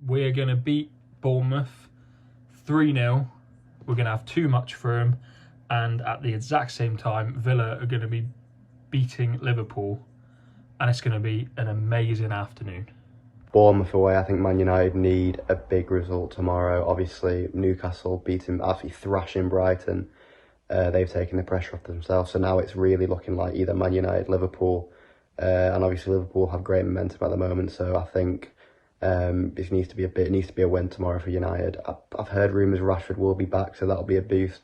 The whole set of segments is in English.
We're going to beat Bournemouth 3-0. We're going to have too much for them. And at the exact same time, Villa are going to be beating Liverpool. And it's going to be an amazing afternoon. Bournemouth away, I think Man United need a big result tomorrow. Obviously, Newcastle beating, absolutely thrashing Brighton. They've taken the pressure off themselves. So now it's really looking like either Man United, Liverpool. And obviously Liverpool have great momentum at the moment. So I think it needs to be a win tomorrow for United. I've heard rumours Rashford will be back, so that'll be a boost.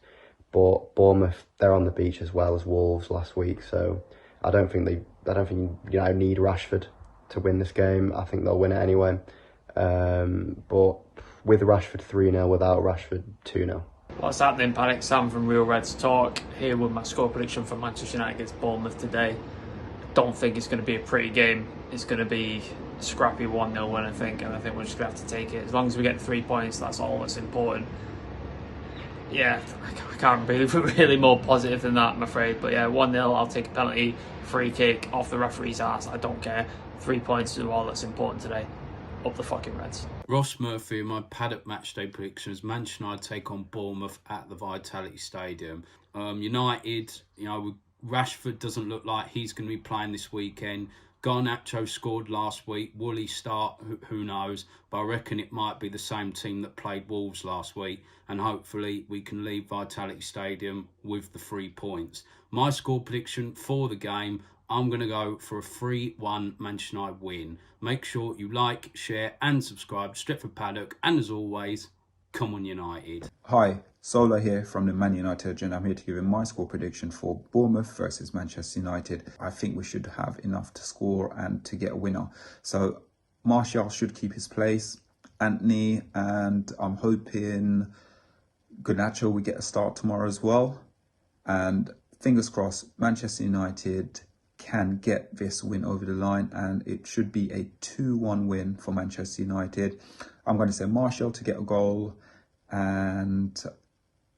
But Bournemouth, they're on the beach as well as Wolves last week. So I don't think United need Rashford to win this game. I think they'll win it anyway. But with Rashford 3-0, without Rashford 2-0. What's happening, Paddock? Sam from Real Reds Talk here with my score prediction for Manchester United against Bournemouth today. Don't think it's going to be a pretty game. It's going to be a scrappy 1-0 win, I think, and I think we're just going to have to take it. As long as we get 3 points, that's all that's important. Yeah, I can't be really more positive than that, I'm afraid. But yeah, 1-0, I'll take a penalty, free kick, off the referee's ass. I don't care. 3 points is all that's important today. Up the fucking Reds. Ross Murphy, my Paddock matchday predictions. Manchester United take on Bournemouth at the Vitality Stadium. United, Rashford doesn't look like he's going to be playing this weekend. Garnacho scored last week. Will he start? Who knows? But I reckon it might be the same team that played Wolves last week. And hopefully we can leave Vitality Stadium with the 3 points. My score prediction for the game, I'm going to go for a 3-1 Manchester United win. Make sure you like, share and subscribe to Stretford Paddock. And as always, come on United. Hi, Solo here from the Man United, and I'm here to give you my score prediction for Bournemouth versus Manchester United. I think we should have enough to score and to get a winner. So Martial should keep his place, Anthony, and I'm hoping Garnacho will get a start tomorrow as well. And fingers crossed, Manchester United can get this win over the line, and it should be a 2-1 win for Manchester United. I'm going to say Martial to get a goal, and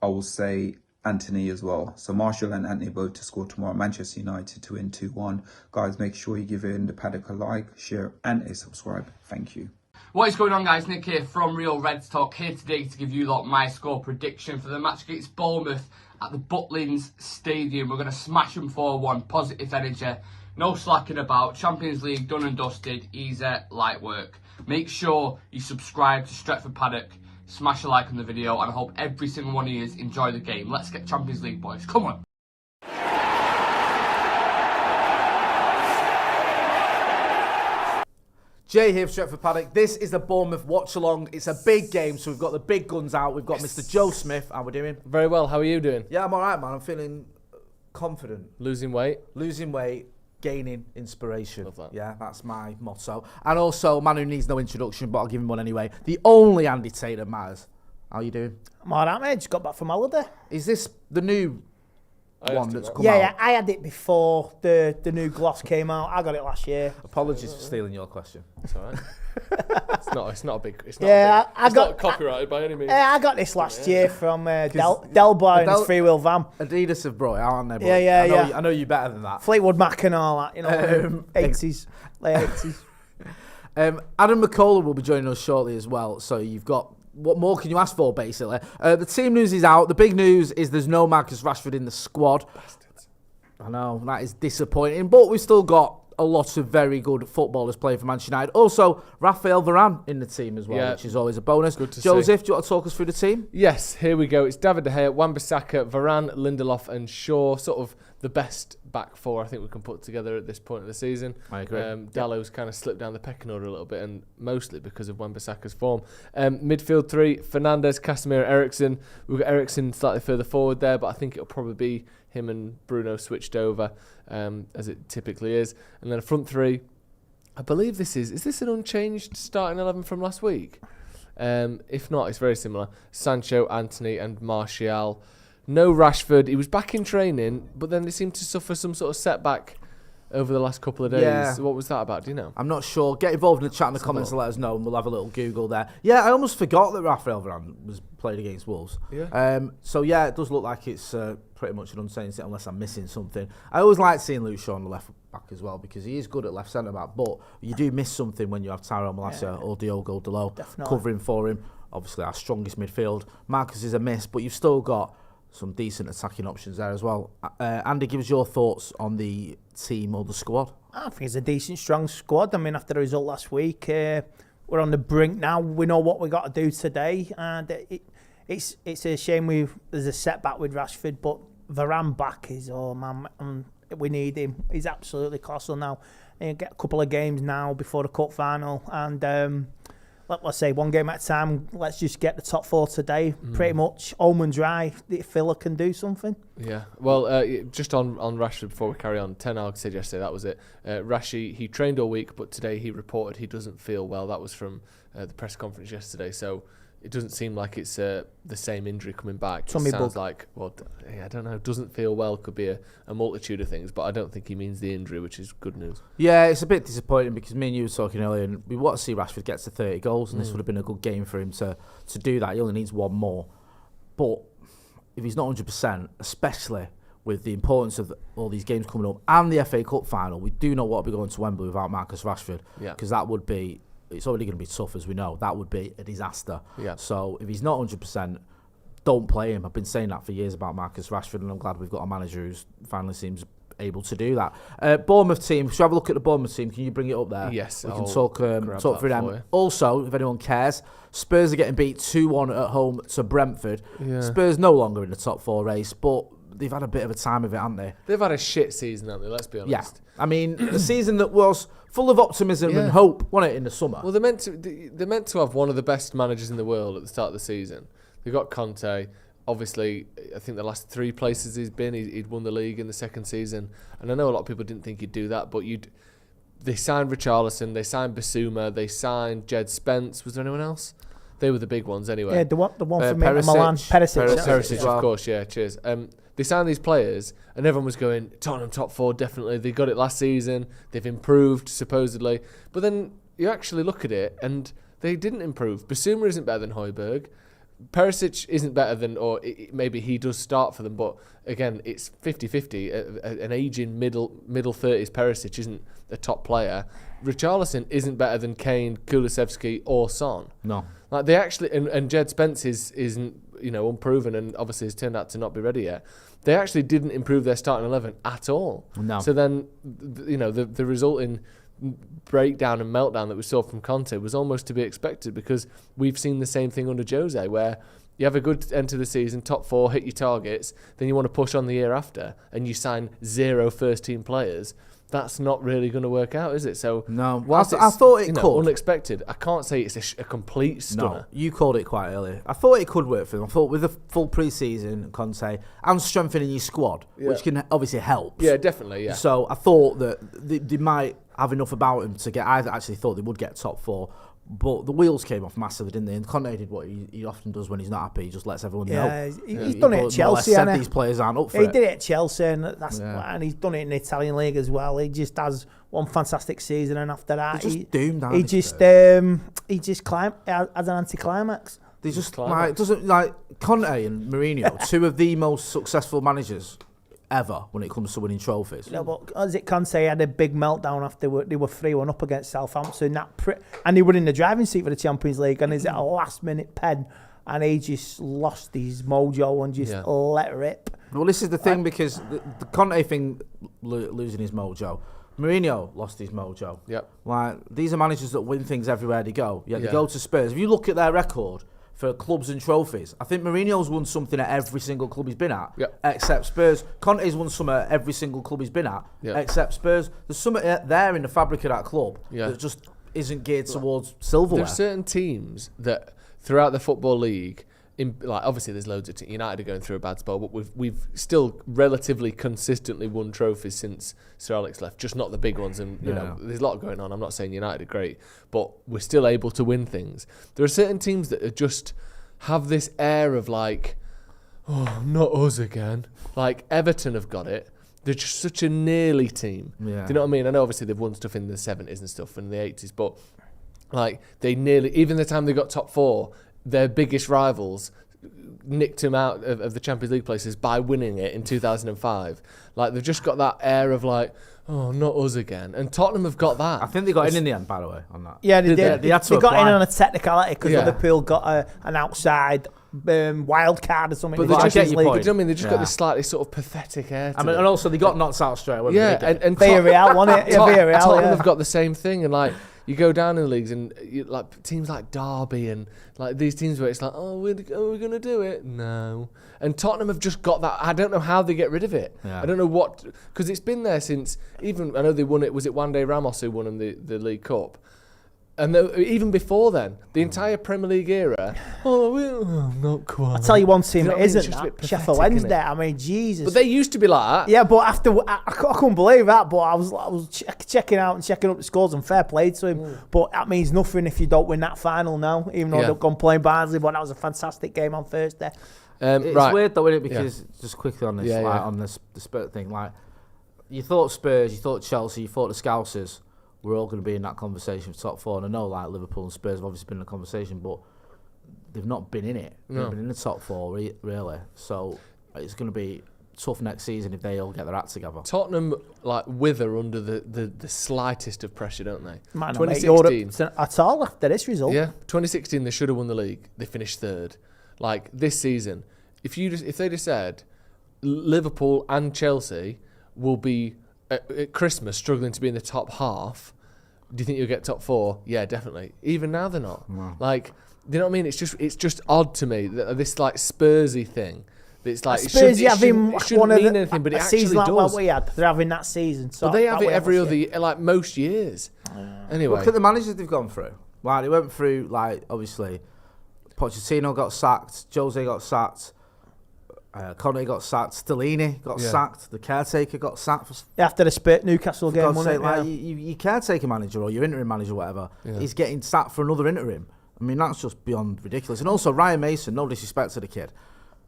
I will say Anthony as well. So Martial and Anthony both to score tomorrow. Manchester United to win 2-1. Guys, make sure you give in the Paddock a like, share and a subscribe. Thank you. What is going on, guys? Nick here from Real Reds Talk, here today to give you lot my score prediction for the match against Bournemouth at the Butlins Stadium. We're going to smash them 4-1, positive energy, no slacking about. Champions League done and dusted, easy, light work. Make sure you subscribe to Stretford Paddock, smash a like on the video, and I hope every single one of you enjoy the game. Let's get Champions League, boys. Come on. Jay here for Stretford Paddock. This is the Bournemouth Watchalong. It's a big game, so we've got the big guns out. We've got Mr. Joe Smith. How we doing? Very well. How are you doing? Yeah, I'm all right, man. I'm feeling confident. Losing weight? Losing weight, gaining inspiration. Love that. Yeah, that's my motto. And also, man who needs no introduction, but I'll give him one anyway. The only Andy Tate that matters. How you doing? I'm all right, mate. Just got back from holiday. Is this the new one that's come out? Yeah, I had it before the new gloss came out. I got it last year. Apologies for stealing your question. It's all right. It's not a big. It's not copyrighted by any means. I got this last year from Del Boy and his freewheel van. Adidas have brought it out, aren't they? Yeah. I know you better than that. Fleetwood Mac and all that, 80s, late 80s. Adam McCullough will be joining us shortly as well. So you've got. What more can you ask for, basically? The team news is out. The big news is there's no Marcus Rashford in the squad. Bastards. I know, that is disappointing. But we've still got a lot of very good footballers playing for Manchester United. Also, Raphael Varane in the team as well, which is always a bonus. Good to Joseph, see. do you want to talk us through the team? Yes, here we go. It's David De Gea, Wan-Bissaka, Varane, Lindelof and Shaw. Sort of the best back four I think we can put together at this point of the season. I agree. Dallow's kind of slipped down the pecking order a little bit, and mostly because of Wan-Bissaka's form. Midfield three, Fernandes, Casemiro, Eriksen. We've got Eriksen slightly further forward there, but I think it'll probably be him and Bruno switched over, as it typically is. And then a front three, I believe is this an unchanged starting 11 from last week? If not, it's very similar. Sancho, Anthony and Martial. No Rashford. He was back in training, but then they seemed to suffer some sort of setback over the last couple of days. Yeah. What was that about? Do you know? I'm not sure. Get involved in the chat in the comments and let us know, and we'll have a little Google there. Yeah, I almost forgot that Rafael Varane was played against Wolves. Yeah. So yeah, it does look like it's pretty much an unsafe sit unless I'm missing something. I always like seeing Luke Shaw on the left back as well because he is good at left centre back, but you do miss something when you have Tyrone Malacia or Diogo Dalot covering for him. Obviously, our strongest midfield. Marcus is a miss, but you've still got some decent attacking options there as well. Andy, give us your thoughts on the team or the squad. I think it's a decent, strong squad. I mean, after the result last week, we're on the brink now. We know what we got to do today, and it's a shame there's a setback with Rashford, but Varane back is we need him. He's absolutely colossal now. And get a couple of games now before the cup final, and let's say one game at a time. Let's just get the top 4 today. Pretty much home and dry. If Villa can do something. Yeah. Well, just on Rashford before we carry on, Ten Hag said yesterday that was it. Rashi, he trained all week, but today he reported he doesn't feel well. That was from the press conference yesterday. So it doesn't seem like it's the same injury coming back. It sounds like, I don't know. Doesn't feel well could be a multitude of things, but I don't think he means the injury, which is good news. Yeah, it's a bit disappointing because me and you were talking earlier, and we want to see Rashford get to 30 goals, and this would have been a good game for him to do that. He only needs one more. But if he's not 100%, especially with the importance of all these games coming up and the FA Cup final, we do not want to be going to Wembley without Marcus Rashford, because that would be... It's already going to be tough, as we know. That would be a disaster. Yeah. So if he's not 100%, don't play him. I've been saying that for years about Marcus Rashford, and I'm glad we've got a manager who finally seems able to do that. Bournemouth team. Should we have a look at the Bournemouth team? Can you bring it up there? Yes. We can talk through them. Also, if anyone cares, Spurs are getting beat 2-1 at home to Brentford. Yeah. Spurs no longer in the top 4 race, but they've had a bit of a time of it, haven't they? They've had a shit season, haven't they? Let's be honest. Yeah. I mean, a season that was full of optimism and hope, wasn't it, in the summer? Well, they're meant to have one of the best managers in the world at the start of the season. They've got Conte. Obviously, I think the last 3 places he's been, he'd won the league in the second season. And I know a lot of people didn't think he'd do that, but they signed Richarlison, they signed Basuma, they signed Jed Spence. Was there anyone else? They were the big ones anyway. Yeah, the one from Milan. Perisic, of course, yeah, cheers. They signed these players, and everyone was going, Tottenham top 4, definitely. They got it last season. They've improved, supposedly. But then you actually look at it, and they didn't improve. Basuma isn't better than Højbjerg. Perisic isn't better than, or maybe he does start for them, but again, it's 50-50. An aging middle 30s Perisic isn't a top player. Richarlison isn't better than Kane, Kulusevski, or Son. No. Like they actually, and Jed Spence isn't unproven, and obviously has turned out to not be ready yet. They actually didn't improve their starting 11 at all. No. So then, the resulting breakdown and meltdown that we saw from Conte was almost to be expected, because we've seen the same thing under Jose, where you have a good end to the season, top 4, hit your targets, then you want to push on the year after, and you sign 0 first-team players. That's not really going to work out, is it? So no, I thought it could. Unexpected. I can't say it's a complete stunner. No, you called it quite early. I thought it could work for them. I thought with a full pre-season, Conte, and strengthening your squad, which can obviously help. Yeah, definitely, yeah. So I thought that they might have enough about him to get... I actually thought they would get top 4. But the wheels came off massively, didn't they? And Conte did what he often does when he's not happy. He just lets everyone know. He's done it at Chelsea. And these players aren't up for it. He did it at Chelsea, and he's done it in the Italian league as well. He just has one fantastic season, and after that, he's just doomed. He just climbed as an anticlimax. They just Conte and Mourinho, 2 of the most successful managers ever when it comes to winning trophies. No, but as it Conte had a big meltdown after they were 3-1 up against Southampton, and they were in the driving seat for the Champions League, and he's at a last-minute pen, and he just lost his mojo and just let rip. Well, this is the thing, because the Conte thing, losing his mojo, Mourinho lost his mojo. Yep. Like, these are managers that win things everywhere they go. They go to Spurs. If you look at their record for clubs and trophies, I think Mourinho's won something at every single club he's been at, except Spurs. Conte's won some at every single club he's been at, except Spurs. There's something there in the fabric of that club that just isn't geared towards silverware. There's certain teams that throughout the Football League, obviously there's loads of United are going through a bad spell, but we've still relatively consistently won trophies since Sir Alex left, just not the big ones, and there's a lot going on. I'm not saying United are great, but we're still able to win things. There are certain teams that are just have this air of like, oh, not us again. Like Everton have got it. They're just such a nearly team. Yeah. Do you know what I mean? I know obviously they've won stuff in the 70s and stuff and the 80s, but like they nearly, even the time they got top 4, their biggest rivals nicked them out of the Champions League places by winning it in 2005. Like they've just got that air of like, oh, not us again. And Tottenham have got that. I think they got in the end, by the way, on that. Yeah, they did. They had to They got in apply. on a technicality because Yeah. Liverpool got an outside wild card or something. But in they the just, get your Champions point. League. you know what I mean? They just got Yeah. this slightly sort of pathetic air to I mean, them. and also they got knocked out straight away. Yeah, and Villarreal won it. Yeah, Villarreal, Tottenham yeah. have got the same thing, and like you go down in the leagues, and like teams like Derby and like these teams where it's like, oh, we're gonna do it. No, and Tottenham have just got that. I don't know how they get rid of it. Yeah. I don't know what, because it's been there since. Even I know they won it. Was it Juande Ramos who won them the League Cup? And even before then, the entire Premier League era. Not quite. I'll tell you one team You know it what I mean? It's isn't just a that. bit Sheffield pathetic, Wednesday. innit? I mean, Jesus. But they used to be like that. Yeah, but after I couldn't believe that. But I was checking out and checking up the scores, and fair play to him. But that means nothing if you don't win that final now. Even though Yeah. they've gone playing Barnsley, but that was a fantastic game on Thursday. It's right. weird though, isn't it? Because just quickly on this, Yeah, like yeah. on this the Spurs thing, like you thought Spurs, you thought Chelsea, you thought the Scousers were all going to be in that conversation for top 4. And I know like Liverpool and Spurs have obviously been in the conversation, but they've not been in it. They've No. been in the top 4 really. So it's going to be tough next season if they all get their act together. Tottenham like wither under the slightest of pressure, don't they? Man, mate, Europe 2016, at all after this result. yeah, 2016 they should have won the league. They finished 3rd. Like this season, if they just said Liverpool and Chelsea will be at Christmas struggling to be in the top half, do you think you'll get top 4? Yeah, definitely. Even now they're not. Like, you know what I mean? It's just odd to me that this like Spursy thing. It's like Spurs, it having shouldn't one of mean the, anything, but it a actually season like does. what we had. They're having that season. So But they have that it way every obviously. other, like most years. Anyway, Look at the managers they've gone through. Like they went through, like obviously, Pochettino got sacked, Jose got sacked, Conte got sacked, Stellini got Yeah. sacked, the caretaker got sacked. After the Newcastle For game, God's wasn't sake, it? like Yeah. your caretaker manager or your interim manager, whatever, Yeah. is getting sacked for another interim. I mean, that's just beyond ridiculous. And also Ryan Mason, no disrespect to the kid,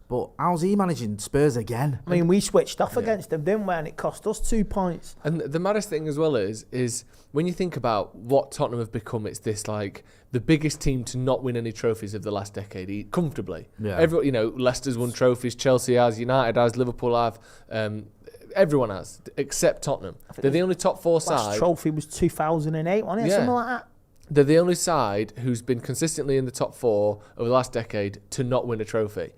but how's he managing Spurs again? I mean, we switched off against them, didn't we? And it cost us 2 points. and the maddest thing as well is when you think about what Tottenham have become, it's this like the biggest team to not win any trophies of the last decade comfortably. Yeah. Everyone, Leicester's won trophies, Chelsea has, United has, Liverpool have, everyone has except Tottenham. They're the only top 4 Last side. trophy was 2008, wasn't it? Yeah. Something like that. They're the only side who's been consistently in the top 4 over the last decade to not win a trophy.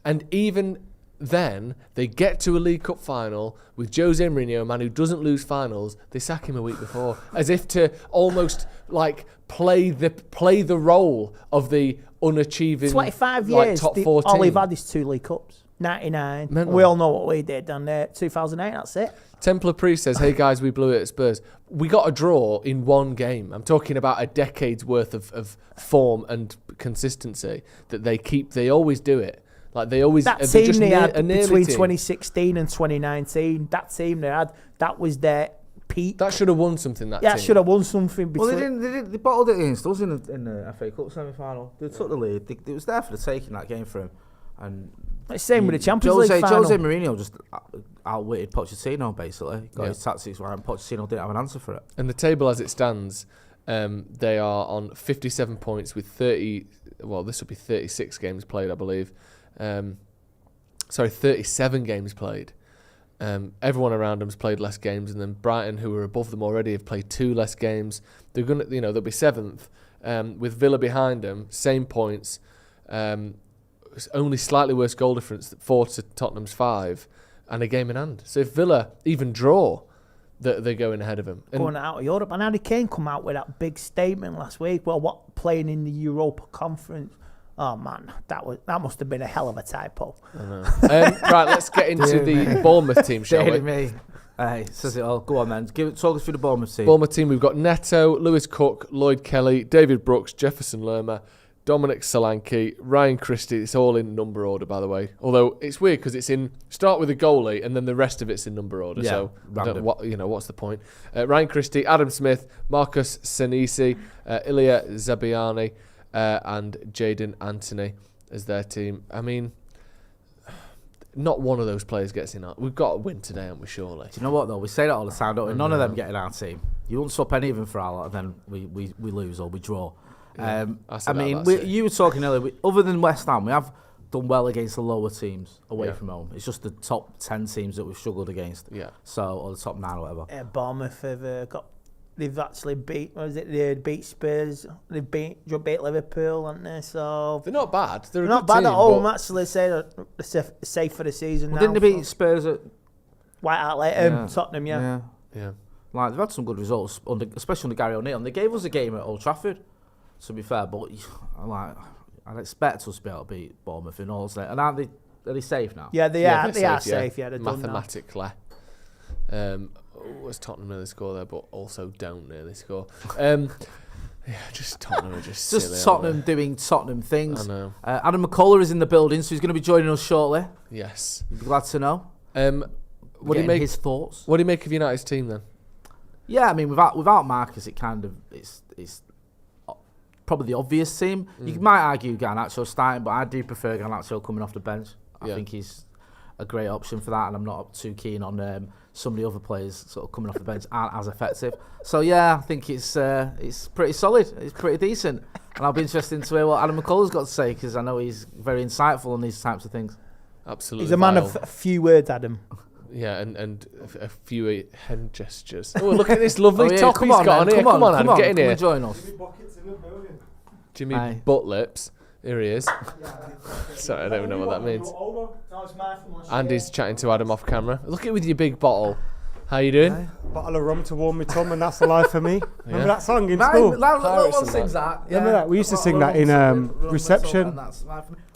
And even then, they get to a League Cup final with Jose Mourinho, a man who doesn't lose finals. They sack him a week before, as if to almost like play the role of the unachieving 25 like, years. top 4 All team. they've had is 2 League Cups. 99. Mental. We all know what we did on 2008. That's it. Templar Priest says, hey guys, we blew it at Spurs. We got a draw in one game. I'm talking about a decade's worth of form and consistency that they keep. They always do it. Like they always. That they're team just they had a nearly between team. 2016 and 2019, that team they had, that was their peak. That should have won something, that Yeah, team. should have won something. Well, Between, they bottled it against us in the FA Cup semi-final. They took the lead. It was there for the taking that game for him. And It's same with the Champions League final. Jose Mourinho just outwitted Pochettino, basically. Got Yeah. his tactics right, and Pochettino didn't have an answer for it. And the table as it stands, they are on 57 points with 30. Well, this will be 36 games played, I believe. 37 games played. Everyone around them's played less games, and then Brighton, who are above them already, have played 2 less games. They're gonna, they'll be 7th, with Villa behind them, same points. Only slightly worse goal difference, 4 to Tottenham's 5, and a game in hand. So if Villa even draw, they're going ahead of them. Going out of Europe. And Harry Kane come out with that big statement last week. Well, what playing in the Europa Conference? Oh man, that must have been a hell of a typo. I know. Right, let's get into the Bournemouth team, shall we? Me. Hey, says it all. Go on then. Talk us through the Bournemouth team. Bournemouth team, we've got Neto, Lewis Cook, Lloyd Kelly, David Brooks, Jefferson Lerma, Dominic Solanke, Ryan Christie. It's all in number order, by the way. Although it's weird because it's in start with a goalie and then the rest of it's in number order. Yeah, so random. what's the point? Ryan Christie, Adam Smith, Marcus Senesi, Ilya Zabiani, and Jadon Anthony as their team. I mean, not one of those players gets in. We've got to win today, haven't we? Surely. Do you know what though? We say that all the time, don't we? None of them get in our team. You won't swap any of them for our lot, and then we lose or we draw. Yeah, I mean, you were talking earlier. Other than West Ham, we have done well against the lower teams away from home. It's just the top 10 teams that we've struggled against. Yeah. So, or the top 9 or whatever. Yeah, Bournemouth have they've actually beat. What is it? They beat Spurs. They beat Liverpool, haven't they? So they're not bad. They're not bad at home. Actually, say they're safe for the season. Well, now, didn't they beat Spurs at White Hart Lane, Tottenham? Yeah. Like they've had some good results, especially under Gary O'Neill. And they gave us a game at Old Trafford. To be fair, but I'd expect us to be able to beat Bournemouth in all that. And are they safe now? Yeah, they are safe. Yeah, they're mathematically. Was Tottenham nearly score there, but also don't nearly score. Just Tottenham are just silly, Tottenham doing Tottenham things. I know. Adam McCullough is in the building, so he's going to be joining us shortly. Yes. You'd be glad to know. What do you make his thoughts? What do you make of United's team then? Yeah, I mean, without Marcus, it's probably the obvious team. You might argue Garnacho starting, but I do prefer Garnacho coming off the bench. I think he's a great option for that, and I'm not too keen on some of the other players sort of coming off the bench aren't as effective. So yeah, I think it's pretty solid. It's pretty decent, and I'll be interested to hear what Adam McCullough's got to say, because I know he's very insightful on these types of things. Absolutely, he's a man of a few words, Adam. Yeah, and a few hand gestures. Oh, look at this lovely top he's got on here. Come on, Adam, get in here. Join us. Jimmy Butt Lips. Here he is. Sorry, I don't even know what that means. Andy's chatting to Adam off camera. Look at with your big bottle. How you doing? Bottle of rum to warm me tum, and that's the life for me. Remember that song in school? No one sings that. Remember that? We used to sing that in reception.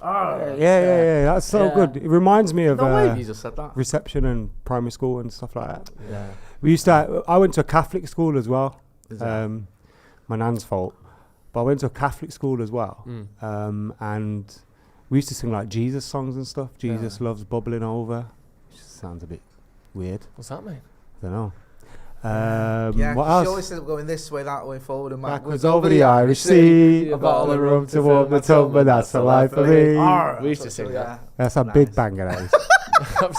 Yeah. That's so good. It reminds me of reception and primary school and stuff like that. Yeah. We used to. I went to a Catholic school as well. My nan's fault, but I went to a Catholic school as well. And we used to sing like Jesus songs and stuff. Jesus loves bubbling over. Which sounds a bit weird. What's that mean? I don't know. What else? She always says going this way, that way, forward and backwards over the Irish Sea. A bottle of rum to warm the tum, but that's the life for me. We used to sing that. That's a big banger, that is.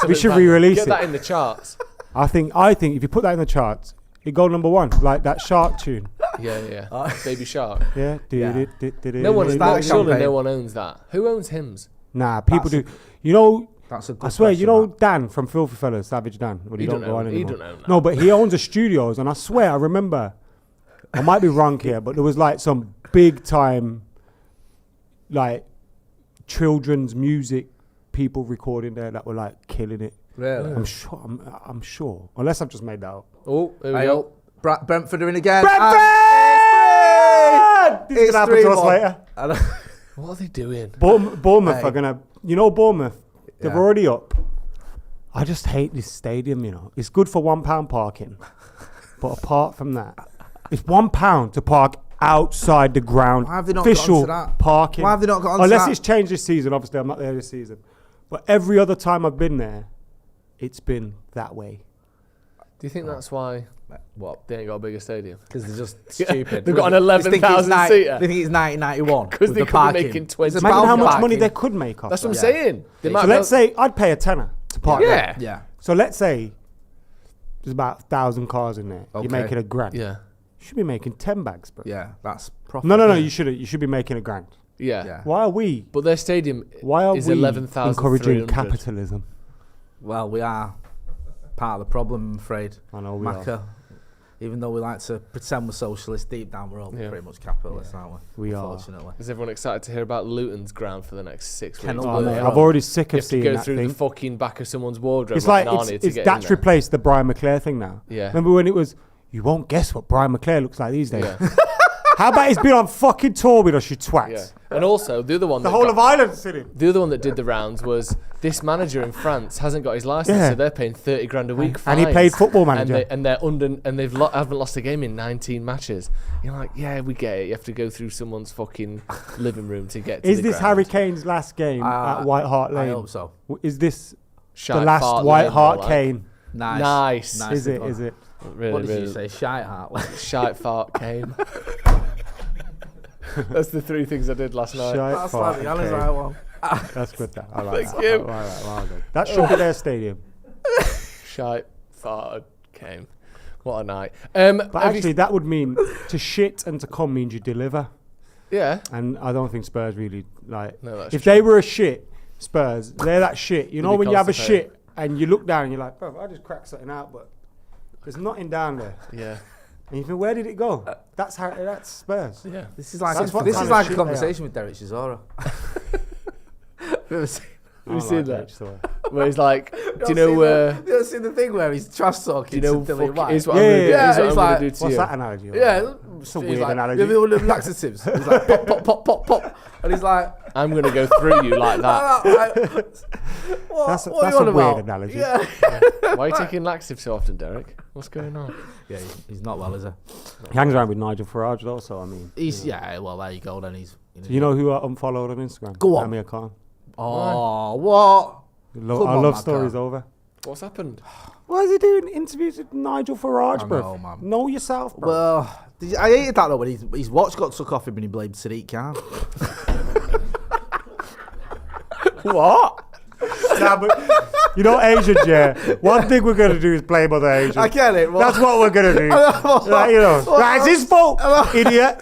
We should re-release it. Get that in the charts. I think if you put that in the charts, it go number one, like that shark tune. Yeah. Baby Shark. Yeah. No one. Surely no one owns that. Who owns hymns? Nah, people do. You know. That's a good I swear, question, you know Dan from Filthy Fellas, Savage Dan. Well, he don't go on anymore. He don't own that. No, but he owns a studios, and I swear I remember. I might be wrong here, but there was like some big time, like children's music people recording there that were like killing it. Really? I'm sure. Unless I've just made that up. Oh, here we go. Brentford are in again. Brentford! This is going to happen to us later. What are they doing? Bournemouth are going to... You know Bournemouth? They're already up. I just hate this stadium, you know. It's good for £1 parking. But apart from that, it's £1 to park outside the ground. Why have they not official got onto that? Parking. Why have they not got onto Unless that? it's changed this season. Obviously, I'm not there this season. But every other time I've been there, it's been that way. Do you think that's why they ain't got a bigger stadium? Because they're just stupid. They've got an 11,000 seater. They think it's 1991. Because they could be making 20. Imagine how much money they could make off That's that. what I'm saying. So let's say I'd pay a tenner to park there. Yeah. So let's say there's about 1,000 cars in there. Okay. You're making £1,000. Yeah. You should be making 10 bags, bro. Yeah, that's profit. No, you shouldn't. You should be making £1,000. Yeah. Why are we? But their stadium is 11,000. Encouraging capitalism? Well, we are part of the problem, I'm afraid. I know we are. Even though we like to pretend we're socialists, deep down we're all pretty much capitalists, aren't we? We unfortunately. are. Is everyone excited to hear about Luton's ground for the next 6 weeks? I'm already sick of seeing that. You have to go through the fucking back of someone's wardrobe. It's like that's replaced the Brian McClare thing now. Yeah. Remember when it was? You won't guess what Brian McClare looks like these days. Yeah. How about he's been on fucking tour with us, you twats? Yeah. And also, the other one... The whole of Ireland's in him. The other one that did the rounds was this manager in France hasn't got his licence, so they're paying 30 grand a week fines. And he played Football Manager. And they're haven't lost a game in 19 matches. You're like, yeah, we get it. You have to go through someone's fucking living room to get to Is the this ground. Harry Kane's last game at White Hart Lane? I hope so. Is this Shite the last Fart White Lane, Hart like. Kane? Nice. Is it? Really, What did really. you say? Shite heart. Shite Fart Kane. That's the 3 things I did last night. Shite That's Fart like the Alice Kane. one. That's good. That I like Thank that. you. Well good. That should be their stadium. Shite, farted, came. What a night. But actually, that would mean to shit and to come means you deliver. Yeah. And I don't think Spurs really like. No, that's if true. they were a shit, Spurs, they're that shit. You know Really when you have a constipated. shit and you look down and you're like, bro, I just cracked something out, but there's nothing down there. Yeah. And you think, where did it go? That's Spurs. Yeah. This is like That's what this kind is of like a shit they are. conversation with Derek Chisora. Have you seen that? Story. Where he's like, do you know? You ever seen the thing where he's trash talking? Do you know? to Dilly White? Is what Yeah, I'm gonna do. yeah, Is what he's I'm like, gonna do to What's you. that analogy? Yeah, It's a he's weird like, analogy. You know all the laxatives. He's like pop, pop, pop, pop, pop, and he's like, I'm gonna go through you like that. That's what are a you on weird about? analogy. Yeah, Why are you taking laxative so often, Derek? What's going on? yeah, he's not well, is he? He hangs around with Nigel Farage though, so I mean. He's well, there you go. Then he's. Do you know who I unfollowed on Instagram? Go on. Amir Khan. Oh, what? Our on, love Matt story's Khan. over. What's happened? What is he doing? Interviews with Nigel Farage, I bro. know, man. Know yourself, bro. Well, I hated that though when his watch got took off him and he blamed Sadiq Khan. What? Nah, but you know, Asians, yeah. One thing we're gonna do is blame other Asians. I get it. That's what we're gonna do. Like, you know, right, it's his fault, idiot.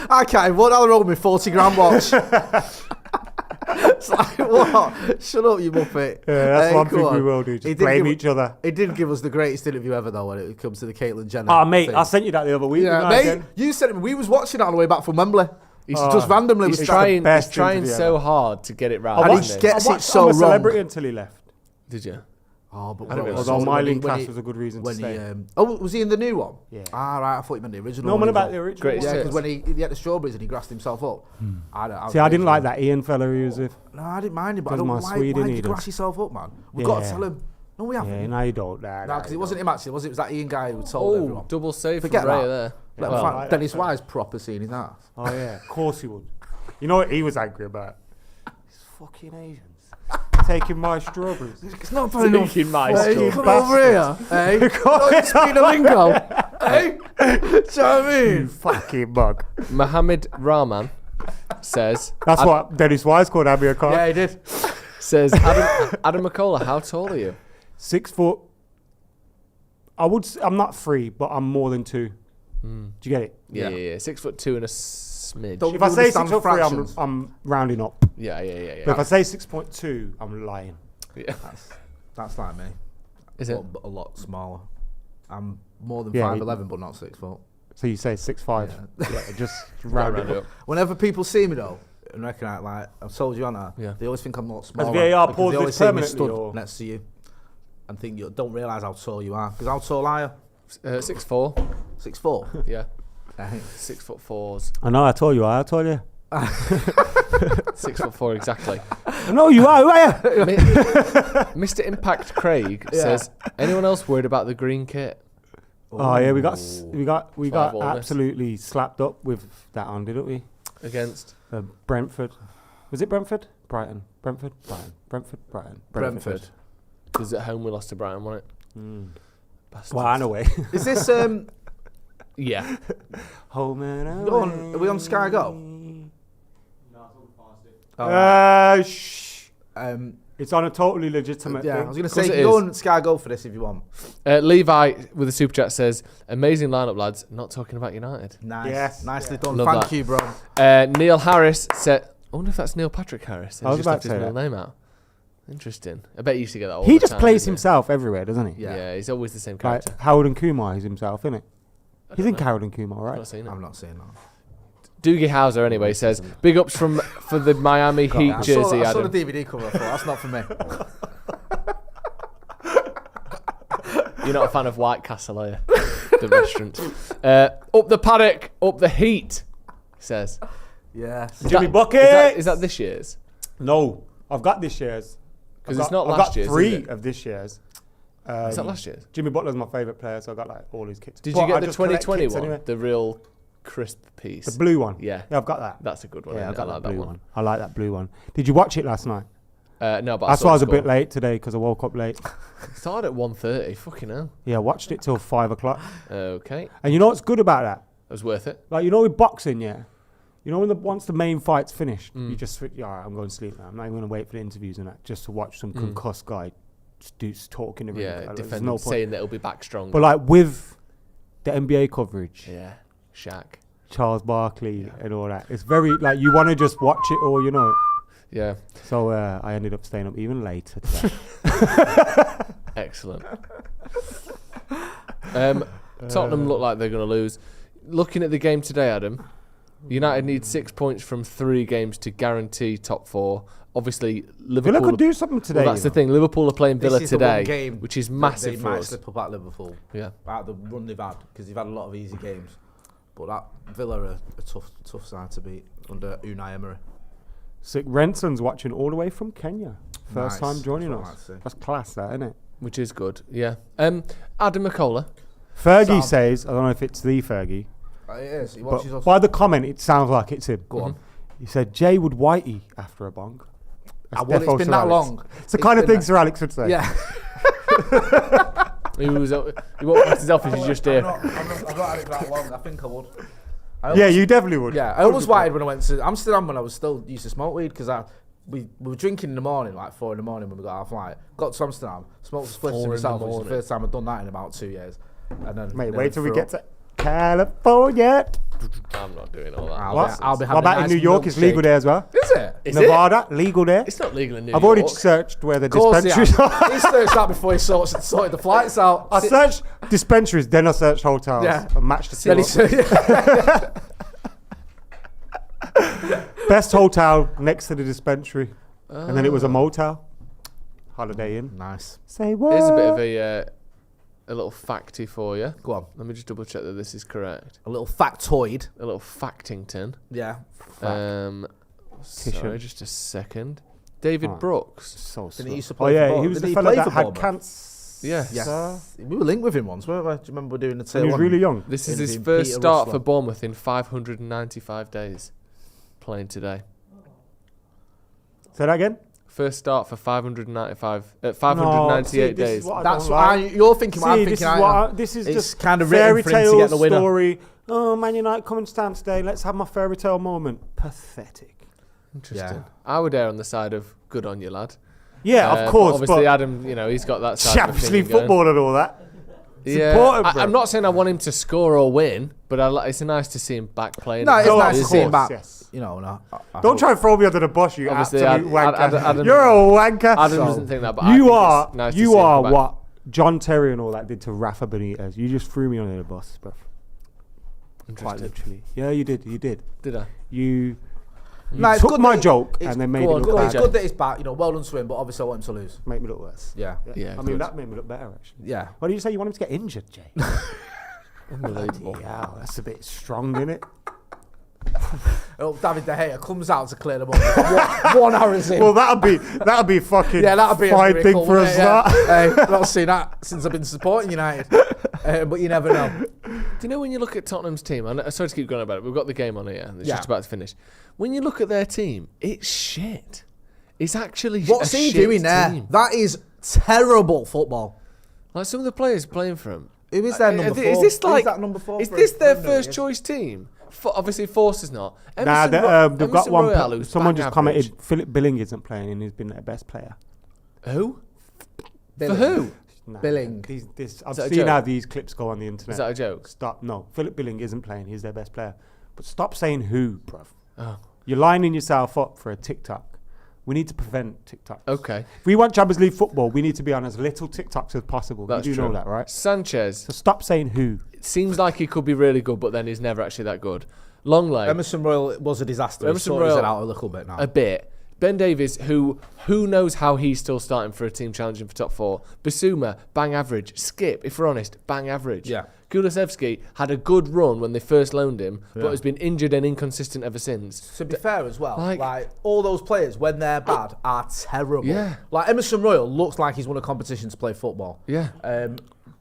I can't. What the wrong with me 40 grand watch? It's like, what? Shut up, you muppet. Yeah, that's Hey, one come thing we on. will do. He Just did blame give- each other. He did give us the greatest interview ever, though, when it comes to the Caitlyn Jenner. Oh, mate, thing. I sent you that the other week. Yeah, didn't I, mate, again? you sent it. We was watching it on the way back from Wembley. He's just randomly. He's was trying. best He's trying interview so ever. hard to get it right. And he isn't he? gets I it watched so I'm a wrong. celebrity until he left. Did you? Oh, but I don't bro, know. Although my when link he- class was a good reason to when stay. was he in the new one? Yeah. Ah, right. I thought you meant the original. No one one he was about on. the original. Great one. Yeah, Yes. because when he had the strawberries and he grassed himself up. See, I didn't like that Ian fella he was with. No, I didn't mind him, but I Does don't my why Swede did in you either. grass yourself up, man? We've got to Yeah. tell him. No, we haven't. Yeah, no, you don't. Nah, No, because it wasn't him actually, was it? It was that Ian guy who told Oh, everyone. double save Forget from Raya that. there. Let him Well, find- like Dennis that. Wise proper seeing his ass. Oh yeah, of course he would. You know what he was angry about? These fucking Asians taking my strawberries. It's not funny enough. Taking my Hey, strawberries. come over here. Hey, don't speak the lingo. Hey, do you know what I You mean? fucking mug. Mohammed Rahman says. That's what Dennis Wise called Amir Khan. Yeah, he did. Says Adam McCullough. How tall are you? 6 foot. I'm not 3, but I'm more than 2. Do you get it? Yeah. 6'2" and a smidge. Don't- If I You say understand 6 foot 3, fractions? I'm rounding up. Yeah. But if I say 6.2, I'm lying. Yeah. That's like me. Is it? But a lot smaller. I'm more than Yeah, 5'11", but not 6 foot. So you say 6'5". Yeah, just Round round it it up. up. Whenever people see me though, and reckon I've told you on that, Yeah. they always think I'm a lot smaller. VAR because paused they always this see me permanently, stood or- next to you, and think you don't realise how tall you are. Because how tall are you? 6'4". 6'4". Yeah. Hey. 6'4". I know, I told you. 6'4" exactly. I know you are. Who are you? Mr. Impact Craig says, anyone else worried about the green kit? Oh yeah, we got all this. absolutely slapped up with that on, didn't we? Against Brentford. Was it Brentford? Brighton. Brentford. Brighton. Brentford. Brighton. Brentford. Because at home we lost to Brighton, wasn't it? Bastards. Well, anyway. Is this Yeah. Home and are we on Sky Go? Shh. Um, It's on a totally legitimate yeah, I thing. was going to course say it you go is. on Sky Go for this if you want. Levi with a super chat says, amazing lineup, lads. Not talking about United. Nice, Yes. nicely done. Love Thank that. you, bro. Neil Harris said, I wonder if that's Neil Patrick Harris. I was He's just about left to his say middle that. name out. Interesting. I bet you used to get that all He the just time, plays didn't he? himself everywhere, doesn't he? Yeah, he's always the same Like character. Harold and Kumar is himself, isn't it? He's in know. Harold and Kumar, I've right? not seen it. I'm not saying that. Doogie Howser anyway says, big ups for the Miami Heat I jersey, saw the Adam. DVD cover. I thought that's not for me. You're not a fan of White Castle, are you? The restaurant. Up the Paddock, up the Heat, he says. Yes. Jimmy that- Bucket. Is that this year's? No, I've got this year's. 'Cause I've it's not got- last I've year's, got 3 is it? of this year's. Is that last year's? Jimmy Butler's my favourite player, so I got like all his kits. Did But you get I the just collect 2020 kits one? anyway. The real crisp piece? The blue one. Yeah. Yeah, I've got that. That's a good one. Yeah, isn't I've it? got I like that blue that one. I like that blue one. Did you watch it last night? No, but That's saw why I the was a bit score. late today because I woke up late. It started at 1:30. Fucking hell. Yeah, I watched it till 5 o'clock. Okay. And you know what's good about that? It was worth it. Like, you know with boxing, yeah? You know, once the main fight's finished, you just think, yeah, I'm going to sleep now. I'm not even going to wait for the interviews and that, just to watch some concussed guy just talking to me. Yeah, defending, saying that he'll be back strong. But like with the NBA coverage, Shaq, Charles Barkley, and all that, it's very like you want to just watch it all, you know. Yeah. So I ended up staying up even later today. Excellent. Tottenham look like they're going to lose. Looking at the game today, Adam, United need 6 points from 3 games to guarantee top 4. Obviously, Liverpool Villa could do something today. Well, that's the thing. Liverpool are playing Villa This is today, the one game which is massive they for might us. slip up at Liverpool. Yeah. Out of the run they've had, because they've had a lot of easy games. But that Villa are a tough side to beat under Unai Emery. So Renson's watching all the way from Kenya. First Nice. time joining That's what us. I'd say. That's class, that, isn't it? Which is good, yeah. Adam McCullough. Fergie says, I don't know if it's the Fergie, It is. He but watches us. by the comment, it sounds like it's him. Go on. He said, Jay would whitey after a bong. That's Well, it's defo been Sir that Alex. long. It's the kind of thing Sir Alex would say. Yeah. He won't put his office, he's just here. I've not had it that long. I think I would. Yeah, you definitely would. Yeah, I almost whited when I went to Amsterdam when I was still used to smoke weed, because we were drinking in the morning, like 4 in the morning when we got our flight. Got to Amsterdam, smoked a spliff to 4 in the myself, which is the morning. first time I've done that in about 2 years. And then Mate, nearly wait till we threw get up. to California. I'm not doing all that. I'll be What having about a in nice New York? It's milkshake. legal there as well. Is it? Is Nevada, legal there. It's not legal in New I've York. already searched where the Of course they dispensaries have. are. He searched that before he sorted the flights out. I searched dispensaries, then I searched hotels. Yeah. I matched the Then he two. said, Best hotel next to the dispensary. And then it was a motel. Holiday Inn. Nice. Say what? Here's a bit of a little facty for you. Go on. Let me just double check that this is correct. A little factoid. A little factington. Yeah. Sorry, just a second. David Brooks. So Didn't he used to Oh play yeah, for he Bournemouth? was Didn't the he fella play that for had Bournemouth? cancer. Yes. We were linked with him once, weren't we? Do you remember we were doing the tier He was one? really young. This is his interviewing first Peter start Russell. for Bournemouth in 595 days. Playing today. Say that again. First start for 598 No, see, this is days. what I That's don't what like. you're thinking. What I'm See, thinking. this is It's just kind of fairy written for him to tale get the winner. story. Oh, Man United coming to stand today. Let's have my fairy tale moment. Pathetic. Interesting. Yeah. I would err on the side of good on you, lad. Yeah, of course. Obviously, but Adam, he's got that side Champions of League opinion going. football and all that. It's Yeah, important, bro. I'm not saying I want him to score or win, but it's nice to see him back playing. No, it's No, nice of to see him course, back. yes. You know, no. I Don't hope- try and throw me under the bus, you Obviously, absolute wanker. Adam- You're a wanker. Adam doesn't think that, but I you think are. it's nice to You see him are come back. what John Terry and all that did to Rafa Benitez. You just threw me under the bus, bro. Quite Interesting. literally. Yeah, you did. You did. Did I? You No, it's took good my that joke it's- and then made go it on, look go on, bad. It's good that he's back. Well done to him, but obviously I want him to lose. Make me look worse. Yeah. Yeah, I mean, good. that made me look better, actually. Yeah. Why did you say you want him to get injured, Jay? Unbelievable. Yeah, that's a bit strong, isn't it? Oh, David De Gea comes out to clear them up. one hours in. Well, that'd be fucking Yeah, that'd be a fine miracle, thing for a wouldn't it? Yeah. start. Hey, I've not seen that since I've been supporting United. But you never know. Do you know when you look at Tottenham's team? Sorry to keep going about it. We've got the game on here, and it's Yeah. just about to finish. When you look at their team, it's shit. It's actually What's a he shit doing there? team. That is terrible football. Like some of the players playing for him. Who is their number 4? Is this like? Who's that number 4? Is for this their him? first choice team? Obviously, Forster's not. Nah, Emerson they've got Emerson one. Royale, who's Someone bang just average. commented Philip Billing isn't playing and he's been their best player. Who? Billing. For who? Nah, Billing. I've that a seen joke? how these clips go on the internet. Is that a joke? Stop. No, Philip Billing isn't playing. He's their best player. But stop saying who, bruv. Oh, You're lining yourself up for a TikTok. We need to prevent TikToks. okay. If we want Champions League football, we need to be on as little TikToks as possible. That's you do true. know that, right? Sanchez So stop saying who. seems like he could be really good, but then he's never actually that good. Longley, Emerson Royal was a disaster. Emerson He's sorted Royal- it out a little bit now. a bit. Ben Davies, who knows how he's still starting for a team challenging for top 4. Basuma, bang average. Skip, if we're honest, bang average. Yeah. Kulusevski had a good run when they first loaned him, Yeah. but has been injured and inconsistent ever since. To be fair as well, like- like all those players, when they're bad, are terrible. Yeah. Like Emerson Royal looks like he's won a competition to play football. Yeah.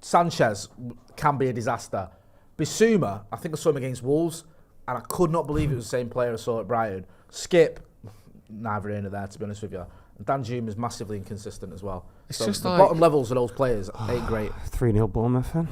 Sanchez can be a disaster. Bissouma, I think I saw him against Wolves, and I could not believe it was the same player I saw at Brighton. Skip, neither here nor there, to be honest with you. And Danjuma is massively inconsistent as well. It's So just the like- bottom levels of those players ain't great. 3-0 Bournemouth, then.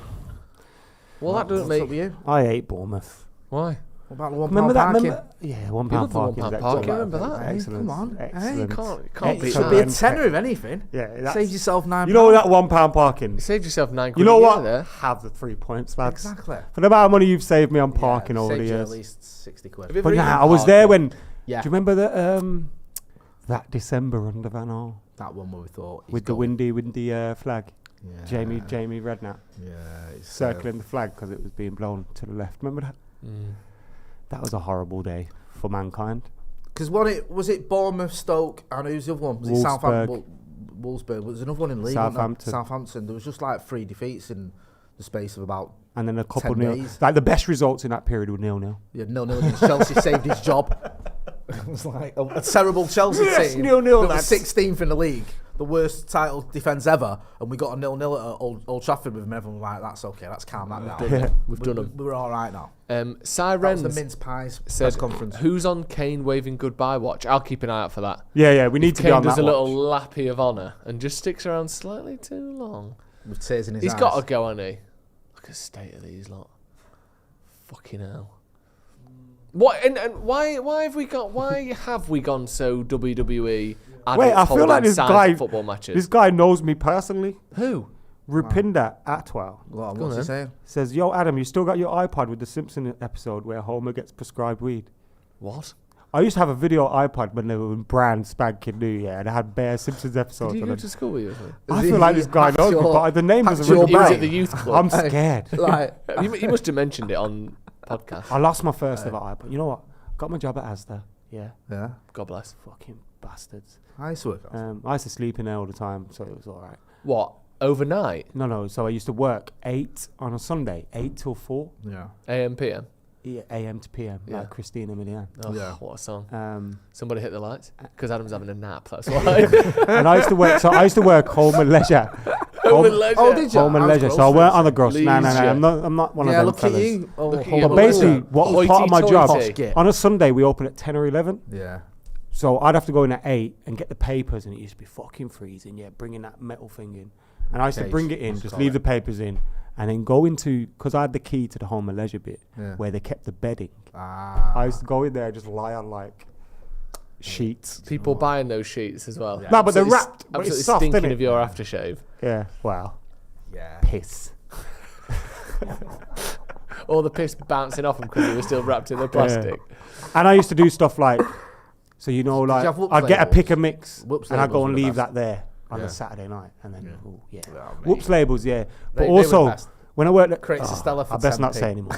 Well, that doesn't What's up make... with you? I hate Bournemouth. Why? What about the £1 Remember that? parking? Yeah, £1 You love the parking. £1 parking, remember that? Hey, Excellent. come on. Excellent. You can't It beat should be a that. tenner if anything. Yeah, Saves yourself £9. You know that £1 parking. You saved yourself £9 You know a year what? there. Have the 3 points, lads. Exactly. For the amount of money you've saved me on parking over the Saved you years. at least 60 quid. Have you But ever nah, eaten I was parking? there when. Yeah. Do you remember that December under Van Gaal That one where we thought he's with the gone. windy flag? Yeah. Jamie Redknapp Yeah. It's, circling the flag because it was being blown to the left. Remember that? That was a horrible day for mankind. Because was it Bournemouth, Stoke, and who's the other one? Was it Wolfsburg. Southampton? Wolfsburg. Was another one in league? wasn't there? Southampton. Southampton. There was just like 3 defeats in the space of about And then a couple 10 nil. days. Like the best results in that period were 0-0. 0-0 against Chelsea saved his job. It was like a terrible Chelsea Yes, team. 0-0, that was lads. 16th in the league, the worst title defence ever, and we got a 0-0 at Old Trafford with him. Everyone was like, that's okay, let's calm that down. We've done them. We're all right now. That was the Sirens mince pies said, press conference. who's on Kane waving goodbye watch? I'll keep an eye out for that. Yeah, we need to be Kane on does that a little watch. lappy of honour and just sticks around slightly too long. With tears in his He's eyes. got to go, hasn't he? Look at the state of these lot. Fucking hell. What and why have we gone so WWE? Wait, I feel like this guy, football matches. this guy knows me personally. Who? Rupinder Atwell What's on he then. saying? says, "Yo, Adam, you still got your iPod with the Simpson episode where Homer gets prescribed weed?" What? I used to have a video iPod when they were brand spanking new, yeah, and I had bare Simpsons episodes. Did you on go it. to school with you? or something? I feel like this guy knows me, but the name doesn't ring a He was bell. at the youth club. I'm scared. Like, He must have mentioned it on podcast. I lost my first ever iPod. You know what? Got my job at Asda. Yeah, yeah. God bless. fucking bastards. I used to work on. I used to sleep in there all the time, so it was all right. What? Overnight? No. So I used to work 8 on a Sunday, 8 till 4, Yeah. AM, PM? a.m. to p.m. Yeah. like Christina Milian. Oh, Yeah. what a song. Um, Somebody hit the lights? Because Adam's having a nap, that's why. and I used to work. So I used to work home and leisure. Home and leisure. Oh, did you? Home and I was leisure. So I groceries. weren't on the gross. No. Leisure. I'm not one Yeah, of them look fellas. at you. Oh, Look at hold you. But on. basically, what was part of my job, Hoity-toity. on a Sunday we open at 10 or 11. Yeah. So I'd have to go in at 8 and get the papers, and it used to be fucking freezing, yeah, bringing that metal thing in. And I used to Cage, bring it in, let's just call leave it. the papers in, and then go into, because I had the key to the home and leisure bit, Yeah. where they kept the bedding. Ah. I used to go in there and just lie on, like, sheets. People buying those sheets as well. No, but they're Absolutely wrapped, but Absolutely it's soft, stinking innit? of your aftershave. Yeah, wow. Yeah. Piss. Or the piss bouncing off them because they were still wrapped in the plastic. And I used to do stuff like, so you know, like, you have whoops I'd get a labels? pick and mix, Whoops and I'd go labels and were the leave best. that there on Yeah. a Saturday night, and then, ooh, yeah. Oh, mate. Whoops labels, yeah. But They were the also, best. when I worked at... Creates a Stella for I best not 10p. say anymore.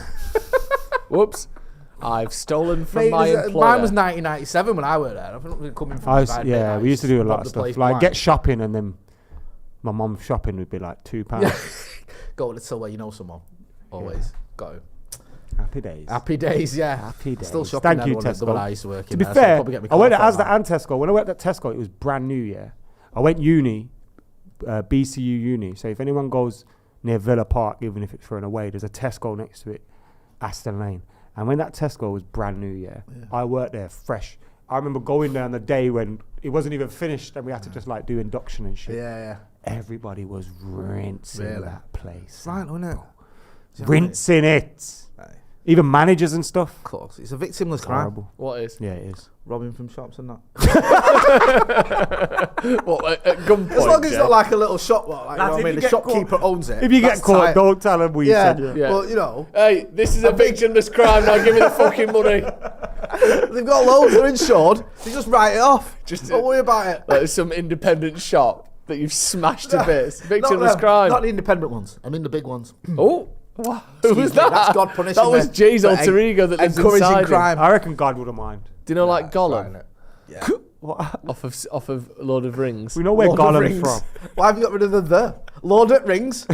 Whoops. I've stolen from Mate, my mine employer. was 1997 when I worked there. I think we were coming from. Yeah, we used to do a lot of the stuff. place Like blind. get shopping, and then my mum's shopping would be like £2. Go to the till where you know someone. Always go. Happy days. Happy days, yeah. Happy days. Still shopping Thank there, you, the one Tesco. I used to work To in be there, so I'll fair, probably get my I went at car Asda back. and Tesco. When I worked at Tesco, it was brand new, yeah. I went uni, BCU uni. So if anyone goes near Villa Park, even if it's for an away, there's a Tesco next to it, Aston Lane. And when that Tesco was brand new, yeah, I worked there fresh. I remember going there on the day when it wasn't even finished and we had to just like do induction and shit. Yeah. Everybody was rinsing Really? that place. Right, wasn't it? Rinsing it. Aye. Even managers and stuff. Of course. It's a victimless It's crime. horrible. What is? Yeah, it is. Robbing from shops and that. What, at gunpoint? As long as it's Joe? not like a little shop, like, you Lads, know what I if mean? you The get shopkeeper owns it. If you get That's caught, tight. don't tell them we Yeah, said Yeah. well, you know, Hey, this is a victimless crime. Now give me the fucking money. they've got loads. They're insured. They just write it off. Just Don't worry about it. Like some independent shop that you've smashed to bits. Not Victimless them, crime. Not the independent ones. I mean the big ones. Oh, What? who was that? That's God punishing That was me Jay's for alter ego that lives encouraging inside him. crime. I reckon God wouldn't mind. Do you know like Right, Gollum innit? Yeah. What? off of Lord of Rings? We know where Lord of Gollum's Rings. from. Why have you got rid of the? Lord at Rings.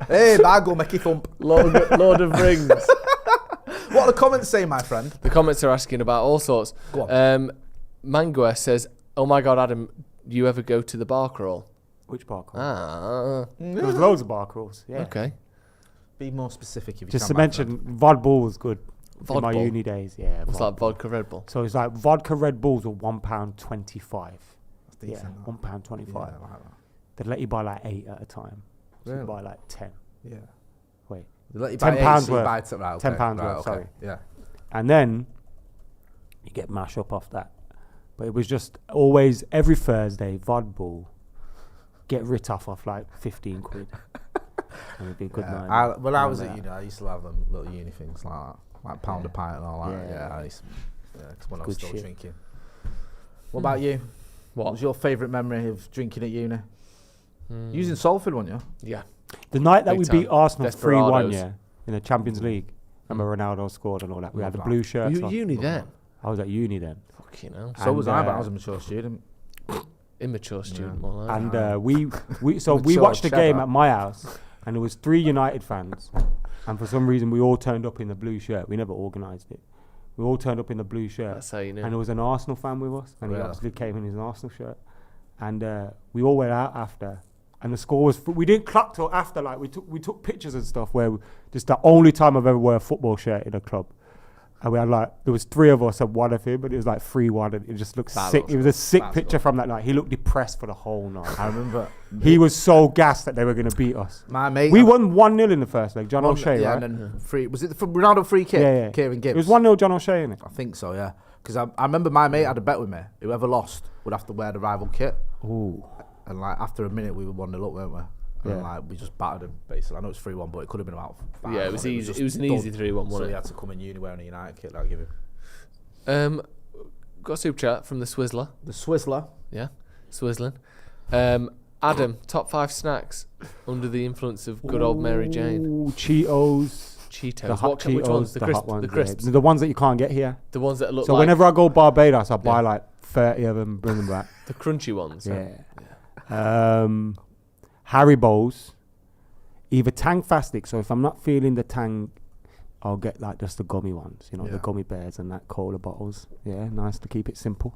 Hey, I go make you thump. Lord of Rings. What are the comments say, my friend? The comments are asking about all sorts. Go on. Mangua says, "Oh my God, Adam, do you ever go to the bar crawl?" Which bar crawl? Ah, There was loads of bar crawls. Yeah. okay. Be more specific if you Just can. to my mention, friend. Vodbull was good in my Vodbull? uni days. Yeah. What's that? Vodka Red Bull. So it's like vodka Red Bulls were £1.25. That's Yeah, decent, that. £1.25. Yeah, I like that. They'd let you buy like 8 at a time. So Really? you buy like 10. Yeah. Wait. They let you £10 buy 8, so you worth. buy right, okay. £10 right, worth, okay. sorry. Yeah. And then you get mash up off that. But it was just always, every Thursday, vodball, get writ off like 15 quid. And it'd be a good night. When I was at uni, I used to have them little uni things like that, like pound a pint and all that. Yeah, I used to, cause when I was still drinking. What about you? What was your favourite memory of drinking at uni? Using Salford, weren't you? Yeah. The night that Big we time. beat Arsenal 3-1, Desperados. yeah, in the Champions League. Remember Ronaldo scored and all that. We had the blue shirts You were on. at uni then? I was at uni then. Fucking hell. So was I, but I was a mature student. Immature student, more like. And we watched the cheddar. game at my house, and there was 3 United fans, and for some reason we all turned up in the blue shirt. We never organised it. We all turned up in the blue shirt. That's how you knew. And there was an Arsenal fan with us, and he Really? obviously came in his Arsenal shirt. And we all went out after, and the score was. We didn't clock till after. Like we took pictures and stuff. Just the only time I've ever worn a football shirt in a club. And we had there was 3 of us and 1 of him, but it was like 3-1, and it just looked sick. It was a sick picture from that night. He looked depressed for the whole night. I remember. He was so gassed that they were going to beat us. My mate. We won 1-0 in the first leg. John O'Shea, yeah, right? and then was it the Ronaldo free kick? Yeah. Kieran Gibbs. It was 1-0 John O'Shea, innit? I think so, yeah. Because I remember my mate had a bet with me. Whoever lost would have to wear the rival kit. Ooh. And like after a minute, we were 1-0 up, weren't we? And Yeah. like we just battered him. Basically, I know it's 3-1, but it could have been about 5. Yeah, it was easy. just It was an done. easy 3-1, So wasn't he it? had to come in uni wearing a United kit. Like give him Got a super chat from the Swizzler. the Swizzler. Yeah, Swizzling. Adam, top 5 snacks under the influence of good old Mary Jane. Ooh, Cheetos. Cheetos. The hot Which ones? Cheetos, The, the crisp, hot ones. the crisps. Yeah. The ones that you can't get here. The ones that look So like whenever I go Barbados, I buy like 30 of them, bring them back. the crunchy ones. Yeah. Haribo's, either Tang Fastic. So if I'm not feeling the Tang, I'll get like just the gummy ones, the gummy bears and that cola bottles. Yeah, nice to keep it simple.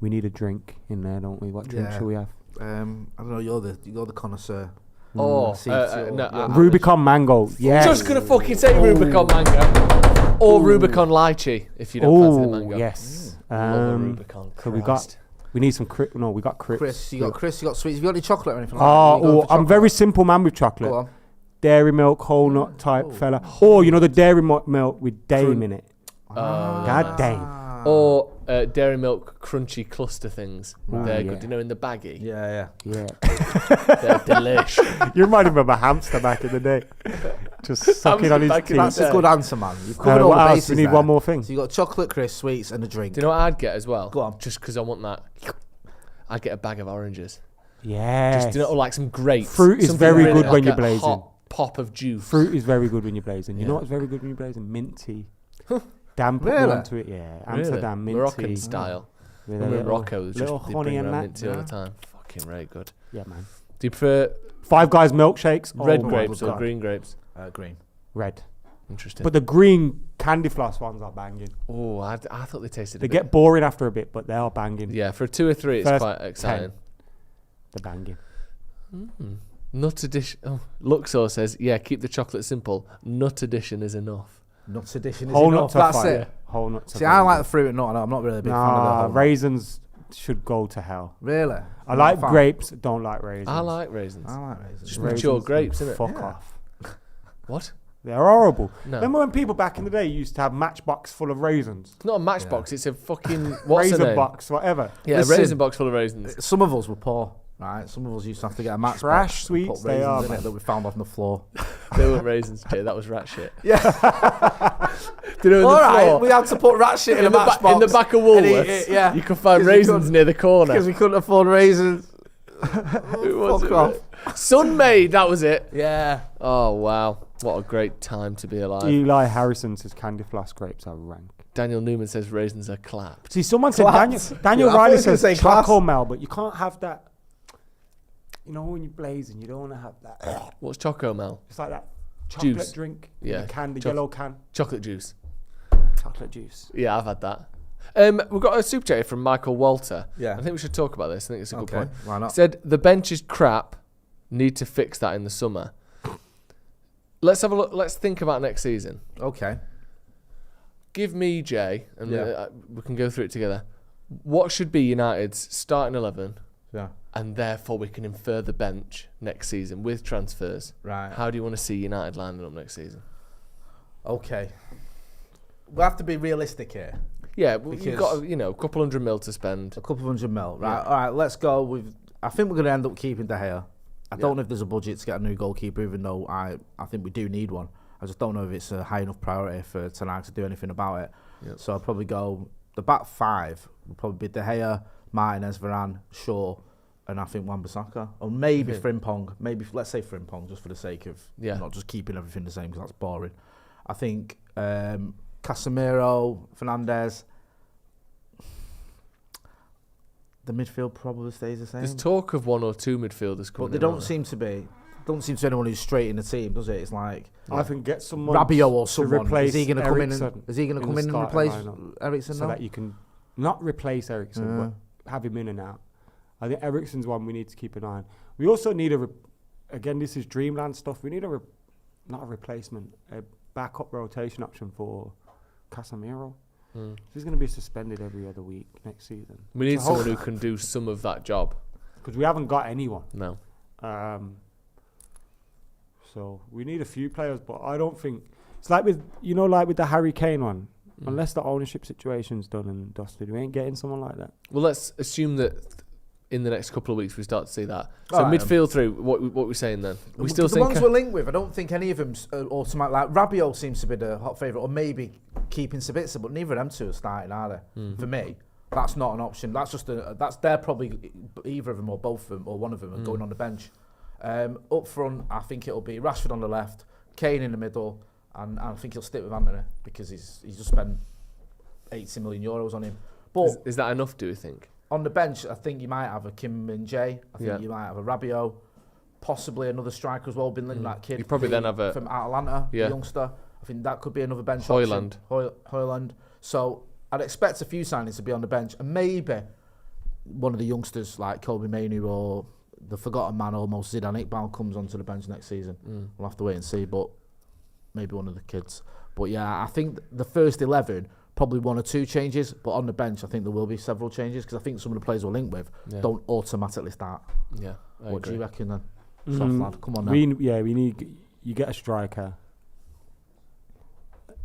We need a drink in there, don't we? What drink Yeah. should we have? I don't know. You're the connoisseur. Oh, no, Rubicon mango. Yeah. Just gonna fucking say Rubicon mango or Rubicon lychee if you don't fancy the mango. Yes. Love a Rubicon. So Christ. we need some we got Crips. Chris, you got sweets. Have you got any chocolate or anything like that? You going for I'm chocolate? very simple man with chocolate. Go on. Dairy milk, whole nut type fella. Or the dairy milk with Dame in it. God damn. Or dairy milk crunchy cluster things. They're yeah. good. In the baggie. Yeah. Yeah. They're delish. You reminded me of a hamster back in the day. Just sucking on his back in teeth. That's a good answer, man. You've covered all What the else? bases We need there. one more thing. So you got chocolate, crisp, sweets, and a drink. Do you know what I'd get as well? Go on. Just because I want that. I'd get a bag of oranges. Yes. Just like some grapes. Fruit is Something very really good when like you're a blazing. hot pop of juice. Fruit is very good when you're blazing. You Yeah. know what's very good when you're blazing? Mint tea. Dan put Really? me onto it. Yeah. Amsterdam mint Moroccan tea. style. With a Morocco's little just they honey bring and around that. mint tea all the time. Fucking very good. Yeah, man. Do you prefer Five Guys milkshakes. red my grapes or God. green grapes? Green. Red. Interesting. But the green candy floss ones are banging. Oh, I thought they tasted They a bit. get boring after a bit, but they are banging. Yeah, for a 2 or 3, it's First quite exciting. 10. They're banging. Nut edition. Oh, Luxor says, yeah, keep the chocolate simple. Nut edition is enough. Nuts edition is Whole enough. nuts are That's fine. it. Whole nuts. See, I like the fruit and nut. I'm not really a big fan of the whole nut. Raisins should go to hell. Really? I like grapes, don't like raisins. I like raisins. I like raisins. Just mature grapes, can innit? Fuck off. What? They're horrible. No. Remember when people back in the day used to have Matchbox full of raisins? It's not a matchbox, it's a fucking. What's the Raisin name? box, whatever. Yeah, Listen, a raisin box full of raisins. Some of us were poor, right? Some of us used to have to get a matchbox. Trash and sweets, put they raisins are, in man. it that we found off the floor. They weren't raisins, Jay. That was rat shit. Yeah. Do you know All the right, floor? we had to put rat shit in a matchbox. In the back of And Woolworths, yeah. you could find 'Cause we raisins couldn't- near the corner. Because we couldn't afford raisins. Who was Fuck it, off. mate? Sunmaid, that was it. Yeah. Oh, wow. What a great time to be alive. Eli Harrison says candy floss grapes are rank. Daniel Newman says raisins are clapped. See, someone said Class. Daniel Yeah, I thought Riley he was gonna says say class. Choco Mel, but you can't have that. You know when you're blazing, you don't want to have that. What's Choco Mel? It's like that chocolate Juice. drink. Yeah. The can, the Choc- yellow can. Chocolate juice. Chocolate juice. Yeah, I've had that. We've got a super chat from Michael Walter. Yeah. I think we should talk about this. I think it's a good Okay, point. why not? He said, the bench is crap. Need to fix that in the summer. Let's have a look. Let's think about next season. Okay. Give me, Jay, and Yeah. we can go through it together. What should be United's starting 11? Yeah. And therefore we can infer the bench next season with transfers. Right. How do you want to see United lining up next season? Okay. We have to be realistic here. Yeah, you've got a couple $100 million to spend. A couple $100 million, right? Yeah. All right, let's go. I think we're going to end up keeping De Gea. I don't know if there's a budget to get a new goalkeeper, even though I think we do need one. I just don't know if it's a high enough priority for tonight to do anything about it. Yep. So I'll probably go, the back five will probably be De Gea, Martinez, Varane, Shaw, and I think Wan-Bissaka. Or maybe Frimpong. Maybe, let's say Frimpong, just for the sake of not just keeping everything the same, because that's boring. I think Casemiro, Fernandes. The midfield probably stays the same. There's talk of one or two midfielders coming. But they don't seem to be. Don't seem to be anyone who's straight in the team, does it? It's like I think get someone Rabiot or someone. Is he going to come in? Is he going to come in and replace Eriksen? So that you can not replace Eriksen, but have him in and out. I think Eriksen's one we need to keep an eye on. We also need again, this is dreamland stuff. We need not a replacement, a backup rotation option for Casemiro. He's going to be suspended every other week next season. We need someone who can do some of that job. Because we haven't got anyone. No. So we need a few players, but I don't think... It's like with the Harry Kane one. Unless the ownership situation's done and dusted, we ain't getting someone like that. Well, let's assume that in the next couple of weeks we start to see that. So midfield through, what we're saying then? We still the ones we're linked with, I don't think any of them automatically. Like Rabiot seems to be the hot favourite, or maybe keeping Sabitzer, but neither of them two are starting, are they? For me, that's not an option. That's just they're probably either of them or both of them or one of them are going on the bench. Up front, I think it'll be Rashford on the left, Kane in the middle, and I think he'll stick with Anthony because he's just spent €80 million on him. But is that enough? Do you think? On the bench, I think you might have a Kim Min-jae. I think you might have a Rabiot, possibly another striker as well. Been linked that kid. You probably then have from Atalanta, the youngster. I think that could be another bench option. Højlund. So I'd expect a few signings to be on the bench, and maybe one of the youngsters like Kobe Mainoo or the forgotten man almost Zidane Iqbal comes onto the bench next season. We'll have to wait and see, but maybe one of the kids. But yeah, I think the first 11. Probably one or two changes, but on the bench, I think there will be several changes because I think some of the players we're linked with don't automatically start. Yeah, what do you reckon then? Soft lad, come on now. We need. You get a striker.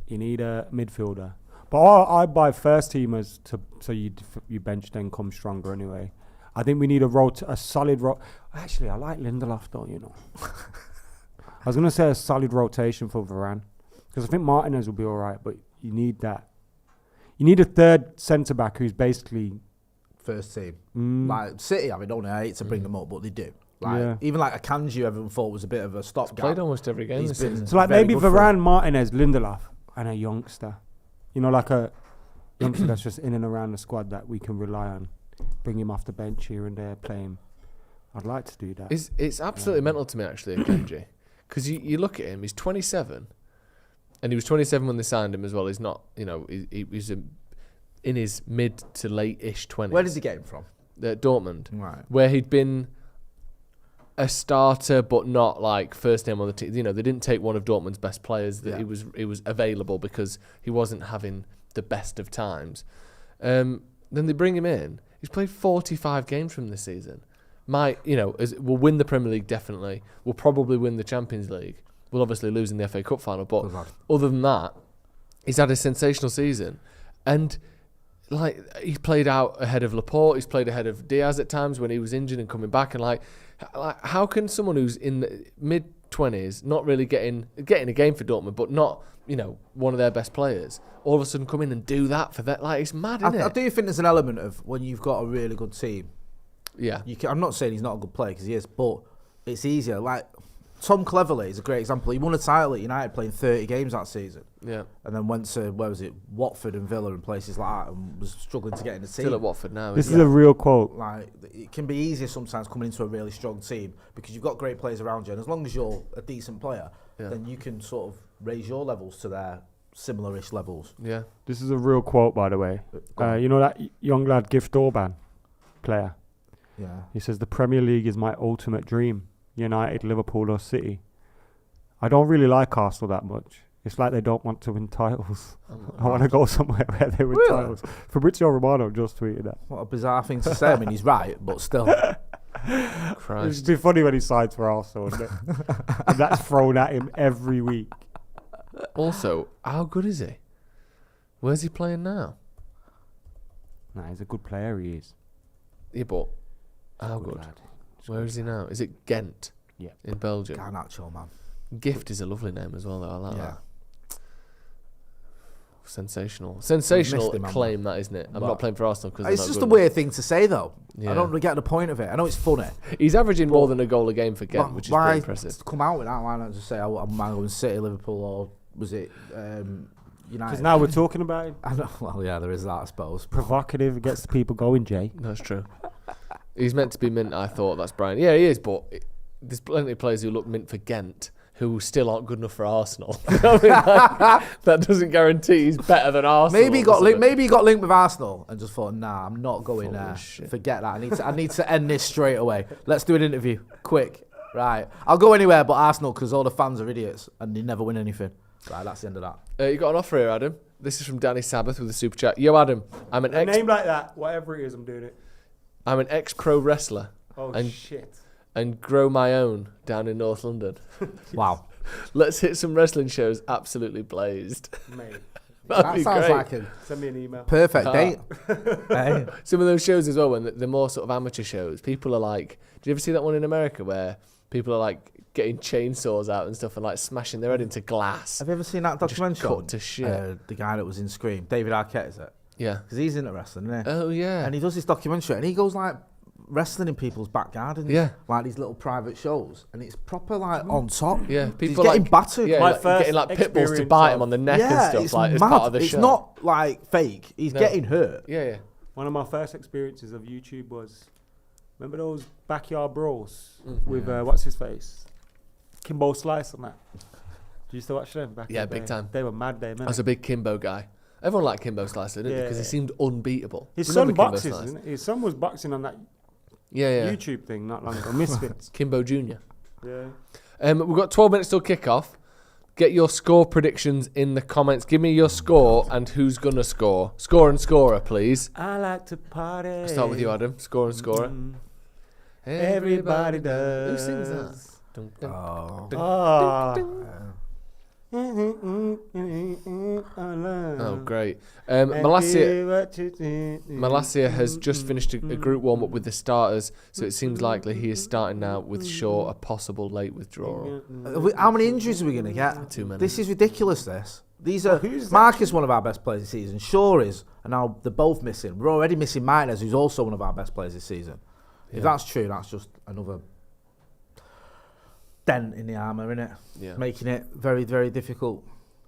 You need a midfielder. But I buy first teamers so you bench then come stronger anyway. I think we need a solid. Actually, I like Lindelof though. I was gonna say a solid rotation for Varane because I think Martinez will be all right, but you need that. You need a third centre-back who's basically... First team. Like City, don't I hate to bring them up, but they do. Even like Akanji, everyone thought was a bit of a stopgap. He's played almost every game this season. So like maybe Varane, Martinez, Lindelof, and a youngster. Like a youngster that's just in and around the squad that we can rely on. Bring him off the bench here and there, play him. I'd like to do that. It's absolutely mental to me, actually, Akanji. Because you look at him, he's 27... And he was 27 when they signed him as well. He's not, he was in his mid to late-ish 20s. Where did he get him from? Dortmund. Right. Where he'd been a starter, but not like first name on the team. They didn't take one of Dortmund's best players. That he was available because he wasn't having the best of times. Then they bring him in. He's played 45 games from this season. We'll win the Premier League definitely. We'll probably win the Champions League. We'll obviously lose in the FA Cup final, but other than that, he's had a sensational season. And he's played out ahead of Laporte, he's played ahead of Diaz at times when he was injured and coming back. And how can someone who's in the mid-20s not really getting a game for Dortmund, but not, one of their best players, all of a sudden come in and do that for that? It's mad, isn't it? I do think there's an element of when you've got a really good team. Yeah. I'm not saying he's not a good player, because he is, but it's easier. Tom Cleverley is a great example. He won a title at United playing 30 games that season. Yeah. And then went to, Watford and Villa and places like that, and was struggling to get in the team. Still at Watford now. This is a real quote. It can be easier sometimes coming into a really strong team because you've got great players around you, and as long as you're a decent player, then you can sort of raise your levels to their similar-ish levels. Yeah. This is a real quote, by the way. That young lad Gift Orban player? Yeah. He says, the Premier League is my ultimate dream. United, Liverpool or City. I don't really like Arsenal that much. It's like they don't want to win titles. I want to go somewhere where they win titles. Fabrizio Romano just tweeted that. What a bizarre thing to say. I mean, he's right, but still. Christ. It'd be funny when he signs for Arsenal, wouldn't it? And that's thrown at him every week. Also, how good is he? Where's he playing now? Nah, he's a good player, he is. Yeah, but how Good good? lad. Where is he now? Is it Ghent? Yeah. In Belgium. Garnacho, man. Gift is a lovely name as well, though. I like Yeah. that. Sensational. We've Sensational missed him, haven't claim, that, isn't it? I'm But- not playing for Arsenal because It's just a weird thing to say, though. Yeah. I don't really get the point of it. I know it's funny. He's averaging more than a goal a game for Ghent, which is why pretty impressive. come out with that? Why not just say, I'm going City, Liverpool, or was it United? Because now we're talking about him. I know, well, yeah, there is that, I suppose. Provocative, gets the people going, Jay. That's true. He's meant to be mint, I thought. That's Brian. Yeah, he is, but there's plenty of players who look mint for Ghent who still aren't good enough for Arsenal. You know what I mean? Like, that doesn't guarantee he's better than Arsenal. Maybe he got linked. Maybe he got linked with Arsenal and just thought, nah, I'm not going Holy there. shit. Forget that. I need to end this straight away. Let's do an interview, quick. Right, I'll go anywhere but Arsenal because all the fans are idiots and they never win anything. Right, that's the end of that. You got an offer here, Adam. This is from Danny Sabbath with a super chat. Yo, Adam, I'm an A name like that, whatever it is, I'm doing it. I'm an ex-pro wrestler Oh, And- shit. and grow my own down in North London. Wow, Let's hit some wrestling shows absolutely blazed. Mate, That'd that be sounds great. like a send me an email. perfect Ah. date. Hey. Some of those shows as well, when the more sort of amateur shows, people are like, do you ever see that one in America where people are like getting chainsaws out and stuff and like smashing their head into glass? Have you ever seen that Just documentary? cut to shit. The guy that was in Scream, David Arquette, is it? Yeah. Because he's into wrestling, isn't he? Oh, yeah. And he does this documentary and he goes like wrestling in people's back gardens. Yeah. Like these little private shows. And it's proper like on top. Yeah, He's people getting like battered. Yeah, My like, first getting like pit bulls to experience bite of- him on the neck and Yeah, stuff it's like as mad. part of the It's show. not like fake. He's No. getting hurt. Yeah, yeah. One of my first experiences of YouTube was, remember those backyard brawls with, what's his face? Kimbo Slice and that. Did you used to watch them back in Yeah, the big day? time. They were mad then, I was a big Kimbo guy. Everyone liked Kimbo Slicer, didn't they? Yeah, Because he yeah. seemed unbeatable. His Remember son Kimbo boxes, Slice? isn't it? His son was boxing on that Yeah, yeah. YouTube thing not long ago. Misfits. Kimbo Jr. Yeah. We've got 12 minutes till kick-off. Get your score predictions in the comments. Give me your score and who's going to score. Score and scorer, please. I like to party. I'll start with you, Adam. Score and scorer. Everybody Who does. sings that? Dun, dun. Oh. Oh, great. Malacia has just finished a group warm-up with the starters, so it seems likely he is starting now with Shaw, a possible late withdrawal. How many injuries are we going to get? Too many. This is ridiculous, this. These are... Mark is one of our best players this season. Shaw is. And now they're both missing. We're already missing Martinez, who's also one of our best players this season. If that's true, that's just another dent in the armour, isn't it? Yeah. Making it very, very difficult.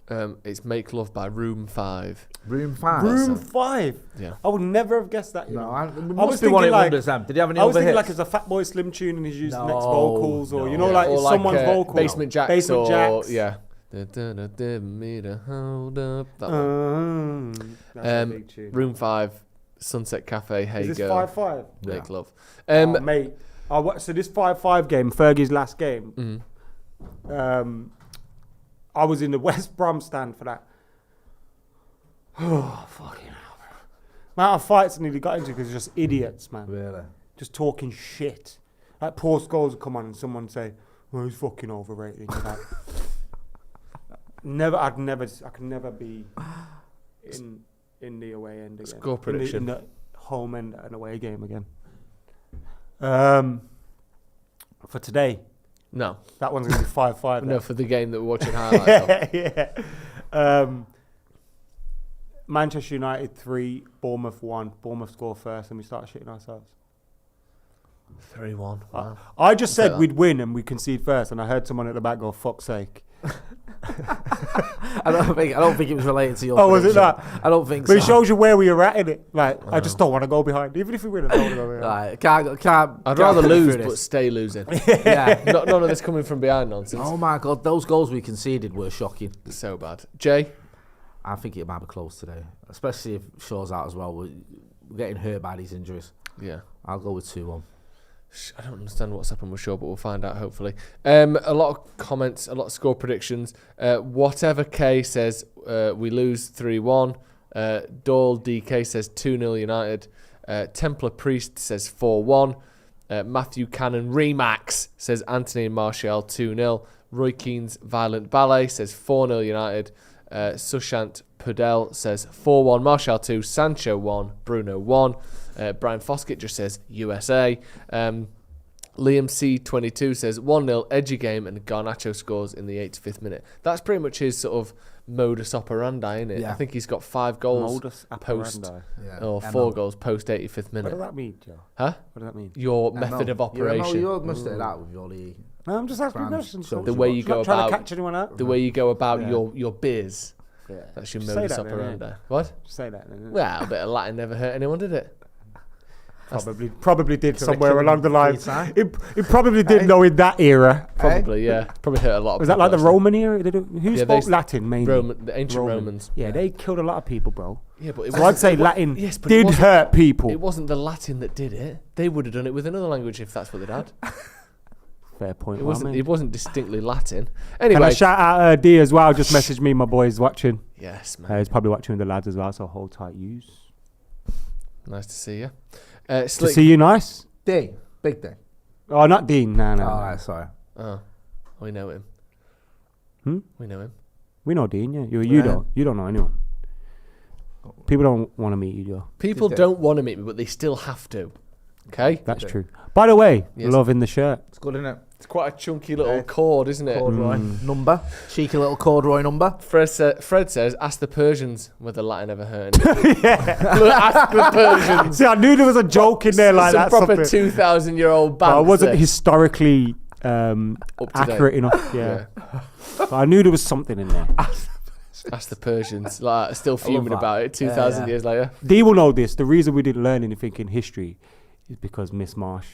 It's Make Love by Room 5. Room 5. Room 5. Yeah. I would never have guessed that. You No, know. it I must was be one thinking of like, wonders, Sam. Did he have any I was other thinking hits? like it's a Fatboy Slim tune and he's used No, next vocals or you know no. like Or it's like, someone's vocal. Basement Jacks Basement or... Jacks. Yeah. Me to hold up. That one. That's a big tune. Room 5, Sunset Cafe, Hey Is this Girl, 5-5? Make Love. Oh, mate. So this 5-5 game, Fergie's last game. I was in the West Brom stand for that. Oh, fucking hell. Amount of fights I nearly got into because just idiots, man. Really? Just talking shit. Like Paul Scholes would come on and someone say, "Well, he's fucking overrated." You're like, I could never be in the away end again. Score prediction. In the home end and away game again. For today, No. that one's gonna be 5-5. No, for the game that we're watching highlights of. Yeah. Manchester United 3, Bournemouth 1. Bournemouth score first, and we start shitting ourselves. 3-1. Wow. I just I'll take said we'd win and we concede first, and I heard someone at the back go, "Fuck's sake." I don't think it was related to your Oh, was it prediction. not? I don't think But so. it shows you where we are at in it. Like, I just don't want to go behind. Even if we win, I don't want to go behind. Right, can't I'd can't rather put lose through but this. stay losing. Yeah. None of this coming from behind nonsense. Oh my God, those goals we conceded were shocking. So bad. Jay? I think it might be close today, especially if Shaw's out as well. We're getting hurt by these injuries. Yeah. I'll go with 2-1. I don't understand what's happened with Shaw, but we'll find out hopefully. A lot of comments, a lot of score predictions. Whatever K says, we lose 3-1. Dahl DK says 2-0 United. Templar Priest says 4-1. Matthew Cannon Remax says Anthony and Martial 2-0. Roy Keane's Violent Ballet says 4-0 United. Sushant Pudel says 4-1 Martial 2, Sancho 1, Bruno 1. Brian Foskett just says USA. Liam C22 says 1-0 edgy game and Garnacho scores in the 85th minute. That's pretty much his sort of modus operandi, isn't it? Yeah. I think he's got 5 goals Modus post operandi. or 4 goals post 85th minute. What does that mean, Joe? Huh? What does that mean? Your method of operation. You must say that with your league. No, I'm just asking Grand questions. social The way you I'm go not trying about to catch anyone out. the way you go about Yeah. your biz. Yeah. That's your Just say modus that then, operandi. innit? What? Just say that. Then, innit? Well, a bit of Latin never hurt anyone, did it? Probably did somewhere Curriculum along the line. vitae. It probably did know in that era. Probably, yeah. Probably hurt a lot of Was that people, like the actually. Roman era? Who Yeah, spoke they- Latin mainly? The ancient Romans. Yeah, they killed a lot of people, bro. Yeah, but it So I'd say it wa- Latin yes, but it did wasn't- hurt people. It wasn't the Latin that did it. They would have done it with another language if that's what they'd had. Fair point. It well wasn't. made. It wasn't distinctly Latin. Can I Anyway. shout out D as well? Just messaged me. My boy's watching. Yes, man. He's probably watching with the lads as well. So hold tight, use. Nice to see you. To Slick. see you, nice. D. Big D. Oh, not Dean. No. Alright, sorry. Oh, we know him. We know him. We know Dean. Yeah, you don't. You don't know anyone. People don't want to meet you, Joe. People don't want to meet me, but they still have to. Okay? That's true. By the way, Yes. loving the shirt. It's good, isn't it? It's quite a chunky little cord, isn't it? Corduroy number. Cheeky little corduroy number. Fred says, ask the Persians whether Latin ever hurt anyone. Look, ask the Persians. See, I knew there was a joke in there like Some that. proper something. 2,000-year-old But I banter. wasn't historically Up to accurate date. enough. Yeah. But I knew there was something in there. Ask the Persians. Like, still fuming that. about it 2,000 yeah. years later. Dee will know this. The reason we didn't learn anything in history is because Miss Marsh.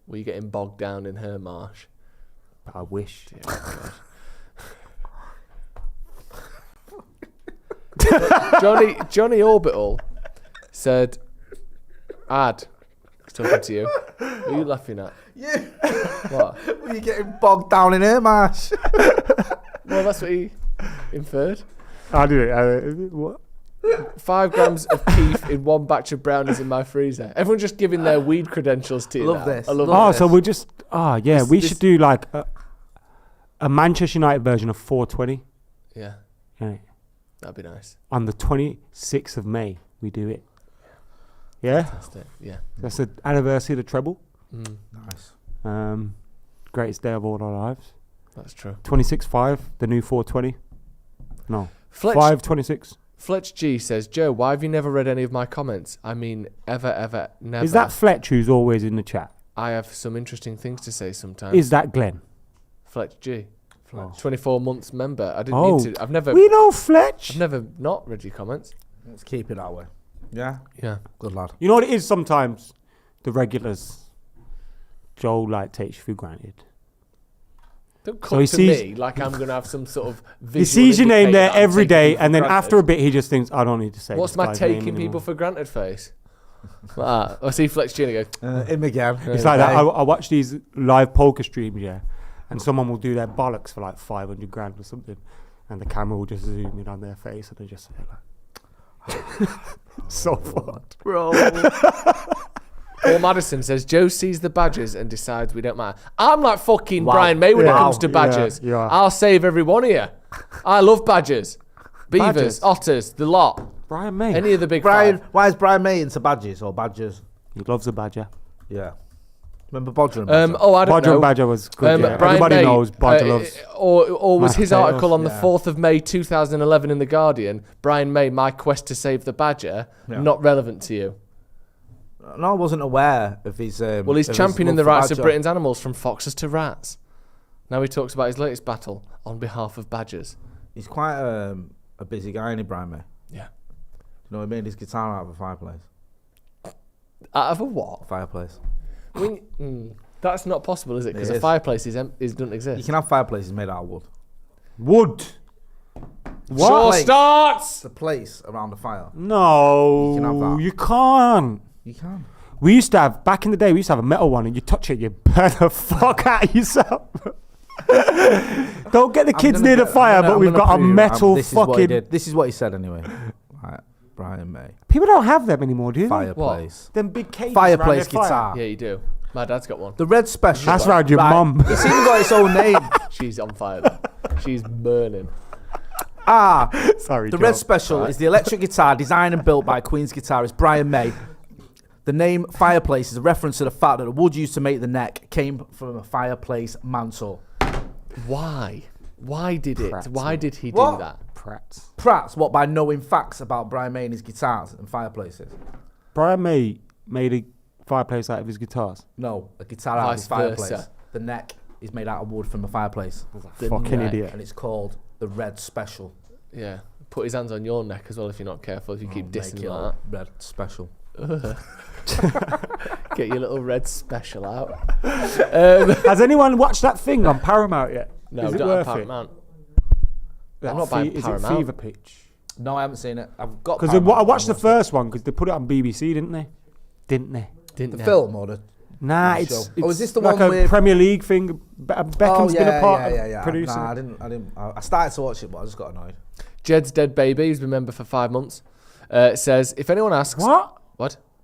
Were you getting bogged down in her marsh? But I wish. Dear God. Johnny Orbital said, Ad, talking to you. What are you laughing at? Yeah. What? Were you getting bogged down in her marsh? Well, that's what he inferred. I did it. What? 5 grams of keef in one batch of brownies in my freezer. Everyone just giving their weed credentials to you. Love now. this. I love Oh, this. so we're just. Oh, yeah. We this- should do like a Manchester United version of 420. Yeah, Yeah. that'd be nice. On the 26th of May, we do it. Yeah? Fantastic. Yeah. That's the anniversary of the treble. Nice. Greatest day of all our lives. That's true. 26.5, the new 420. No. Fletch, 5.26. Fletch G says, Joe, why have you never read any of my comments? I mean, ever, never. Is that Fletch who's always in the chat? I have some interesting things to say sometimes. Is that Glenn? Fletch G. Fletch. 24 months member. I didn't Oh. need to. I've never We know Fletch. not read your comments. Let's keep it that way. Yeah. Yeah. Good lad. You know what it is sometimes? The regulars. Joel takes you for granted. Don't So come he to sees- me like I'm going to have some sort of visual He sees your name indicator there that I'm every taking day, you for and then granted. after a bit, he just thinks, I don't need to say What's this my guy's name taking people anymore. for granted face? I see Fletch G and I go, Him again. It's like that. I watch these live poker streams, yeah, and someone will do their bollocks for like 500 grand or something, and the camera will just zoom in on their face, and they just say like, so fucked. Bro. Paul Madison says, Joe sees the badges and decides we don't matter. I'm like fucking Wow. Brian May when it Yeah. comes to Yeah, badges. you are. I'll save every one of you. I love badgers. Beavers, Badgers? otters, the lot. Brian May. Any of the big Brian, five. why is Brian May into badges or badgers? He loves a badger. Yeah. Remember Bodger and Badger? I don't Bodger know. and Badger was good. Yeah. Brian Everybody May, knows Bodger loves. or was mashed his potatoes. article on the Yeah. 4th of May 2011 in The Guardian, Brian May, my quest to save the badger, not relevant to you? No, I wasn't aware of his. Well, he's of his championing the love for rights of Badger. Britain's animals from foxes to rats. Now he talks about his latest battle on behalf of badgers. He's quite a busy guy, isn't he, Brian May? Yeah. You know, he made his guitar out of a fireplace. Out of a what? Fireplace. That's not possible, is it? Because It a is. fireplace doesn't exist. You can have fireplaces made out of wood. Wood. What? Sure Place. starts! The place around the fire. No, You can have that. you can't. You can. We used to have, back in the day, we used to have a metal one, and you touch it, you burn the fuck out of yourself. Don't get the kids near the fire, but we've got a metal This is what he fucking... did. This is what he said anyway. Right, Brian May. People don't have them anymore, do they? Fireplace. Them big cages Fireplace around their fire. guitar. Yeah, you do. My dad's got one. The Red Special. That's right, your mum. It's even got its own name. She's on fire. Though. She's burning. Sorry, The Joe. Red Special is the electric guitar designed and built by Queen's guitarist Brian May. The name Fireplace is a reference to the fact that the wood used to make the neck came from a fireplace mantle. Why? Why did it? Pratt. Why did he What? do that? Pratt's what, by knowing facts about Brian May and his guitars and fireplaces? Brian May made a fireplace out of his guitars. No, a guitar out of his Vice versa. fireplace. The neck is made out of wood from a fireplace. The Fucking neck. idiot. And it's called the Red Special. Yeah. Put his hands on your neck as well if you're not careful. If you keep dissing Make it like Red Special. that. Get your little Red Special out. Has anyone watched that thing on Paramount yet? No, is we it don't worth have it? Paramount. That I'm not buying Is it Paramount. Fever Pitch? No, I haven't seen it. I've got Because Paramount, I watched but the first one because they put it on BBC, didn't they? Didn't they? Didn't The they? film or the... Nah, The it's, show. it's Oh, is this the like one a with- Premier League thing. Beckham's been a part of producing. Nah, it. I didn't. I started to watch it, but I just got annoyed. Jed's dead baby, who's been a member for 5 months, says, if anyone asks... What?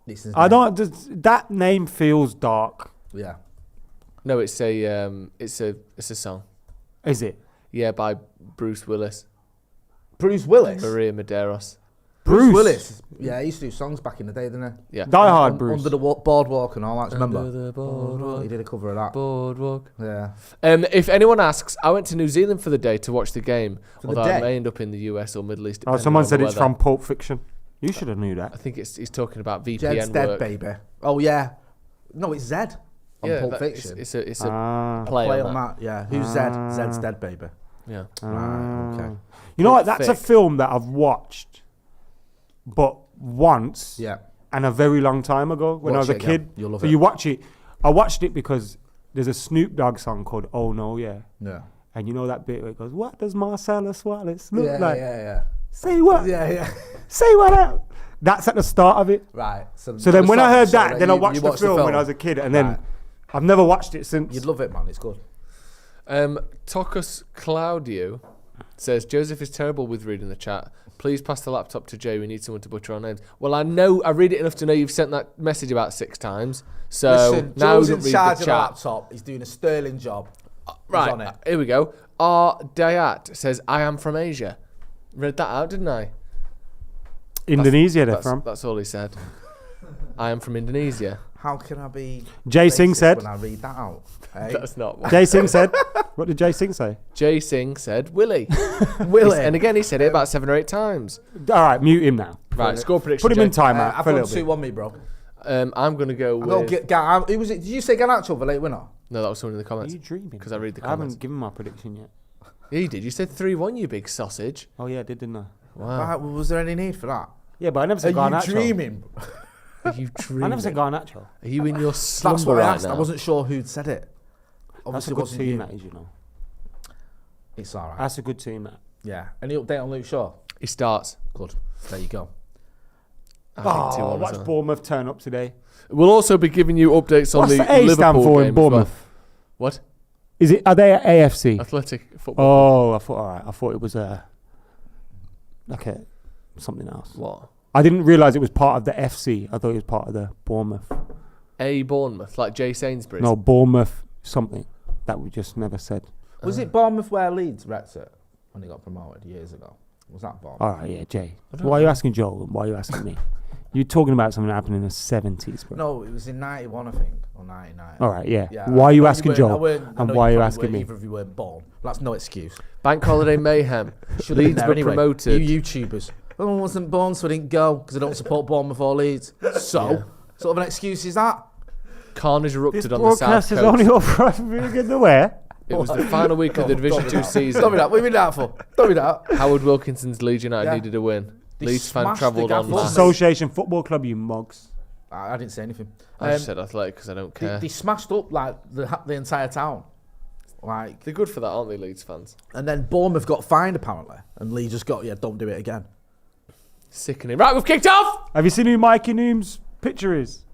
This is I don't. That name feels dark. Yeah. No, it's a song. Is it? Yeah, by Bruce Willis. Bruce Willis. Maria Medeiros. Bruce Willis. Yeah, he used to do songs back in the day, didn't he? Yeah. Die Hard, Bruce. Under the boardwalk and all that. Remember? Under the boardwalk. He did a cover of that. Boardwalk. Yeah. If anyone asks, I went to New Zealand for the day to watch the game, For the although I day? may end up in the US or Middle East. Oh, depending someone on said the it's weather. from Pulp Fiction. You should have knew I that. think he's talking about VPN Jed's dead, work. baby. Oh yeah. No, it's Zed on Yeah, Pulp that- Fiction. It's a Ah. play, on that. Yeah. Who's Zed? Zed's dead, baby. Yeah. Right. Okay. You know Pulp what? That's a Fic. film that I've watched, but once Yeah. and a very long time ago when I Watch was a it again. kid. You'll love So it. you watch it. I watched it because there's a Snoop Dogg song called "Oh No Yeah," Yeah. and you know that bit where it goes, "What does Marcellus Wallace look Yeah, like? yeah. Say what? Yeah, yeah. Say what out." That's at the start of it. Right. So then when I heard that, then I you watched the film when I was a kid, and then Right. I've never watched it since. You'd love it, man. It's good. Tocus Claudio says, Joseph is terrible with reading the chat. Please pass the laptop to Jay. We need someone to butcher our names. Well, I read it enough to know you've sent that message about 6 times. So Listen, now Joe's don't in read charge the of the chat. laptop. He's doing a sterling job. He's Right, on it. here we go. R. Dayat says, I am from Asia. Read that out, didn't I? Indonesia, they're from. That's all he said. I am from Indonesia. How can I be Jay Singh racist said. when I read that out? Hey? That's not what Jay Singh said. What did Jay Singh say? Jay Singh said. Willie. Willie. And again, he said it about 7 or 8 times. All right, mute him now. Right, score prediction. Put him in Jay. timeout I've for a gone little bit. 2-1 me, bro. I'm going to go I'll with... go who was it? Did you say Garnacho, the late winner? No, that was someone in the Are comments. you dreaming? Because I read the I comments. haven't given my prediction yet. Yeah, you did. You said 3-1, you big sausage. Oh yeah, I did, didn't I? Wow. Right, well, was there any need for that? Yeah, but I never Are said you Garnacho. dreaming? Are you dreaming? I never said Garnacho. Are you in your That's slumber what I right asked. now? I wasn't sure who'd said it. That's a Obviously, it good wasn't team, you. that is, you know. It's all right. That's a good team, that. Yeah. Any update on Luke Shaw? He starts. Good. There you go. I think 2-1 as watch well. Bournemouth turn up today. We'll also be giving you updates on What's the the A Liverpool stand for game in as well. Bournemouth? What? Is it? Are they at AFC? Athletic football. Oh, I thought. All right, I thought it was something else. What? I didn't realise it was part of the FC. I thought it was part of the Bournemouth. A Bournemouth, like Jay Sainsbury's. No, Bournemouth something that we just never said. Was it Bournemouth where Leeds wrecked it when he got promoted years ago? Was that Bournemouth? All right, yeah, Jay. Why are you asking Joel? And why are you asking me? You're talking about something that happened in the 70s, bro. No, it was in 91, I think, or 99. All right, yeah. Yeah, Why are I you know asking weren't- Joel? I weren't- I And know why are you probably asking weren't- me? Either of you weren't born. That's no excuse. Bank holiday mayhem. Should have been Leeds there were anyway. promoted. You YouTubers. Oh, I wasn't born, so I didn't go because I don't support Bournemouth or Leeds. So, Yeah. sort of an excuse is that? Carnage This erupted on the south broadcast is coast. only up for being aware. It was the final week of the Division 2 season. Don't be that. What are you that for? Don't be that. Howard Wilkinson's Leeds United Yeah. needed a win. They Leeds fan smashed travelled the on gaffers. mass. Association Football Club, you mugs. I didn't say anything. I just said athletic because I don't care. They smashed up like the entire town. Like, They're good for that, aren't they, Leeds fans? and then Bournemouth got fined apparently, and Leeds just got don't do it again. Sickening. Right, we've kicked off! Have you seen who Mikey Noom's picture is?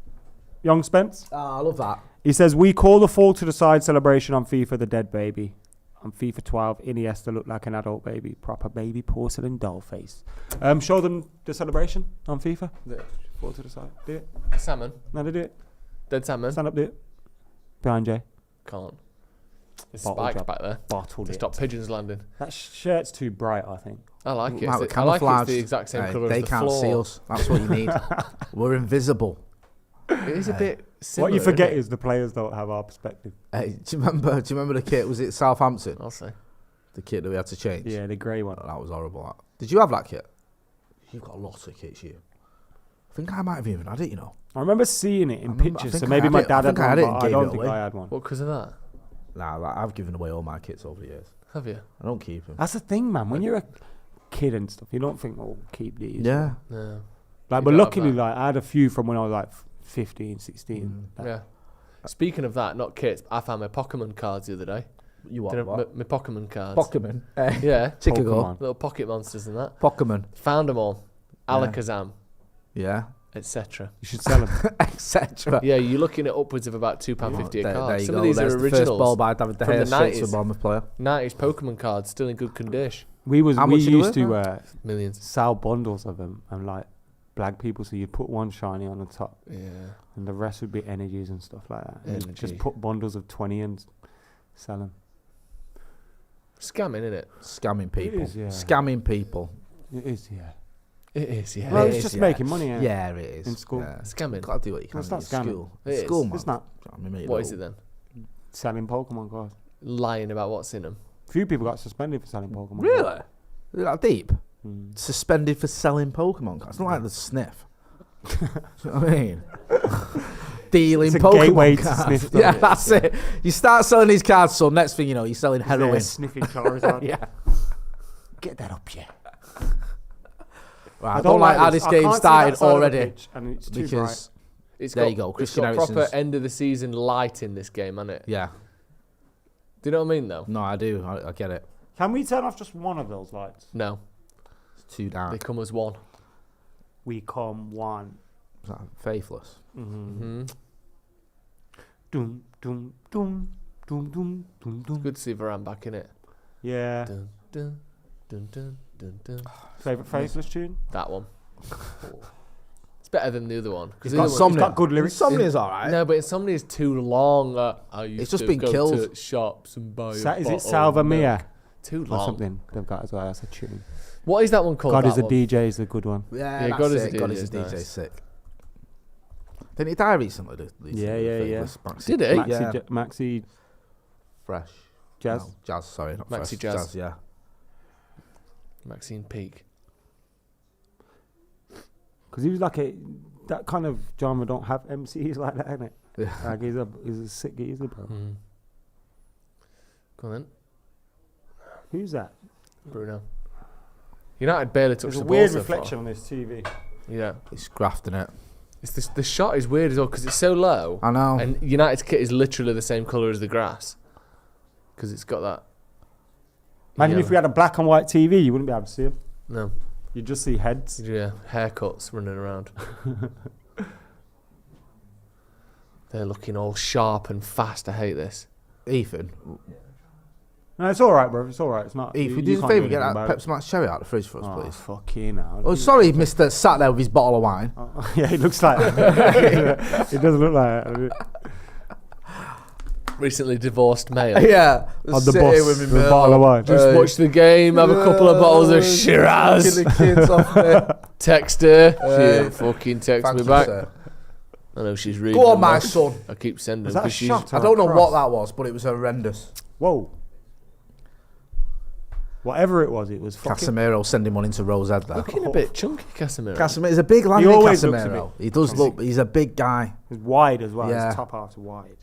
Young Spence. I love that. He says, we call the fall to the side celebration on FIFA the dead baby. On FIFA 12, Iniesta looked like an adult baby. Proper baby porcelain doll face. Show them the celebration on FIFA. Fall to the side. Do it. Salmon. No, they do it. Dead salmon. Stand up, do it. Behind Jay. Can't. There's Bottle spikes job. back there Bottled to it. stop pigeons landing. That shirt's too bright, I think. I like it. Right, we're I like it's camouflaged. the exact same colour They as the can't floor. see us. That's what you need. We're invisible. It is a bit similar. What you forget isn't it? is the players don't have our perspective. Hey, do you remember the kit? Was it Southampton? I'll say. The kit that we had to change? Yeah, the grey one. Oh, that was horrible. That. Did you have that kit? You've got lots of kits, you. I think I might have even had it, you know. I remember seeing it in pictures, think so I maybe had my it. dad I think I had had it one, and but I gave don't it think away. I had one. What, because of that? Nah, like, I've given away all my kits over the years. Have you? I don't keep them. That's the thing, man. When you're a kid and stuff, you don't think, oh, keep these. Yeah. No. Like, You but don't have luckily, that. like, I had a few from when I was like 15, 16. Yeah. Speaking of that, not kits, I found my Pokemon cards the other day. You what? Did I- What? My Pokemon cards. Pokemon. Yeah. Chicago. Pokemon. Little pocket monsters and that. Pokemon. Found them all. Alakazam, Yeah. etc. You should sell them. Etc. Yeah, you're looking at upwards of about £2.50 a There card. you Some go. of these There's are the first ball originals. by David De from the Gea, straight to 90s. a Bournemouth player. 90s Pokemon cards, still in good condition. we How much are they used to worth Millions. sell bundles of them and like black people, so you'd put one shiny on the top Yeah. and the rest would be energies and stuff like that. And you'd just Energy. put bundles of 20 and sell them. Scamming, innit? Scamming people. is, yeah. Scamming people. It is, yeah. It is, yeah. Well, It it's is, just yeah. making money, yeah. Yeah, it is. In school. Yeah. Scamming. Got to do what you can It's in not scamming. school. It is. School, man. It's not I mean, mate, What is it then? selling Pokemon cards. Lying about what's in them. Few people got suspended for selling Pokemon Really? cards. Is it that deep? Mm. Suspended for selling Pokemon cards. It's not like the sniff. Do you know what I mean? Dealing It's a Pokemon gateway to cards. sniff, though. Yeah, that's it. You start selling these cards, so next thing you know, you're selling heroin. They're sniffing Charizard. Yeah. Get that up, yeah. Right, I don't like how this game started already And it's too bright. because It's There got, you go, It's Christian got proper Eriksen's- end of the season light in this game, hasn't it? yeah, Do you know what I mean, though? no, I do. I get it. Can we turn off just one of those lights? No. It's too They dark. come as one. We come one. Is that faithless? Mm-hmm. Doom, doom, doom, doom, doom, doom, doom. Good to see Varane back in it. Yeah. Dun, dun, dun, dun, dun, dun. Favourite faithless tune? That one. It's better than the other one. 'cause It's the got, other it's one- got good lyrics. Insomnia's alright. No, but Insomnia is too long. I used It's just to been go killed. to shops and buy Is a it bottle Salva of milk. Mia Too or long. something? They've got as well. That's a tune. What is that one called? God is that a one? DJ is a good one. Yeah, Yeah, that's God is a it. God DJ is a is DJ. nice. Sick. Didn't he die recently? Yeah. Maxi, Did he? Maxi, Yeah. Maxi Fresh. Jazz. No, jazz. Sorry, not Maxi fresh. Jazz. Yeah. Maxine Peake. Because he was like that kind of genre don't have MCs like that, innit? Yeah. Like he's a sick geezer, bro. Mm. Go on then, Who's that? Bruno. United barely touched There's a the weird ball so reflection far. on this TV. Yeah. He's grafting it. It's this, the shot is weird as well because it's so low. I know. And United's kit is literally the same colour as the grass. Because it's got that. Imagine if we had a black and white TV, you wouldn't be able to see them. No. You'd just see heads. Yeah, haircuts running around. They're looking all sharp and fast. I hate this. Ethan, No, it's all right, bro. It's all right. It's not. If we you do us a can't favour, get anything that about Pepsi Max cherry out of the fridge for us, it. Oh, please. fuck you now. Oh, sorry, Mr. Sat there with his bottle of wine. Oh, yeah, it looks like that. It doesn't look like that. Recently divorced male. Yeah. On the bus with a bottle of wine. Just watch the game, have a couple of bottles of Shiraz. Get the kids off there. Text her. She fucking text Thank me you, back. sir. I know she's reading. Go on, them my now. son. I keep sending Was them that a 'cause she's. shot? I don't know what that was, but it was horrendous. Whoa. Whatever it was fucking. Casemiro sending one into Rose Head there. Looking a bit chunky, Casemiro. Casemiro is a big lad, He always looks a Casemiro. bit He does look. He's a big guy. It's wide as well. Yeah. His top half's wide.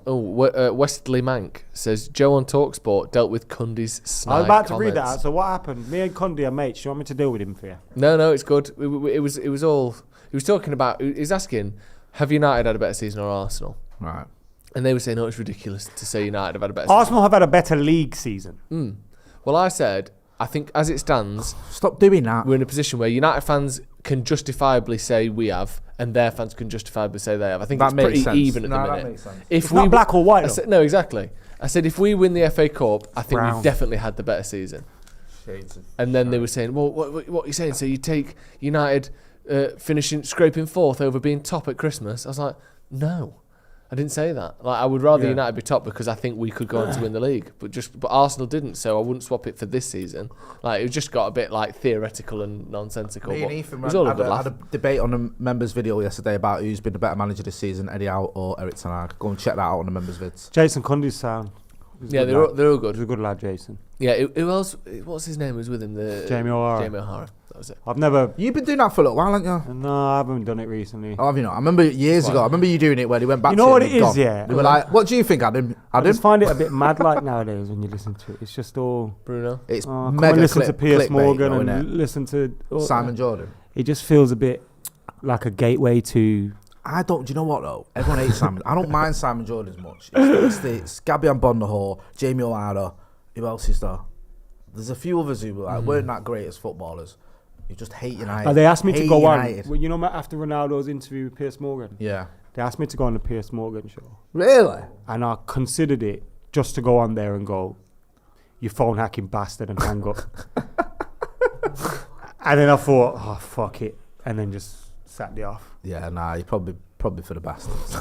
Wesley Mank says Joe on Talksport dealt with Cundy's snide I was about to comments. read that out. So what happened? Me and Cundy are mates. Do you want me to deal with him for you? No, it's good. It was all. He was talking about. He was asking, have United had a better season or Arsenal? Right. And they were saying, no, it's ridiculous to say United have had a better Arsenal have had a better league season. season. Well, I said, I think as it stands, Stop doing that. we're in a position where United fans can justifiably say we have, and their fans can justifiably say they have. I think That it's makes pretty sense. even at No, the that minute. makes sense. If It's not black or white, I though. said, no, exactly. I said if we win the FA Cup, I think Brown. we've definitely had the better season. And then they were saying, well, what are you saying? So you take United scraping fourth over being top at Christmas? I was like, No, I didn't say that. Like, I would rather Yeah. United be top because I think we could go on to win the league, but Arsenal didn't, so I wouldn't swap it for this season. Like, it just got a bit like theoretical and nonsensical. Me But and Ethan it was all a had good laugh. a debate on the members' video yesterday about who's been the better manager this season, Eddie Howe or Eric Ten Hag. Go and check that out on the members' vids. Jason Cundy's sound. He's a Yeah, good they're lad. all good. He's a good lad, Jason. Yeah, who else? What's his name was with him? Jamie O'Hara. Jamie O'Hara. That was it. I've never. You've been doing that for a little while, haven't you? No, I haven't done it recently. Oh, have you not? I remember years ago. I remember you doing it when he went back. You know to what and it is, gone. yeah? We were like, "What do you think, Adam?" I Adam, just find it a bit mad like nowadays when you listen to it. It's just all. Bruno. it's Come mega and listen to Piers clickbait, Morgan though, and innit? listen to Simon Jordan. It just feels a bit like a gateway to. I don't. Do you know what though? Everyone hates Simon. I don't mind Simon Jordan as much. It's Gabby and Bondahor, Jamie O'Hara. Who else is there? There's a few others who weren't that great as footballers. You just hate United. They asked me to Hate go United. on. Well, you know, after Ronaldo's interview with Piers Morgan, Yeah. they asked me to go on the Piers Morgan show, Really? and I considered it just to go on there and go, "You phone hacking bastard," and hang up. And then I thought, "Oh fuck it," and then just sacked it off. Yeah. Nah. You probably for the bastards.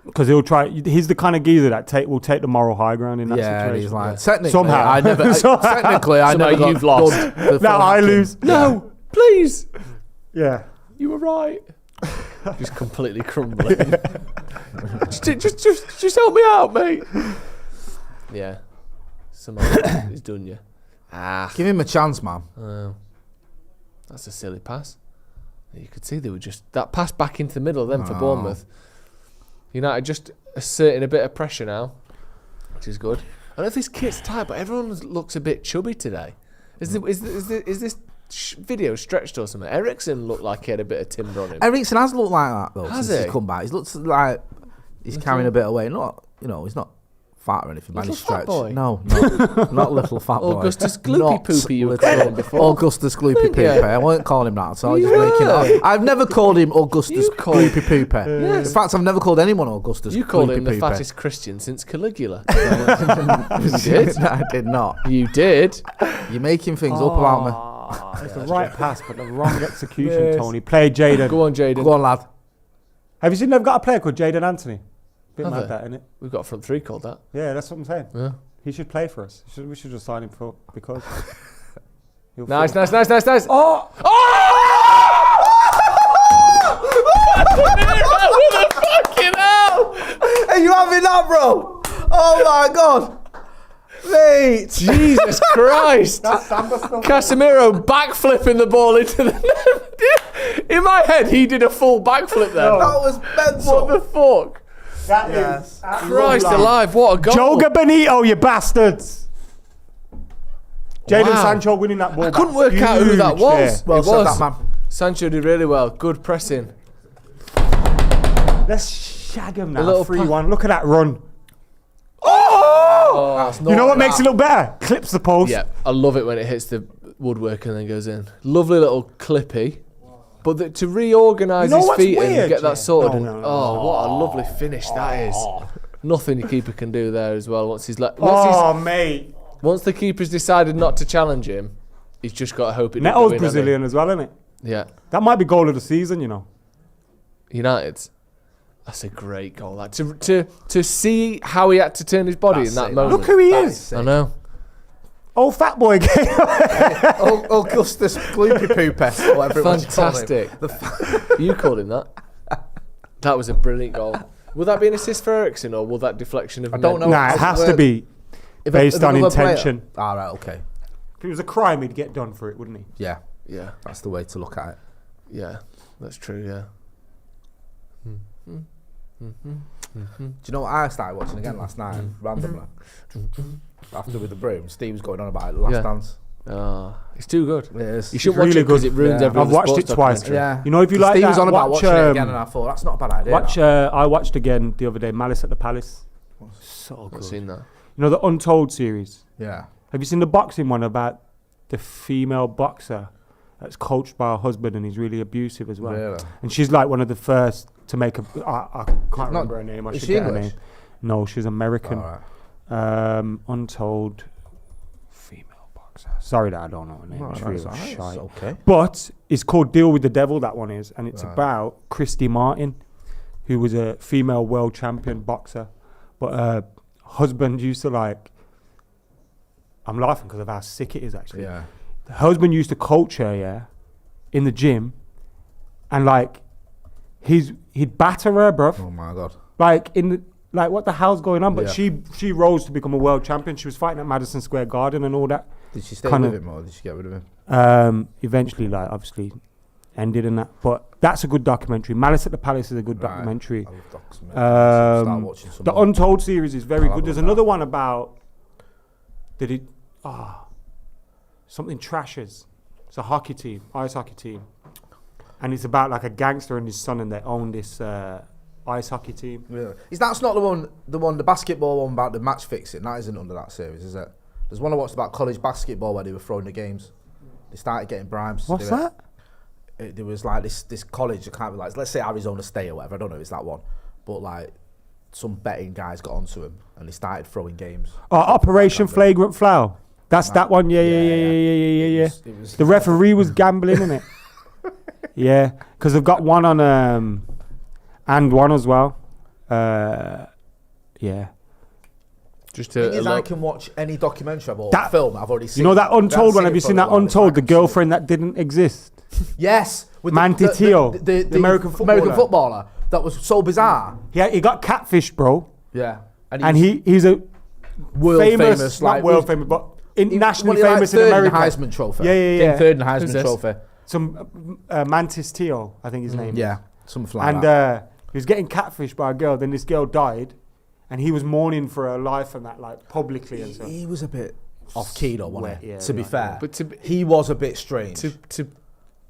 Because he'll try. He's the kind of geezer that will take the moral high ground in that Yeah. situation. He's like technically. Somehow. I never. Technically, I never. you've lost. Now I lose. No, please. Yeah. You were right. Just completely crumbling. just help me out, mate. Yeah. Somehow he's done you. Give him a chance, man. Oh. That's a silly pass. You could see they were just that pass back into the middle then for Bournemouth. United just asserting a bit of pressure now, which is good. I don't know if this kit's tight, but everyone looks a bit chubby today. Is this video stretched or something? Eriksen looked like he had a bit of timber on him. Eriksen has looked like that though Has since he? he's come back. He looks like he's carrying a bit of weight. Not, he's not fat or anything. Man, Little he's fat stretched. boy? No, not little fat boy. Augustus Gloopy Not Poopy you were little- calling him before. Augustus Gloopy Poopy. Yeah. I won't call him that. So I'm just You making were. it up. I've never called him Augustus You called- Gloopy Poopy. Yes. In fact, I've never called anyone Augustus. You called Gloopy him the Poopy. fattest Christian since Caligula. You did? No, I did not. You did. You're making things up about me. It's the right pass, but the wrong execution, Tony. Play Jaden. Go on, Jaden. Go on, lad. Have you seen they've got a player called Jaden Anthony? Bit Have mad they? that, isn't it? We've got a front three called that. Yeah, that's what I'm saying. Yeah. He should play for us. We should just sign him for because. he'll Nice. fit. Oh! What the fucking hell? Are you having that, bro? Oh my god. Mate. Jesus Christ. Casemiro backflipping the ball into the net. In my head, he did a full backflip there. That was mental. What the fuck? That Yes. is Christ alive, what a goal. Joga Benito, you bastards! Jaden Wow. Sancho winning that ball. I couldn't work out who that Huge was. there. Well It said, was. that man. Sancho did really well. Good pressing. Let's shag him A now. little 3-1. Look at that run. That's You know not what makes that. it look better? Clips the post. Yeah, I love it when it hits the woodwork and then goes in. Lovely little clippy. But to reorganise You know his what's feet and weird, get yeah? that sorted. No, and, no. Oh, what a lovely finish that is. Nothing your keeper can do there as well. Once Mate. once the keeper's decided not to challenge him, he's just got to hope it doesn't go Neto's in, hasn't he? Brazilian as well, isn't it? Yeah. That might be goal of the season, you know. United's. That's a great goal. Like, to see how he had to turn his body in that moment. Look who he is. I know. Old fat boy game. Augustus Gloopy Poopy. Or whatever it was you called him. Fantastic. You called him that. That was a brilliant goal. Will that be an assist for Eriksen or will that deflection of I don't know. Nah, it has to be based on intention. All right, okay. If it was a crime, he'd get done for it, wouldn't he? Yeah, Yeah. that's the way to look at it. Yeah. That's true, yeah. Do you know what I started watching again last night, randomly? After with the broom, Steve was going on about it, Last Yeah. Dance. It's too good. It is. You should It's watch really it because good. it ruins Yeah. every I've other watched sports it twice. documentary. Yeah. You know, if you like Steve that, was on about watch, watching it again, and I thought that's not a bad idea. watch. that. I watched again the other day. Malice at the Palace. So I've good. seen that. You know the Untold series. Yeah. Have you seen the boxing one about the female boxer that's coached by her husband and he's really abusive as well? Really? And she's like one of the first to make a. I can't remember her name. I is should she get her English? name. No, she's American. All right. Untold female boxer. Sorry that I don't know her name. No, it's that's real all right, shite. it's okay. But it's called Deal with the Devil. That one is, and it's Right. about Christy Martin, who was a female world champion boxer, but her husband used to like. I'm laughing because of how sick it is actually. Yeah. The husband used to coach her, yeah, in the gym, and like, he'd batter her, bruv. Oh my God. Like what the hell's going on? But Yeah. she rose to become a world champion. She was fighting at Madison Square Garden and all that. Did she stay kind with of- him or did she get rid of him? Eventually, like obviously, ended in that. But that's a good documentary. Malice at the Palace is a good Right. documentary. I love documentaries. Start Um, watching some the more. Untold series is very I'll good. have There's a look another one about something Trashers. It's a hockey team, ice hockey team, and it's about like a gangster and his son, and they own this ice hockey team. Yeah. That's not the basketball one about the match fixing. That isn't under that series, is it? There's one I watched about college basketball where they were throwing the games. They started getting bribes. to What's do it. that? There was like this college, I can't be like, let's say Arizona State or whatever, I don't know if it's that one, but like some betting guys got onto him and they started throwing games. Oh, Operation Flagrant Foul. That's that one. Yeah. It was The referee was gambling, innit? Yeah, because they've got one on and one as well. Yeah. Just thing to is, I can watch any documentary about That- film I've already seen. You know that Untold one? I've Have you it for seen a that while, it's Untold? like The I'm girlfriend that didn't exist. Yes, with Manti Te'o, the American footballer. That was so bizarre. Yeah, he got catfished, bro. Yeah, And he's a world famous, not like world famous, but internationally well, famous like in third America. In the Heisman Trophy. Yeah. Came third in the Who's Heisman this? Trophy. Some Mantis Te'o, I think his name. Yeah, is. something like And that. he was getting catfished by a girl. Then this girl died, and he was mourning for her life and that, like publicly and stuff. He was a bit off key, though, wasn't he? Yeah, to be right, fair, But he was a bit strange. to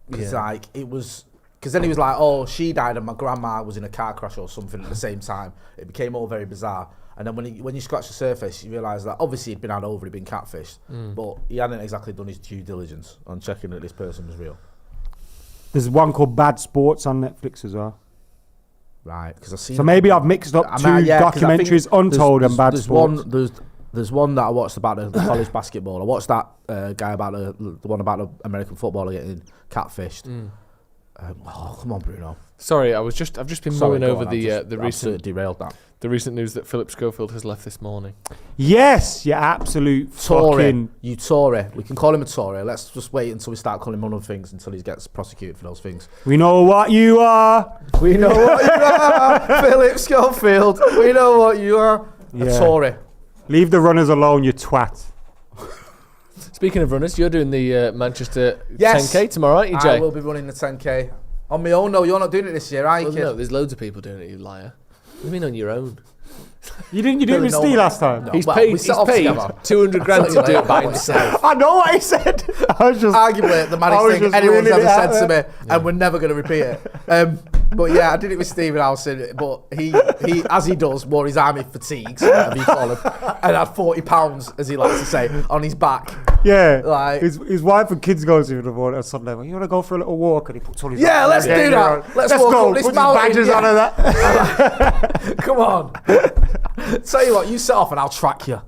Because like it was, because then he was like, "Oh, she died and my grandma was in a car crash or something at the same time." It became all very bizarre. And then when you scratch the surface, you realise that obviously he'd been had over, he'd been catfished, but he hadn't exactly done his due diligence on checking that this person was real. There's one called Bad Sports on Netflix as well. Right? Because I've seen. So maybe I've mixed up two 'cause I think documentaries, Untold and Bad there's Sports. There's one that I watched about the college basketball. I watched that guy about the one about the American footballer getting catfished. Oh, come on, Bruno. Sorry, I've just been Sorry, mulling go over on, the I've recent derailed that. the recent news that Philip Schofield has left this morning. Yes, you absolute Tory, fucking. you Tory. We can call him a Tory. Let's just wait until we start calling him other things until he gets prosecuted for those things. We know what you are. We know what you are, Philip Schofield. We know what you are. Yeah. A Tory. Leave the runners alone, you twat. Speaking of runners, you're doing the Manchester Yes. 10K tomorrow, aren't you, Jay? I will be running the 10K. On my own, no, you're not doing it this year, are you, Well, kid? no, there's loads of people doing it, you liar. What do you mean on your own? You didn't do it with No, Steve no. last time. No. He's well, paid, we set off together. 200 grand to do it by himself. I know what he said. I was just. Arguably the I maddest was thing just anyone's reeling ever it out said to there. me, and we're never going to repeat it. But yeah, I did it with Stephen Howson, but he as he does, wore his army fatigues, whatever you call them, and had £40, as he likes to say, on his back. Yeah, Like- his wife and kids go to the morning on Sunday. Well, you want to go for a little walk? And he puts all his Yeah, let's do that. Let's walk go. up this Put his mountain, badges yeah. on and that. Come on. Tell you what, you set off and I'll track you.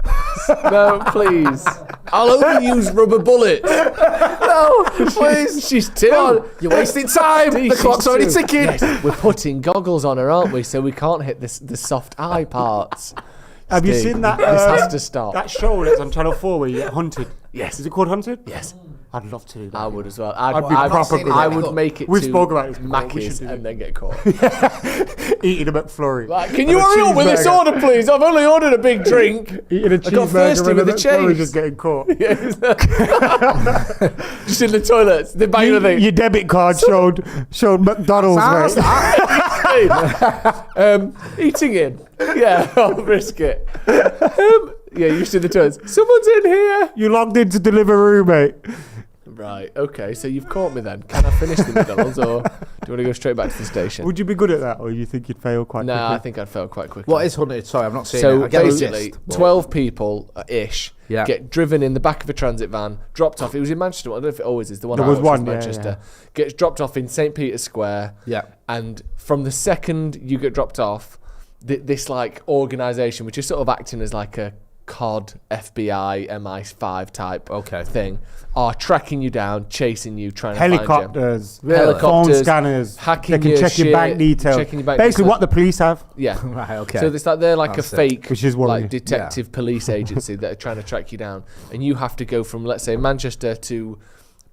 No, please. I'll only use rubber bullets. No, please. She's two. Come on, you're wasting time. The She's clock's already two. ticking. Yes, we're putting goggles on her, aren't we? So we can't hit the soft eye parts. Have you Steve, seen that? This has to stop. That show that's on Channel 4 where you get hunted. Yes. Is it called Hunted? Yes. I'd love to do that. I would as well. I'd be proper good. I would make it We to spoke about this before. We Mackey's should do and it. then get caught. Eating a McFlurry. Like, can you And a hurry up with this cheeseburger. order, please? I've only ordered a big drink. Eating a I got cheeseburger thirsty and with a the McFlurry chase. just getting caught. Just in the toilets. The bang of the thing. Your debit card showed McDonald's, mate. Eating in. Yeah, I'll risk it. Yeah, you see the toilets. Someone's in here. You logged into Deliveroo, mate. Right, okay, so you've caught me then. Can I finish the McDonald's or do you want to go straight back to the station? Would you be good at that, or you think you'd fail quite No, I quickly? think I'd fail quite quickly. What is Hunted? Sorry, I've not seen it. So I get the basically, gist, but- 12 people-ish Yeah. get driven in the back of a transit van, dropped off. It was in Manchester. I don't know if it always is. The one There I was watched one, yeah, Manchester. Gets dropped off in St. Peter's Square. Yeah. And from the second you get dropped off, this like organisation, which is sort of acting as like a COD, FBI, MI5 type thing, are tracking you down, chasing you, trying to find you. Helicopters, Helicopters, phone scanners, hacking they can check your bank details. Basically, what the police have. Yeah. Right, okay. So it's like they're like a fake, Which is like detective police agency that are trying to track you down, and you have to go from, let's say, Manchester to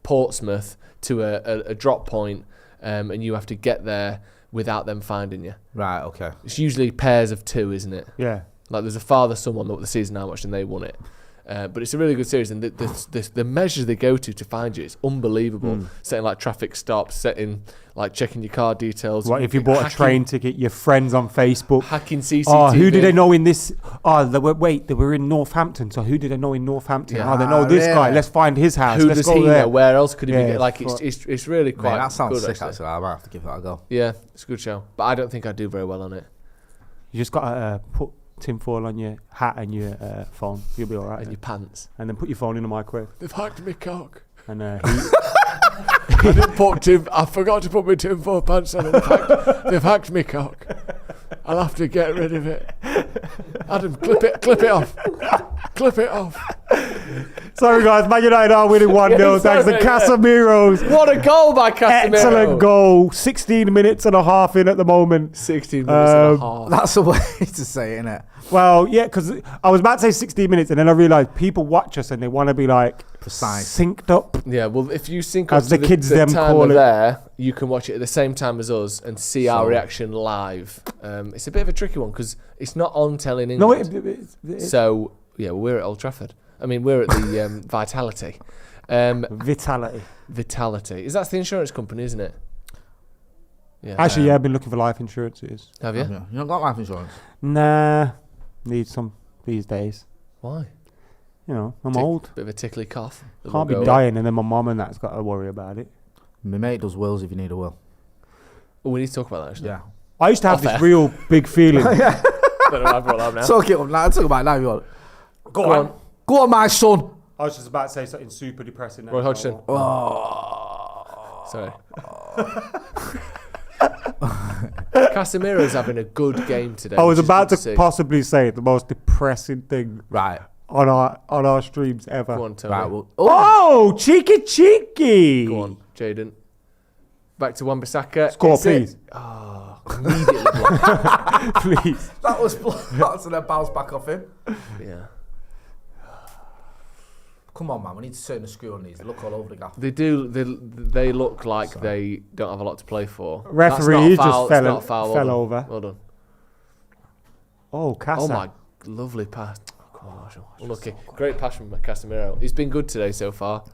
Portsmouth to a drop point, and you have to get there without them finding you. Right, okay. It's usually pairs of 2, isn't it? Yeah. Like there's a father-son one that the season I watched and they won it. But it's a really good series, and the measures they go to find you, it's unbelievable. Setting like traffic stops, checking your car details. What if you bought a train ticket? Your friends on Facebook hacking CCTV. Oh, who did they know in this? Oh, they were in Northampton. So who did they know in Northampton? Yeah. Oh, they know this guy. Let's find his house. Who Let's does go he there. know? Where else could he be? Yeah, Like it's really quite. Mate, that sounds good, sick. Actually, I might have to give that a go. Yeah, it's a good show, but I don't think I do very well on it. You just gotta put tinfoil on your hat and your phone. You'll be all right. And your pants. And then put your phone in the microwave. They've hacked me cock. And I forgot to put my tinfoil pants on. They've hacked me cock. I'll have to get rid of it. Adam, clip it off. Clip it off. Sorry guys, Man United are winning 1-0 thanks to Casemiro's. What a goal by Casemiro. Excellent goal. 16 minutes and a half in at the moment. 16 minutes and a half. That's a way to say it, innit? Well, yeah, because I was about to say 16 minutes and then I realised people watch us and they want to be like precise, synced up. Yeah, well, if you sync up as to the kids the them time call of it. there, you can watch it at the same time as us and see our reaction live. It's a bit of a tricky one because it's not on telly in England. No, So, yeah, well, we're at Old Trafford. I mean, we're at the Vitality. Vitality. That's the insurance company, isn't it? Yeah. Actually, yeah, I've been looking for life insurance. It is. Have you? You not got life insurance? Nah, need some these days. Why? You know, I'm old. Bit of a tickly cough. Can't be dying and then my mum and that's got to worry about it. My mate does wills if you need a will. Oh, we need to talk about that, actually. Yeah. I used to have this real big feeling. Don't know why I brought that up now. Talk it up now. Talk about it now if you want. Go on. Go on, my son. I was just about to say something super depressing. Roy Hodgson. Sorry. Casemiro's having a good game today. I was about to possibly say the most depressing thing on our streams ever. Go on, Tony. Right, well, oh, cheeky. Go on, Jaden. Back to Wan-Bissaka. Score, please. Immediately blocked. Please. That was blocked and then bounced back off him. Yeah. Come on, man. We need to turn the screw on these. They look all over the gaff. They do. They look like they don't have a lot to play for. Referee just fell fell over. Well done. Oh, Casa. Oh my, lovely pass. Oh, come on, Marshall. Unlucky. Great pass from Casemiro. He's been good today so far.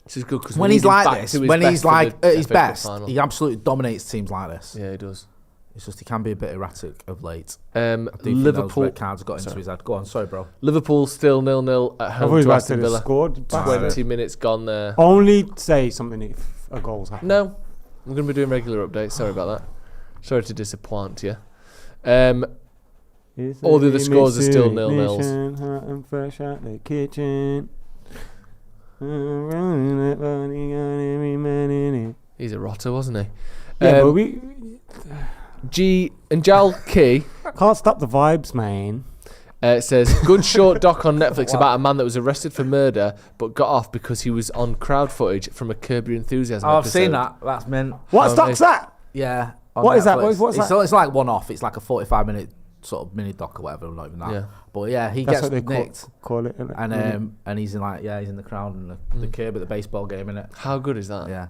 This is good because when he's like this, when he's like at his best, he absolutely dominates teams like this. Yeah, he does. It's just he can be a bit erratic of late. Liverpool red cards got into his head. Go on, sorry, bro. Liverpool still 0-0 at home to Aston Villa. Scored 20 minutes gone there. Only say something if a goal's happened. No, I'm going to be doing regular updates. Sorry about that. Sorry to disappoint you. All the other scores are still 0-0s. Hot and fresh out the kitchen. He's a rotter, wasn't he? Yeah, but we Njal Key can't stop the vibes, man. Says good short doc on Netflix about a man that was arrested for murder but got off because he was on crowd footage from a Curb Your Enthusiasm I've episode. seen that. That's meant. What doc's that? Yeah. What is that? What's that? that? It's like one off. It's like a 45-minute sort of mini doc or whatever. Not even that. Yeah. But yeah, he That's gets what they nicked. call it. And he's in he's in the crowd and the Curb at the baseball game, innit? How good is that? Yeah.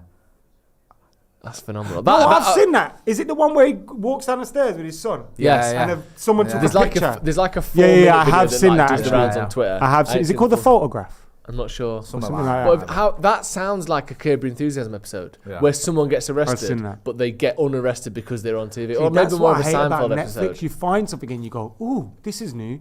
That's phenomenal. I've seen that. Is it the one where he walks down the stairs with his son? Yes. Yeah. And someone took a picture. There's like a 4-minute yeah, I video have that seen that. does the rounds Actually. on Twitter. I have seen. Is it called The Photograph? I'm not sure. Something like But how that sounds like a Curb Your Enthusiasm episode where someone gets seen arrested, that. but they get unarrested because they're on TV. See, Or maybe that's more what of a I hate about Seinfeld Netflix. episode. You find something and you go, "Ooh, this is new,"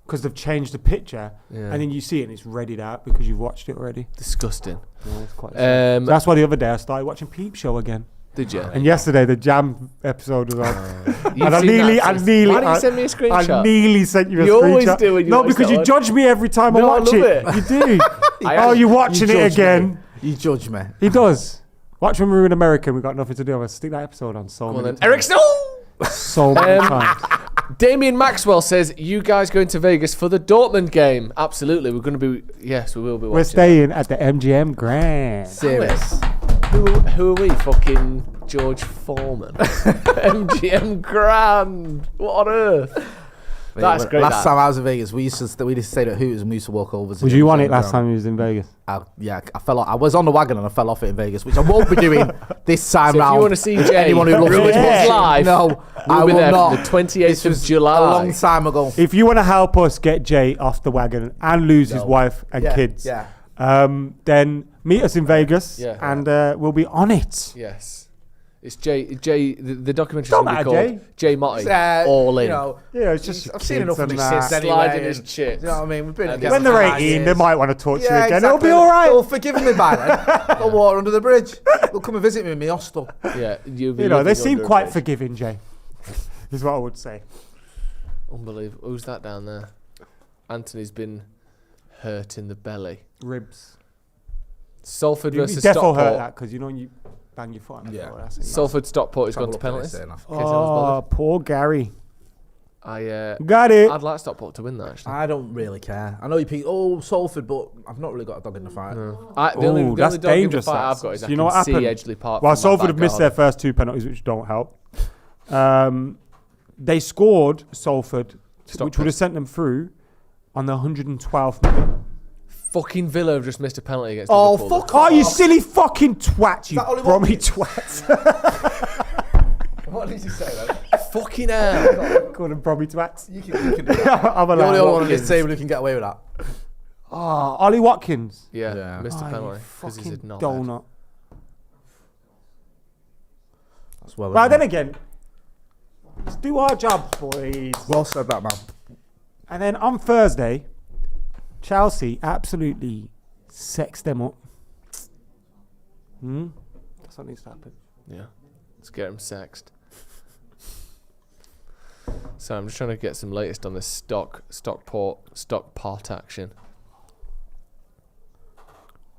because they've changed the picture, Yeah. and then you see it and it's readied out because you've watched it already. Disgusting. Yeah, it's quite so that's why the other day I started watching Peep Show again. Did you? And yesterday the Jam episode was on. You've And I seen nearly, that I since- nearly, Why didn't you send me a screenshot? I nearly sent you a screenshot. You always do when you No, watch because that you one. judge me every time I No, I watch love it. it. You do. I You're watching You it judge again. me. You judge me. He does. Watch when we were in America and we got nothing to do. I stick that episode on so Come on many then. Eric Snow! times. So many times. Damien Maxwell says, you guys going to Vegas for the Dortmund game? Absolutely. We're going to be... Yes, we will be watching. We're staying at the MGM Grand. Serious. Who are we? Fucking George Foreman. MGM Grand. What on earth? That's great. Last time I was in Vegas, we used to stay at Hooters and we used to walk over to Would the you want MGM it last Grand. time you was in Vegas? I fell off. I was on the wagon and I fell off it in Vegas, which I won't be doing this time So round. if you want to see Jay anyone who loves ruin it his life, no, I we'll be will there not. from the 28th This of was July. a long time ago. If you want to help us get Jay off the wagon and lose his wife and kids, then meet us in Vegas and we'll be on it. Yes. It's Jay. The documentary's Don't going to be matter, called Jay Motti. All in. It's just I've seen enough of kids these and kids that. anyway. Sliding his and- chits. You know what I mean? We've been And together When they're for 18, 9 they years. might want to talk to you Yeah, again. exactly. It'll be all right. They'll forgive me by then. They'll water under the bridge. They'll come and visit me in my hostel. Yeah, They seem quite forgiving, Jay. Is what I would say. Unbelievable. Who's that down there? Anthony's been hurt in the belly. Ribs. Salford You versus defo Stockport. hurt that because you know when you bang your foot on the floor. That's it. Salford Stockport has gone to Couple of penalties. players there Oh, poor Gary. I'd Got it. like Stockport to win that actually. I don't really care. I know you pick Salford, but I've not really got a dog in the fight. The only that's dog in the dangerous. fight that. I've got is I you know can what see happened? Edgley Park. Well, from my Salford have back missed their garden. first 2 penalties, which don't help. They scored Salford, which would have sent them through on the 112th minute. Fucking Villa have just missed a penalty against Oh, Liverpool. fuck Oh, you off. silly fucking twat, you that Ollie brummy Watkins? twat. What did you say then? Fucking hell. Call them brummy twats. You can do that. I'm You're the only one on this Watkins. table who can get away with that. Oh, Ollie Watkins. Yeah, missed a Oh, you penalty because he's a fucking knobhead. donut. That's well. Right, then again, let's do our job, boys. Well said that, man. And then on Thursday, Chelsea absolutely sexed them up. That's what needs to happen. Yeah, let's get him sexed. So I'm just trying to get some latest on this Stockport action.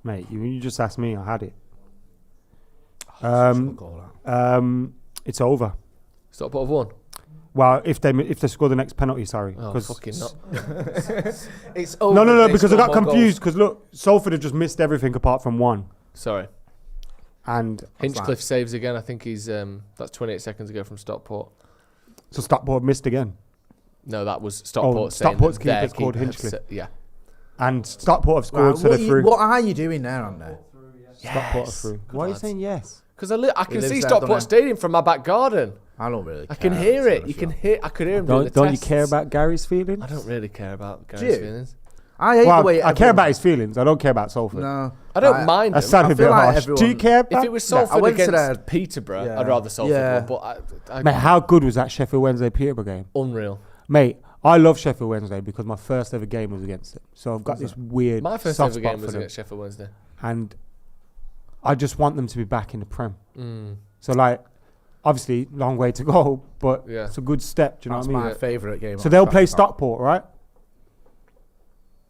Mate, you just asked me, I had it. It's over. Stockport have won. Well, if they score the next penalty, sorry. Oh, 'cause fucking not. It's over. No, They because I scored got more confused. Because look, Salford have just missed everything apart from one. Sorry. And Hinchcliffe saves again. I think he's that's 28 seconds ago from Stockport. so Stockport missed again. No, that was Stockport. saying Stockport's that their keeper scored keeper have Hinchcliffe. yeah. And Stockport have scored, Right, so they're through. what are you doing there, Andy? Stockport are through. Why are you lads. saying yes? Because I can lives see there, Stockport don't he? Stadium from my back garden. I don't really I care. can hear it. to You be can honest. hear. I could hear him doing the Don't you tests. care about Gary's feelings? I don't really care about Do Gary's you? feelings. I hate the Well, way I care about his feelings. I don't care about Salford. No, I don't mind That him. sounded a feel bit like harsh. Do you everyone- care about If it was I Salford went to against their- Peterborough, Yeah. I'd rather Salford Yeah. win. But Mate, how good was that Sheffield Wednesday Peterborough game? unreal. Mate, I love Sheffield Wednesday because my first ever game was against it. So I've got this weird My first soft ever spot game for was them. against Sheffield Wednesday. And I just want them to be back in the Prem. So like, obviously, long way to go, but Yeah. it's a good step. Do you know That's what I mean? my favourite game. So they'll play Stockport, right?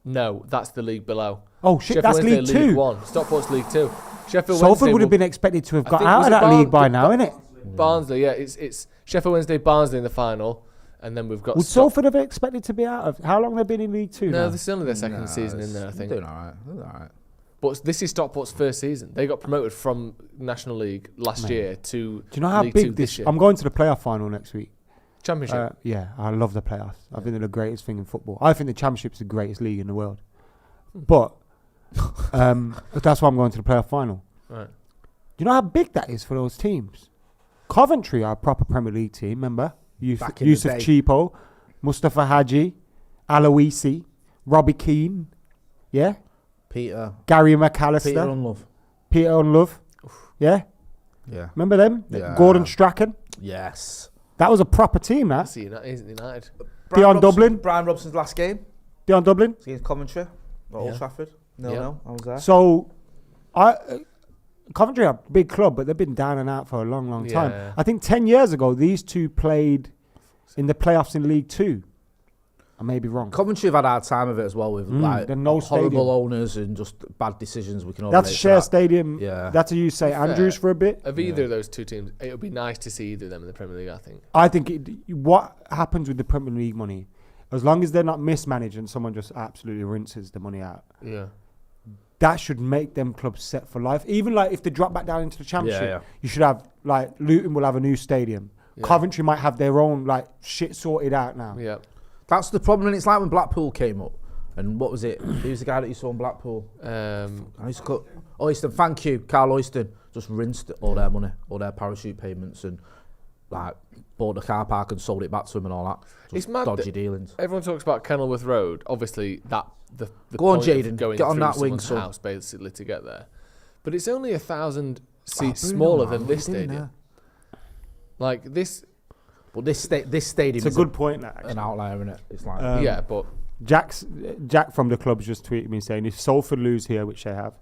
No, that's the league below. Oh shit, Sheffield that's Wednesday League League Two. One. Stockport's League Two. Sheffield Salford Wednesday would have will- been expected to have I got think out was of it that league by now, innit? Barnsley, yeah. It's Sheffield Wednesday, Barnsley in the final, and then we've got. Would Salford have expected to be out of? How long have they been in League Two? No, now? this is only their second season in there, I think. Doing all right. But this is Stockport's first season. They got promoted from National League last year to. Do you know how League Two big this? year. I'm going to the playoff final next week. Championship. Yeah, I love the playoffs. I think they're the greatest thing in football. I think the Championship's the greatest league in the world. But that's why I'm going to the playoff final. Right. Do you know how big that is for those teams? Coventry are a proper Premier League team, remember? Back in the Yusuf day. Cheapo, Mustafa Hadji, Aloisi, Robbie Keane, yeah? Peter Gary McAllister, Unlove. Peter Unlove, yeah? Yeah. Remember them? Yeah. Gordon Strachan. Yes. That was a proper team, that. That's United. Dion Dublin. Brian Robson's last game Dion Dublin. against Coventry. At Old Yeah. Trafford. Yeah. No, I was there. So, Coventry are a big club, but they've been down and out for a long, long time. Yeah. I think 10 years ago, these two played in the playoffs in League Two. I may be wrong. Coventry have had a hard time of it as well with like they're no horrible stadium. owners and just bad decisions. We can all That's a relate to share that. stadium. Yeah. That's a use St Andrews for a bit. Of either of those two teams, it would be nice to see either of them in the Premier League, I think. I think what happens with the Premier League money, as long as they're not mismanaged and someone just absolutely rinses the money out, Yeah. that should make them clubs set for life. Even like if they drop back down into the Championship, Yeah. you should have like Luton will have a new stadium. Yeah. Coventry might have their own like shit sorted out now. Yeah. That's the problem. And it's like when Blackpool came up. And what was it? Who's the guy that you saw in Blackpool? I used to call Oyston. Thank you, Carl Oyston. Just rinsed all their money, all their parachute payments, and like bought the car park and sold it back to them and all that. Just It's mad dodgy that dealings. Everyone talks about Kenilworth Road. Obviously, the Go on, point of Jayden. going Get on through that wing, someone's son. house basically to get there. But it's only 1,000 seats Bruno, smaller man, than what this are you doing stadium. there? Like this. But this stadium It's a is good point. That, actually. an outlier, isn't it? It's like Yeah, but Jack from the club's just tweeted me saying if Salford lose here, which they have,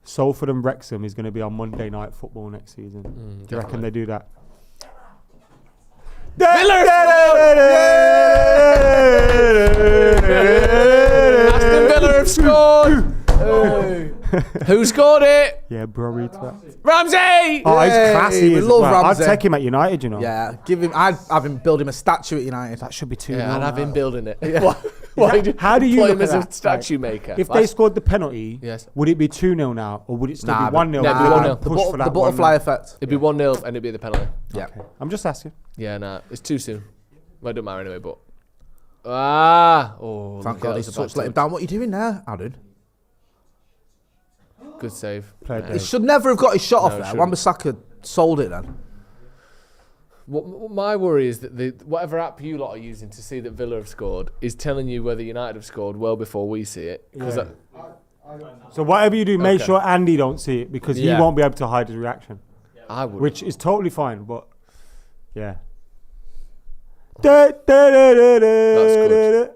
Salford and Wrexham is going to be on Monday Night Football next season. Do you reckon they do that? Aston Villa have scored. Who scored it? Yeah, bro. Ramsey. Oh, he's classy. we as love well. Ramsey. I'd take him at United, you know. yeah, give him. I'd have him build him a statue at United. That should be 2-0. Yeah, I'd have him building it. How do you play look him as at a that? statue maker? If they scored the penalty, Yes. would it be 2-0 now, or would it still Nah, be 1-0? no, it'd be and 1-0. push for that The butterfly 1-0? effect. It'd be 1-0 and it'd be the penalty. Yeah. I'm just asking. Yeah, nah, it's too soon. Well, it don't matter anyway, but Thank God he's a touch let him down. What are you doing there, Aaron? Good save. He should never have got his shot No, off there. shouldn't. Wan-Bissaka sold it then. What my worry is that whatever app you lot are using to see that Villa have scored is telling you whether United have scored well before we see it. Yeah. So whatever you do, make Okay. sure Andy don't see it because he Yeah. won't be able to hide his reaction, I would. which is totally fine. But yeah. good.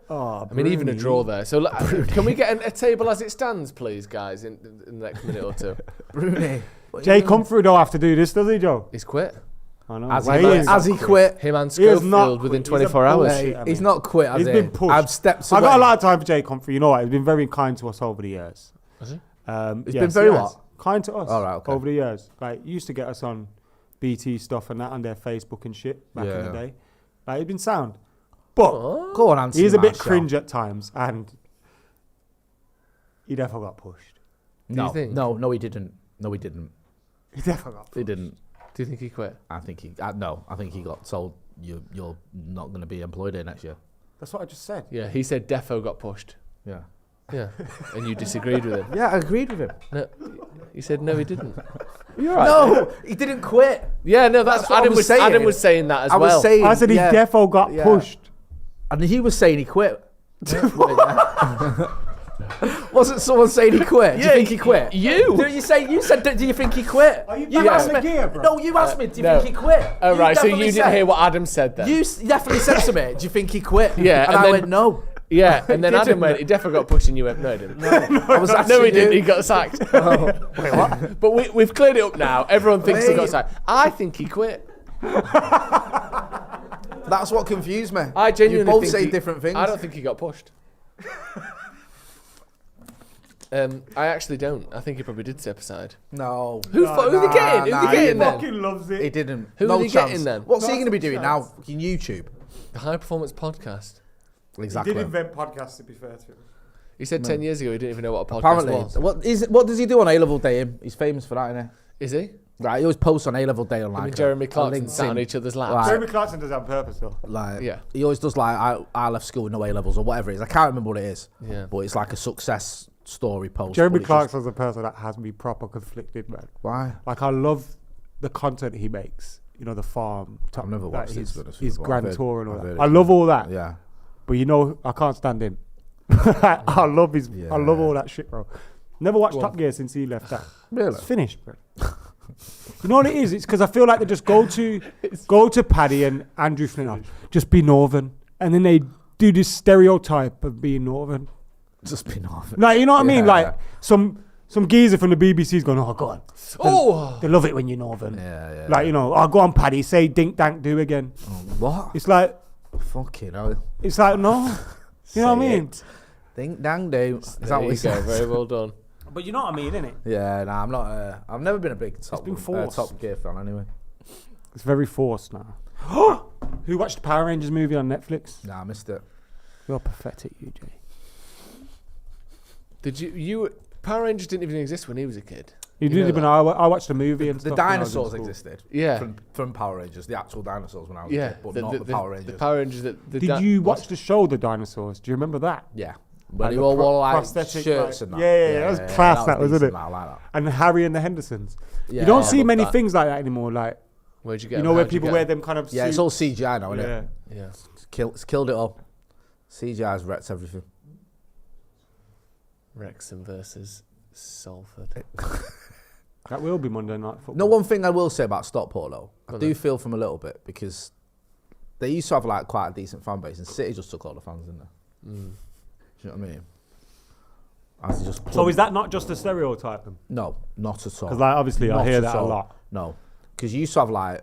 Oh, I mean, even a draw there. So can we get a table as it stands, please, guys, in the next minute or two? Bruni. Jay Comfrey don't have to do this, does he, Joe? He's quit. I know. As he quit. Him and He is not Schofield within quit. He's a 24 hours. bullshit. I He's mean, not quit, has he's he? been pushed. I've stepped I away. got a lot of time for Jay Comfrey. You know what? He's been very kind to us over the years. Has he? He's been very what? Kind to us. All right, okay. Over the years. Like, he used to get us on BT stuff and that on their Facebook and shit back in the day. Like, he's been sound. But Go on, Anthony. he's a bit Martial. cringe at times and he definitely got pushed. No, you think? no, he didn't. No, he didn't. He definitely got pushed. He didn't. Do you think he quit? I think he. No, I think he got told you're not going to be employed here next year. That's what I just said. Yeah, he said Defo got pushed. Yeah. Yeah, and you disagreed with him. Yeah, I agreed with him. No, he said no, he didn't. You're right. No, he didn't quit. Yeah, no, that's what I Adam was saying. Adam was saying that as I well. was saying. I said he yeah, defo got yeah. pushed. and he was saying he quit. Wasn't someone saying he quit? Do you think he quit? You. Didn't you say? You said. Do you think he quit? Are you You back asked on me. the gear, bro? No, you asked me. Do you no. think he quit? Oh, right, so you definitely didn't said- hear what Adam said then? You definitely said to me. Do you think he quit? Yeah, and and I then- went no. Yeah, and then Didn't Adam went, he definitely got pushed, and you went, no, he didn't. I was No, actually he didn't. you. He got sacked. Wait, what? But we've cleared it up now. Everyone thinks he got Wait. sacked. I think he quit. That's what confused me. I genuinely You both think say he- different things. I don't think he got pushed. I actually don't. I think he probably did step aside. No. Who they getting? Who they he getting then? Fucking loves it. He didn't. Who no are they chance. getting then? What's he going to be doing now? Fucking YouTube. The High Performance Podcast. Exactly. He did invent podcasts, to be fair to him. He said 10 years ago he didn't even know what a podcast Apparently, was. what does he do on A-level day? He's famous for that, isn't Is he? he? Right, he always posts on A-level day on I mean, like Jeremy on Clarkson sat on LinkedIn. each other's laps. Right. Jeremy Clarkson does that on purpose, though. Like, Yeah. he always does like I left school with no A-levels or whatever it is. I can't remember what it is. Yeah. But it's like a success story post. Jeremy but it's just- Clarkson's a person that has me proper conflicted, man. Why? Like, I love the content he makes. You know, the farm. I've never like watched his, this, to be honest with his you, but grand I've heard- tour and all I've that. heard I it. love all that. Yeah. But you know, I can't stand him. I love his. Yeah. I love all that shit, bro. Never watched Go on. Top Gear since he left that. Really? It's finished, bro. You know what it is? It's because I feel like they just go to Paddy and Andrew Flint, just be Northern, and then they do this stereotype of being Northern. Just been off. Like, you know what I mean? Yeah. Like some geezer from the BBC's going, oh, go on. Oh! They love it when you're Northern. Yeah. Like, you know, oh, go on, Paddy, say dink, dank, do again. What? It's like, Fucking hell. It's like, no. You know what I mean? Ding dang do. Is that There what you he go. says? Very well done. But you know what I mean, innit? Yeah, nah, I'm not. I've never been a big Top Gear fan anyway. It's very forced now. Who watched the Power Rangers movie on Netflix? Nah, I missed it. You're pathetic, you Jay. Did you? Power Rangers didn't even exist when he was a kid. You didn't even know. I watched the movie and The stuff. when I was in dinosaurs school. existed. Yeah. From Power Rangers, the actual dinosaurs when I was a Yeah, kid, but not the Power Rangers. The Power Rangers. Did you watch the show, The Dinosaurs? Do you remember that? Yeah. When Like they the all wore like prosthetic, shirts like- and that. Yeah, that was class, that was, decent, isn't it? I like that. And Harry and the Hendersons. Yeah, You don't I see love many that. things like that anymore. Like, Where'd you get? you know, them? where How'd you people get wear them? them kind of Yeah, it's suits. all CGI now, isn't Yeah. it? Yeah. It's killed it all. CGI's wrecked everything. Wrexham versus Salford. That will be Monday Night Football. No, one thing I will say about Stockport though, I Go on do then. feel from a little bit because they used to have like quite a decent fan base, and City just took all the fans, didn't they? Do you know what I mean? As they just So is that not just a stereotype? No, not at all. Because like obviously I Not hear at that a all. lot. No, because you used to have like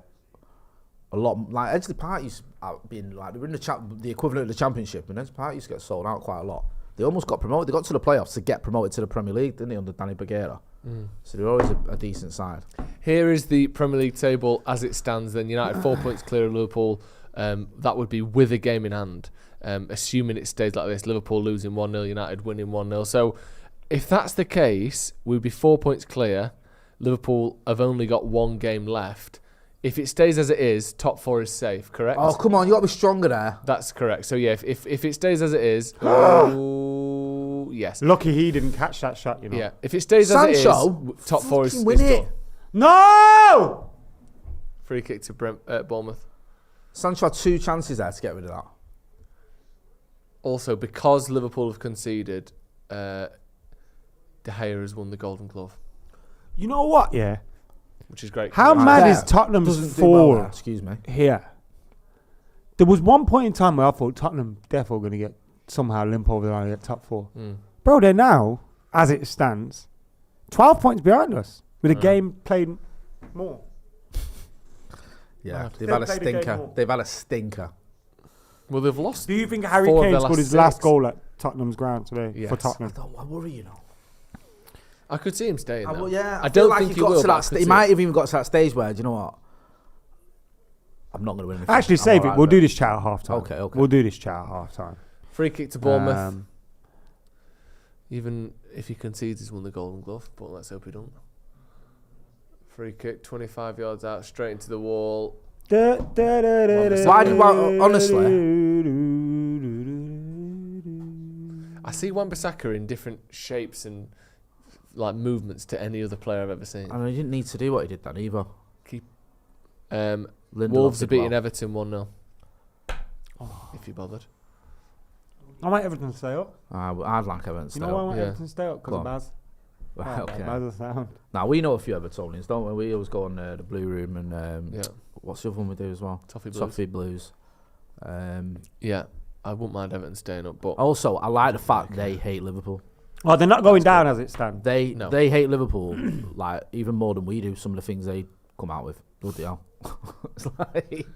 a lot, like Edgeley Park used to being like they were in the equivalent of the Championship, and Edgeley Park used to get sold out quite a lot. They almost got promoted. They got to the playoffs to get promoted to the Premier League, didn't they, under Danny Bagheera? So they're always a decent side. Here is the Premier League table as it stands. Then United 4 points clear of Liverpool. That would be with a game in hand. Assuming it stays like this, Liverpool losing 1-0, United winning 1-0. So if that's the case, we'd be 4 points clear. Liverpool have only got one game left. If it stays as it is, top four is safe, correct? Oh, come on, you got to be stronger there. That's correct. So yeah, if it stays as it is, ooh, yes. Lucky he didn't catch that shot, you know. Yeah, if it stays as it is, Sancho, top four is win it. done. No! Free kick to Bournemouth. Sancho had 2 chances there to get rid of that. Also, because Liverpool have conceded, De Gea has won the Golden Glove, You know what? Yeah. which is great. How Right mad there. is Tottenham's Doesn't do well there, form excuse me. here? There was one point in time where I thought Tottenham definitely going to get somehow limp over the line and get top 4. Bro, they're now, as it stands, 12 points behind us with a game played more. Yeah, they've They've had a played a game stinker. more. They've had a stinker. Well, they've lost. Do you think Harry 4 of Kane their scored last his last 6. goal at Tottenham's ground today Yes. for Tottenham? I worry, you know. I could see him staying. Though. Yeah, I feel don't like think he he got will. to but I that could he see might it. have even got to that stage where, do you know what? I'm not going to win anything. Actually, I'm save all it. right We'll with do it. this chat at half time. Okay. We'll do this chat at half time. Free kick to Bournemouth. Even if he concedes, he's won the Golden Glove. But let's hope he don't. Free kick, 25 yards out, straight into the wall. Why do honestly? I see Wan-Bissaka in different shapes and like movements to any other player I've ever seen. I mean, he didn't need to do what he did then either. Lindelof Wolves did are beating well. Everton 1-0. If you bothered. I want Everton to stay up. I'd like Everton to You stay know why I up. want Yeah. Everton to stay up? Go Because on. of Baz. Right, okay. Baz is sound. Now, we know a few Evertonians, don't we? We always go on the Blue Room and Yeah. what's the other one we do as well? Toffee Blues. Toffee Blues. Yeah. I wouldn't mind Everton staying up, but Also, I like the fact they hate Liverpool. Oh, they're not going down as it stands. They No. they hate Liverpool like even more than we do. Some of the things they come out with. Bloody hell! It's like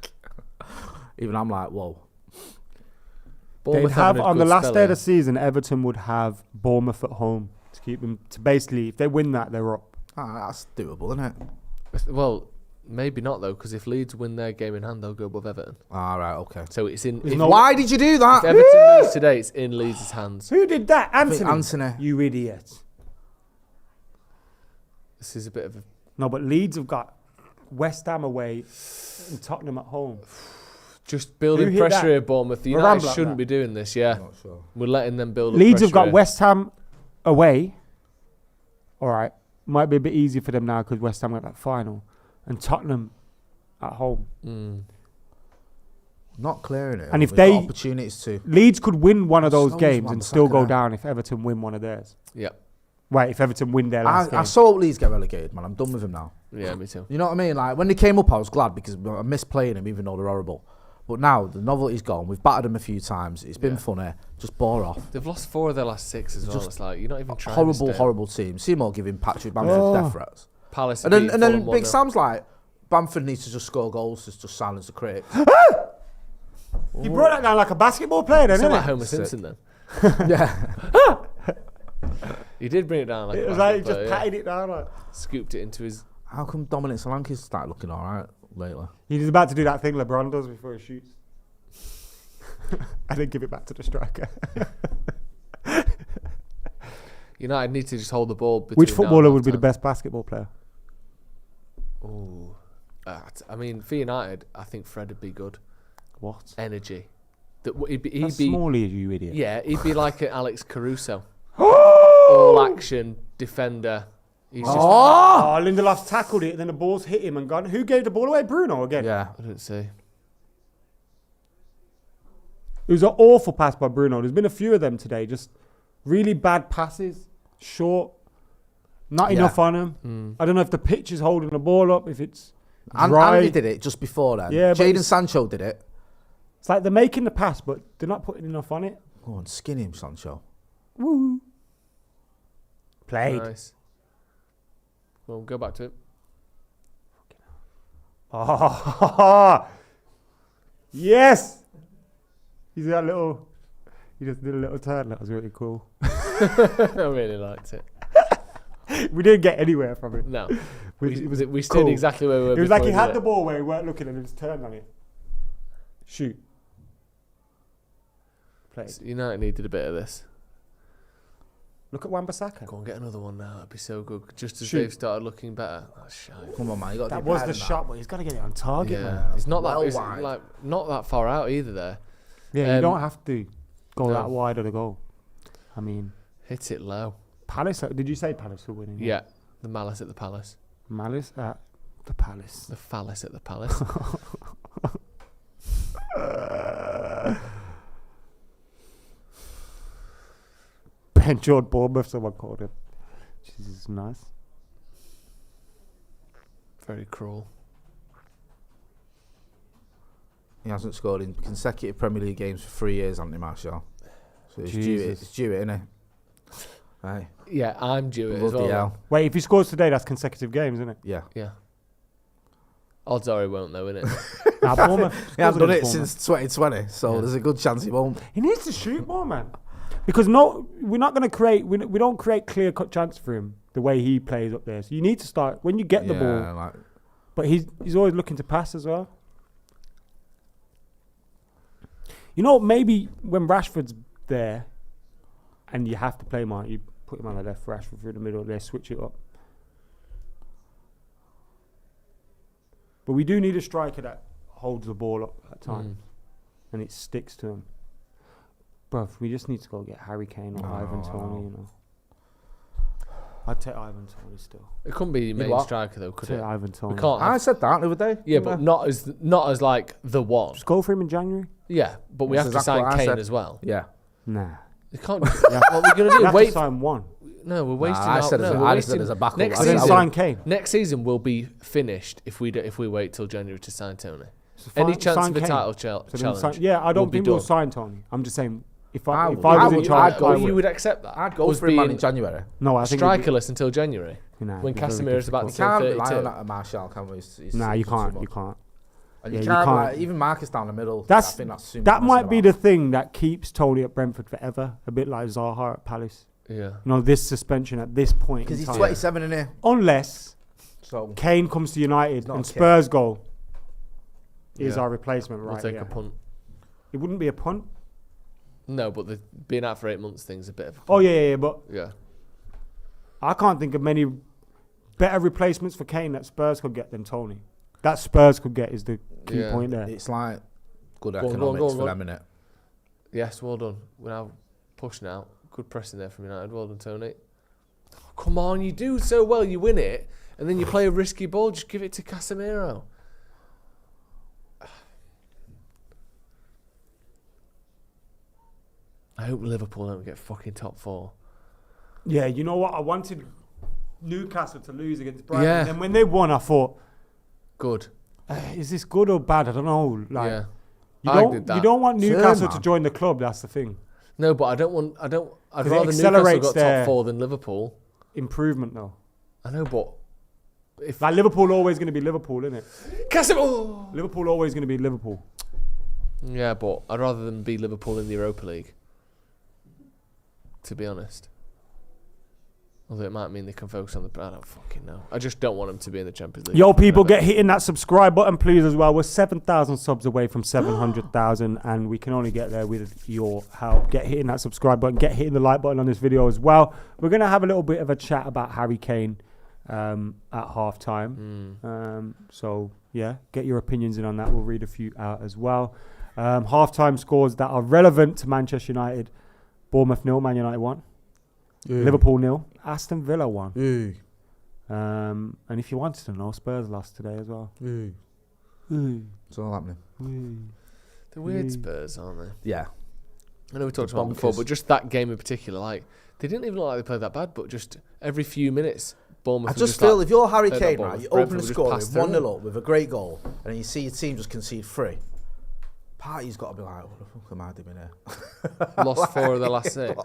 even I'm like, whoa. They'd Bournemouth have having a on the good last spell day of here. the season, Everton would have Bournemouth at home to keep them to basically. If they win that, they're up. That's doable, isn't it? Well, maybe not though, because if Leeds win their game in hand, they'll go above Everton. All right, okay. So it's in. There's If, no- Why did you do if that? Everton lose today, it's in Leeds' hands. Who did that? I think Anthony. Anthony. You idiot. This is a bit of a. No, but Leeds have got West Ham away and Tottenham at home. Just building Who hit pressure that? here, Bournemouth. The We're United rambling shouldn't that. be doing this, yeah. Not sure. We're letting them build up Leeds have pressure got here. West Ham away. All right. Might be a bit easy for them now because West Ham got that final. And Tottenham at home. Not clearing it. And if We've they- got opportunities to. Leeds could win one of those Slows games and Wan-Bissaka still go there. down if Everton win one of theirs. Yeah. Right, if Everton win their last I game. saw Leeds get relegated, man. I'm done with him now. Yeah, me too. You know what I mean? Like when they came up, I was glad because I miss playing them, even though they're horrible. But now the novelty's gone. We've battered them a few times. It's been funny. Just bore off. They've lost 4 of their last 6 as well. Just It's like you're not even trying. to Horrible, stay. horrible team. Seymour giving Patrick Bamford death threats. Palace. And beating then Fulham Big 1-0. Sam's like, Bamford needs to just score goals to just silence the critics. You brought that down like a basketball player, then, It's isn't like it? Homer Simpson then. Yeah. He did bring it down like It a was like he basketball just player, patted it down. Like. scooped it into his. How come Dominic Solanke's started looking all right lately? He's about to do that thing LeBron does before he shoots. And then give it back to the striker. United need to just hold the ball. Which between now footballer and would be the half-time. best basketball player? Ooh. I mean, for United, I think Fred would be good. What? Energy. He'd be That's Smalley, you idiot. Yeah, he'd be like an Alex Caruso. All action defender. He's just. Oh, Lindelof's tackled it, then the ball's hit him and gone. Who gave the ball away? Bruno again? Yeah. I didn't see. It was an awful pass by Bruno. There's been a few of them today. Just really bad passes. Short. Not enough on him. I don't know if the pitch is holding the ball up, if it's dry. Andy did it just before then. Yeah, but Jadon Sancho did it. It's like they're making the pass, but they're not putting enough on it. Go on, skin him, Sancho. Woo. Played. Nice. Well, go back to it. Oh, yes. He just did a little turn. That was really cool. I really liked it. We didn't get anywhere from it. No. It was We stayed cool. exactly where we were. It was like he before had did the it. ball where he weren't looking and he just turned on it. Shoot. Played. United needed a bit of this. Look at Wan-Bissaka. Go on, get another one now. It'd be so good. Just as Shoot. they've started looking better. Oh, shite. Come on, man. You got That was the shot, but he's got to get it on target, Yeah, man. it's not Well that. It's wide. like not that far out either. There, Yeah, you don't have to go no. that wide of the goal. I mean, hit it low. Palace. Did you say Palace were winning? Yeah, the malice at the palace. Malice at the Palace. The phallus at the palace. Ben George Bournemouth, someone called him. Jesus, nice. Very cruel. He hasn't scored in consecutive Premier League games for 3 years, hasn't he, Marshall? So it's due it, isn't it? Right. Yeah, I'm due it as Bloody well. hell. Wait, if he scores today, that's consecutive games, isn't it? Yeah. Yeah. Odds are he won't though, innit? Nah, Bournemouth. He hasn't done it Bournemouth. since 2020, so there's a good chance he won't. He needs to shoot more, man. Because we're not going to create. We don't create clear cut chances for him the way he plays up there. So you need to start when you get the ball. Like, But he's always looking to pass as well. You know, maybe when Rashford's there, and you have to play him on, you put him on the left, Rashford through the middle. They switch it up. But we do need a striker that holds the ball up at times, and it sticks to him. Bruv, we just need to go get Harry Kane or Ivan Toney, you know. I'd take Ivan Toney still. It couldn't be main what? striker though, could Take it? Ivan Toney. We can't. I Have, said that the other day. yeah, didn't but I? not as like the one. Just go for him in January. Yeah, but we That's have to exactly sign what I Kane said. as well. Yeah. Nah. You can't. What we're gonna You do? have to Wait. sign one. No, we're wasting. I our- said no, we're I wasting- said as a backup. Next And then season, sign Kane. next season will be finished if we wait till January to sign Tony. So Any fi- chance sign of a Kane. title So then challenge? sign- yeah, I will don't be think we'll done. sign Tony. I'm just saying, if I would. was in I'd charge, go I for you would. would accept that. I'd go Us for him man being in January. No, I think it'd be- strikerless until January Nah, when it'd be very Casemiro's about We to difficult. turn can't rely 32. on that Martial, can we? He's Nah, you too can't. much. You can't. And Yeah, you you can't, can't. like, even Marcus down the middle. That's I think that's too that much might messing be about. the thing that keeps Tony at Brentford forever. A bit like Zaha at Palace. Yeah. You know, this suspension at this point. Because in he's time. 27 in here. Unless So Kane comes to United not and a kid. Spurs go, is Yeah. our replacement, We'll right? take Yeah. a punt. It wouldn't be a punt. No, but the being out for 8 months thing's a bit of a Oh yeah, but yeah. I can't think of many better replacements for Kane that Spurs could get than Tony. That Spurs could get is the key Yeah. point there. it's like good Go on, go on, economics go on, for go them, innit? Yes, well done. We're now pushing out. Good pressing there from United. Well done, Tony. Oh, come on, you do so well. You win it, and then you play a risky ball. Just give it to Casemiro. I hope Liverpool don't get fucking top 4. Yeah, you know what? I wanted Newcastle to lose against Brighton. Yeah. And then when they won, I thought, Good. is this good or bad? I don't know. Like, Yeah. you I don't did that. you don't want Sure, Newcastle to man. join the club. That's the thing. No, but I'd 'Cause rather it Newcastle accelerates got their- top 4 than Liverpool. Improvement though. I know, but if Like Liverpool always going to be Liverpool, isn't it? Casemiro. Liverpool always going to be Liverpool. Yeah, but I'd rather them be Liverpool in the Europa League, to be honest. Although it might mean they can focus on I don't fucking know. I just don't want them to be in the Champions League. Yo, people, get hitting that subscribe button, please, as well. We're 7,000 subs away from 700,000, and we can only get there with your help. Get hitting that subscribe button. Get hitting the like button on this video as well. We're going to have a little bit of a chat about Harry Kane at half-time. So, yeah, get your opinions in on that. We'll read a few out as well. Half-time scores that are relevant to Manchester United. Bournemouth 0, Man United 1. Liverpool 0, Aston Villa 1. And if you wanted to know, Spurs lost today as well. It's all happening. They're weird Spurs, aren't they? Yeah. I know we talked about it before, but just that game in particular, like, they didn't even look like they played that bad, but just every few minutes, Bournemouth. I just feel like, if you're Harry Kane, right, you open the score with 1-0 up with a great goal, and you see your team just concede 3. Party's got to be like, what the fuck am I doing here? Lost 4 of the last 6.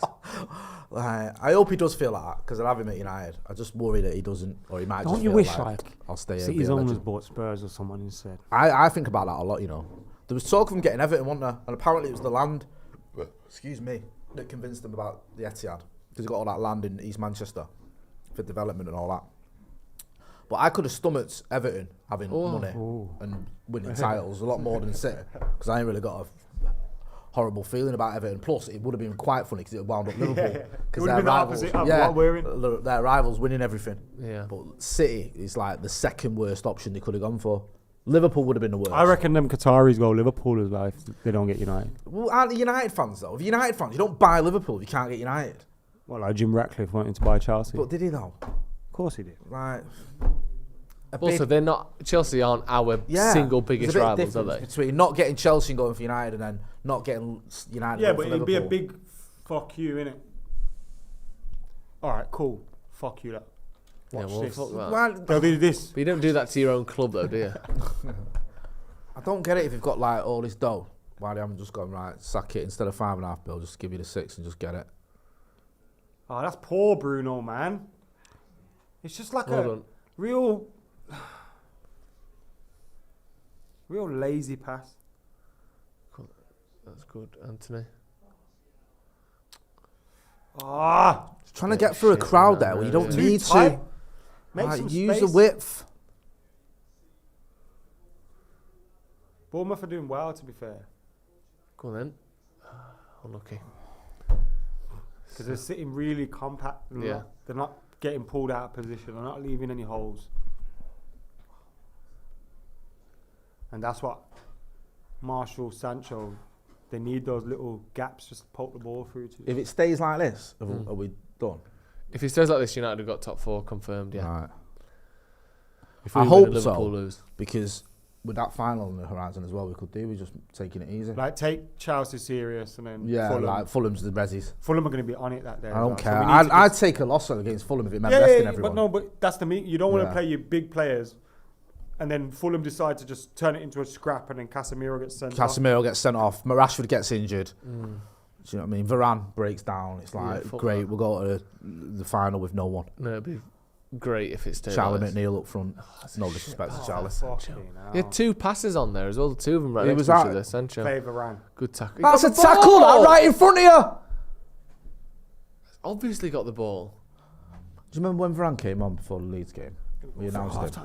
Like, I hope he does feel like that, because I'll have him at United. I just worry that he doesn't, or he might Don't just you feel wish, like I'll stay here. City's owners bought Spurs or someone instead? I think about that a lot, you know. There was talk of him getting Everton, wasn't there? And apparently it was the land, excuse me, that convinced them about the Etihad. Because he got all that land in East Manchester for development and all that. But I could have stomached Everton having money and winning titles a lot more than City, because I ain't really got a horrible feeling about Everton. Plus, it would have been quite funny because it wound up Liverpool, because their rivals, their rivals winning everything. Yeah. But City is like the second worst option they could have gone for. Liverpool would have been the worst. I reckon them Qataris go Liverpool as well if they don't get United. Well, aren't the United fans though? If you're United fans, you don't buy Liverpool if you can't get United. Well, like Jim Ratcliffe wanting to buy Chelsea. But did he though? Of course he did. Like. Also, they're not. Chelsea aren't our single biggest rivals, are they? Between not getting Chelsea and going for United, and then not getting United. Yeah, going but for it'd be a Liverpool. big fuck you, innit? All right, cool. Fuck you, that. Watch this. Fuck that. Well, They'll do this. But you don't do that to your own club, though, do you? I don't get it if you've got like all this dough. Why they haven't just gone right? Sack it instead of 5.5 bill. Just give you the 6 and just get it. Oh, that's poor Bruno, man. It's just like real lazy pass. Cool. That's good, Anthony. Trying to get through a crowd there where you don't need to. Make some use space. the width. Bournemouth are doing well, to be fair. Go on then. Unlucky. Because they're sitting really compact. Yeah. They're not getting pulled out of position. They're not leaving any holes. And that's what Marshall, Sancho, they need those little gaps just to poke the ball through to. If it stays like this, are we done? If it stays like this, United have got top 4 confirmed, yeah. Right. If we I win, hope Liverpool so, lose. because with that final on the horizon as well, we could do. We're just taking it easy. Like, take Chelsea serious and then Yeah, Fulham. like Fulham's the Rezzies. Fulham are going to be on it that day. I don't as care. well. So I'd take a loss against Fulham if it meant resting everyone. but that's the mean. You don't want to play your big players, and then Fulham decide to just turn it into a scrap, and then Casemiro gets sent off. Casemiro gets sent off. Rashford gets injured. Do you know what I mean? Varane breaks down. It's like, great, we'll go to the final with no one. No, it'd be great if it stayed Charlie like this. McNeil up front. No disrespect to Charlie. He had 2 passes on there as well, 2 of them right He next was to each out. other. Sancho. Play Varane. Good tackle. That's a tackle, that right in front of you! Obviously got the ball. Do you remember when Varane came on before the Leeds game? We announced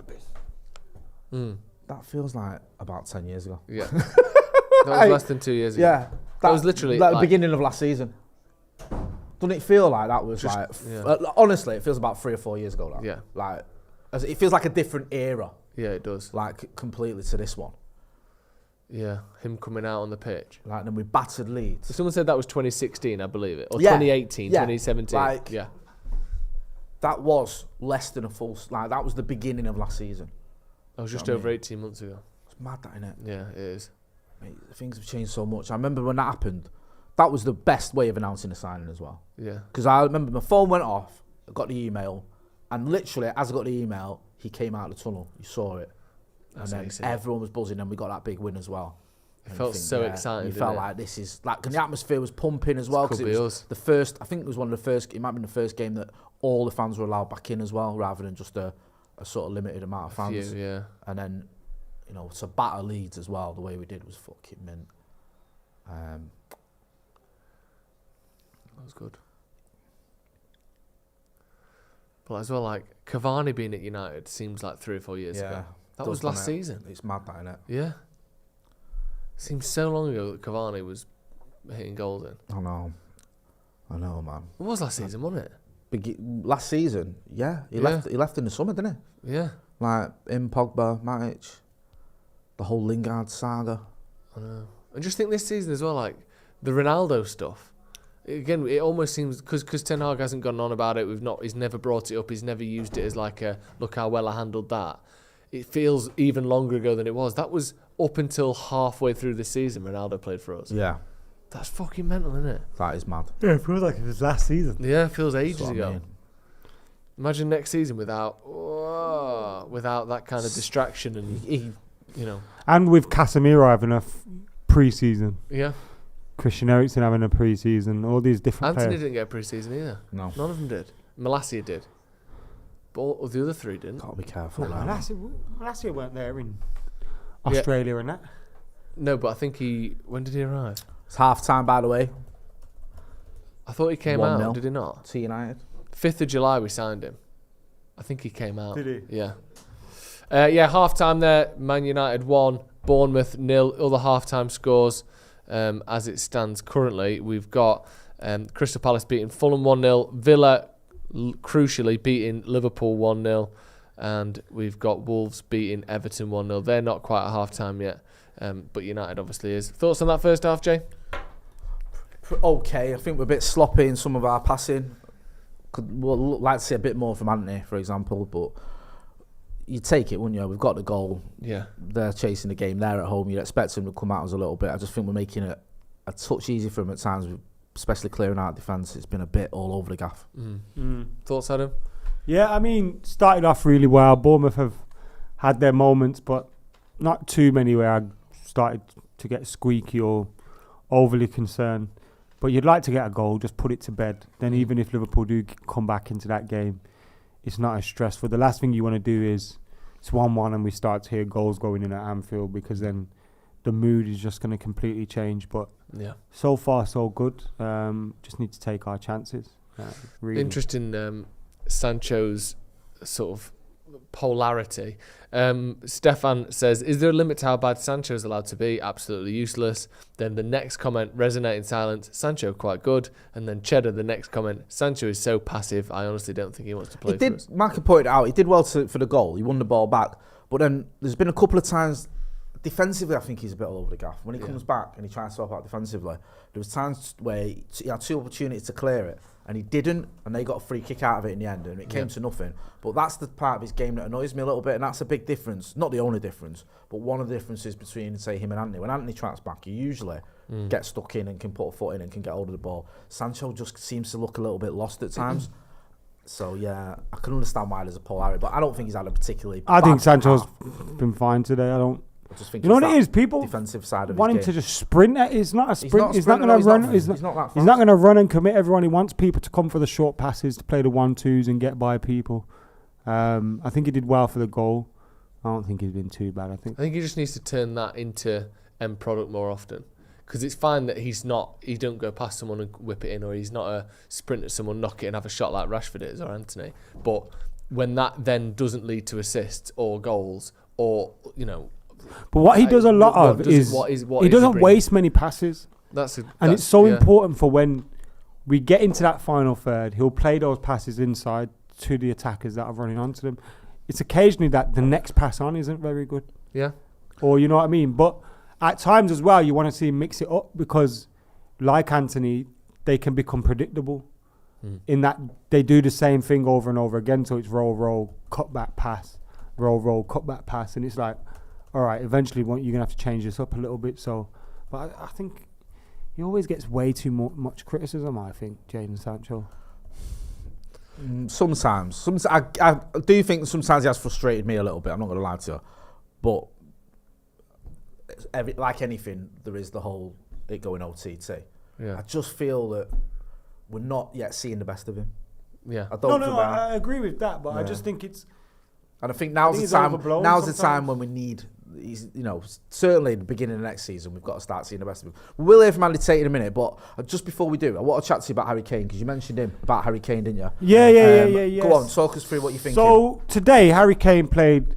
him. That feels like about 10 years ago. Yeah. That was less than 2 years ago. Yeah. That was literally like the beginning of last season. Doesn't it feel like that was honestly, it feels about 3 or 4 years ago now. Yeah. Like, it feels like a different era. Yeah, it does. Like, completely to this one. Yeah, him coming out on the pitch. Like, then we battered Leeds. Someone said that was 2016, I believe it. Or 2018, 2017. Like, yeah. That was less than a full... Like, that was the beginning of last season. That was just over 18 months ago. It's mad, that, innit? Yeah, it is. Mate, things have changed so much. I remember when that happened, that was the best way of announcing the signing as well. Yeah. Because I remember my phone went off, I got the email, and literally, as I got the email, he came out of the tunnel. You saw it. That's and then everyone was buzzing, and we got that big win as well. It felt so exciting. You felt like this is like, and the atmosphere was pumping as well, because it was the first. I think it was one of the first. It might have been the first game that all the fans were allowed back in as well, rather than just a sort of limited amount of fans. Yeah. And then, to batter Leeds as well, the way we did was fucking mint. Um, That was good. But as well, like Cavani being at United seems like 3 or 4 years ago. That was last season. It's mad, that, innit? Yeah. Seems so long ago that Cavani was hitting goals in. I know, man. It was last season, wasn't it? Last season, yeah. He left in the summer, didn't he? Yeah. Like, him, Pogba, Matic, the whole Lingard saga. I know. And just think this season as well, like, the Ronaldo stuff. Again, it almost seems, because Ten Hag hasn't gone on about it, he's never brought it up, he's never used it as like a, look how well I handled that. It feels even longer ago than it was. That was up until halfway through the season Ronaldo played for us. Yeah. That's fucking mental, isn't it? That is mad. Yeah, it feels like it was last season. Yeah, it feels ages That's what I ago. mean. Imagine next season without that kind of distraction and, you know. And with Casemiro having a pre-season. Yeah. Christian Eriksen having a pre-season. All these different Anthony players. didn't get a pre-season either. No. None of them did. Malacia did. But all the other 3 didn't. Gotta be careful. Well, now. last year weren't there in Australia and that. No, but I think when did he arrive? It's half time, by the way. I thought he came 1-0. out, did he not? To United. 5th of July we signed him. I think he came out. Did he? Yeah. Half time there. Man United 1, Bournemouth 0. Other half time scores as it stands currently. We've got Crystal Palace beating Fulham 1-0. Villa crucially beating Liverpool 1-0. And we've got Wolves beating Everton 1-0. They're not quite at half time yet. But United obviously is. Thoughts on that first half, Jay? Okay, I think we're a bit sloppy in some of our passing. We'd like to see a bit more from Anthony, for example, but you'd take it, wouldn't you? We've got the goal. Yeah. They're chasing the game. They're at home. You'd expect them to come at us a little bit. I just think we're making it a touch easy for them at times, especially clearing out defence. It's been a bit all over the gaff. Thoughts, Adam? Yeah, I mean, started off really well. Bournemouth have had their moments, but not too many where I started to get squeaky or overly concerned. But you'd like to get a goal, just put it to bed. Then even if Liverpool do come back into that game, it's not as stressful. The last thing you want to do is it's 1-1 and we start to hear goals going in at Anfield, because then the mood is just going to completely change. But so far so good. Just need to take our chances. Really. Interesting Sancho's sort of polarity. Stefan says, is there a limit to how bad Sancho is allowed to be? Absolutely useless. Then the next comment, resonating silence, Sancho quite good. And then Cheddar, the next comment, Sancho is so passive, I honestly don't think he wants to play for us. Mark pointed out, he did well for the goal. He won the ball back. But then there's been a couple of times, defensively, I think he's a bit all over the gaff. When he comes back and he tries to swap out defensively, there was times where he had 2 opportunities to clear it, and he didn't, and they got a free kick out of it in the end, and it came to nothing. But that's the part of his game that annoys me a little bit, and that's a big difference. Not the only difference, but one of the differences between, say, him and Anthony. When Anthony tracks back, he usually gets stuck in and can put a foot in and can get hold of the ball. Sancho just seems to look a little bit lost at times. So, yeah, I can understand why there's a polarity, but I don't think he's had a particularly I bad think Sancho's half. been fine today. I just think you know what it is? People defensive side of want him his to game. just sprint. He's not a sprint. He's not going to run. He's not that fast. going to run and commit everyone. He wants people to come for the short passes, to play the 1-2s and get by people. I think he did well for the goal. I don't think he's been too bad. I think he just needs to turn that into end product more often. Because it's fine that he don't go past someone and whip it in, or he's not a sprint at someone, knock it and have a shot like Rashford is or Anthony. But when that then doesn't lead to assists or goals, or, you know... But what he does a lot of is he doesn't waste many passes. And it's so important for when we get into that final third, he'll play those passes inside to the attackers that are running onto them. It's occasionally that the next pass on isn't very good. Yeah. Or you know what I mean? But at times as well, you want to see him mix it up, because like Anthony, they can become predictable in that they do the same thing over and over again. So it's roll, cut back pass, roll, cut back pass. And it's like, all right, eventually you're going to have to change this up a little bit. So, but I think he always gets way too much criticism, I think, Jadon Sancho. Sometimes I do think sometimes he has frustrated me a little bit. I'm not going to lie to you, but like anything, there is the whole it going OTT. Yeah. I just feel that we're not yet seeing the best of him. Yeah. I agree with that, but I just think it's. And I think now's the time when we need he's, certainly at the beginning of next season, we've got to start seeing the best of him. We'll hear from Andy Tate in a minute, but just before we do, I want to chat to you about Harry Kane, because you mentioned him about Harry Kane, didn't you? Yeah. Go on, talk us through what you're thinking. So today, Harry Kane played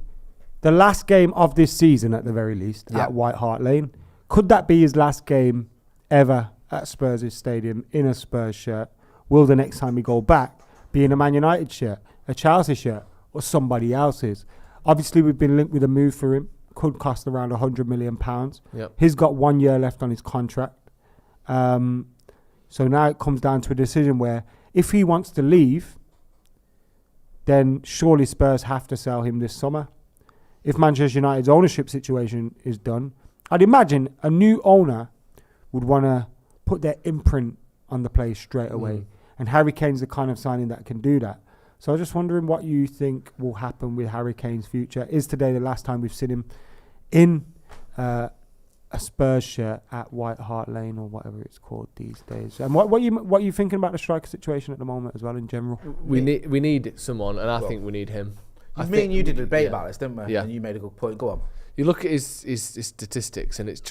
the last game of this season, at the very least, at White Hart Lane. Could that be his last game ever at Spurs' stadium in a Spurs shirt? Will the next time we go back be in a Man United shirt, a Chelsea shirt, or somebody else's? Obviously, we've been linked with a move for him. Could cost around £100 million. Yep. He's got 1 year left on his contract. So now it comes down to a decision where if he wants to leave, then surely Spurs have to sell him this summer. If Manchester United's ownership situation is done, I'd imagine a new owner would want to put their imprint on the place straight away. And Harry Kane's the kind of signing that can do that. So I was just wondering what you think will happen with Harry Kane's future. Is today the last time we've seen him in a Spurs shirt at White Hart Lane, or whatever it's called these days? And what are you thinking about the striker situation at the moment as well in general? We need someone, and I think we need him. Me and you did a debate about this, didn't we? Yeah. And you made a good point. Go on. You look at his statistics, and it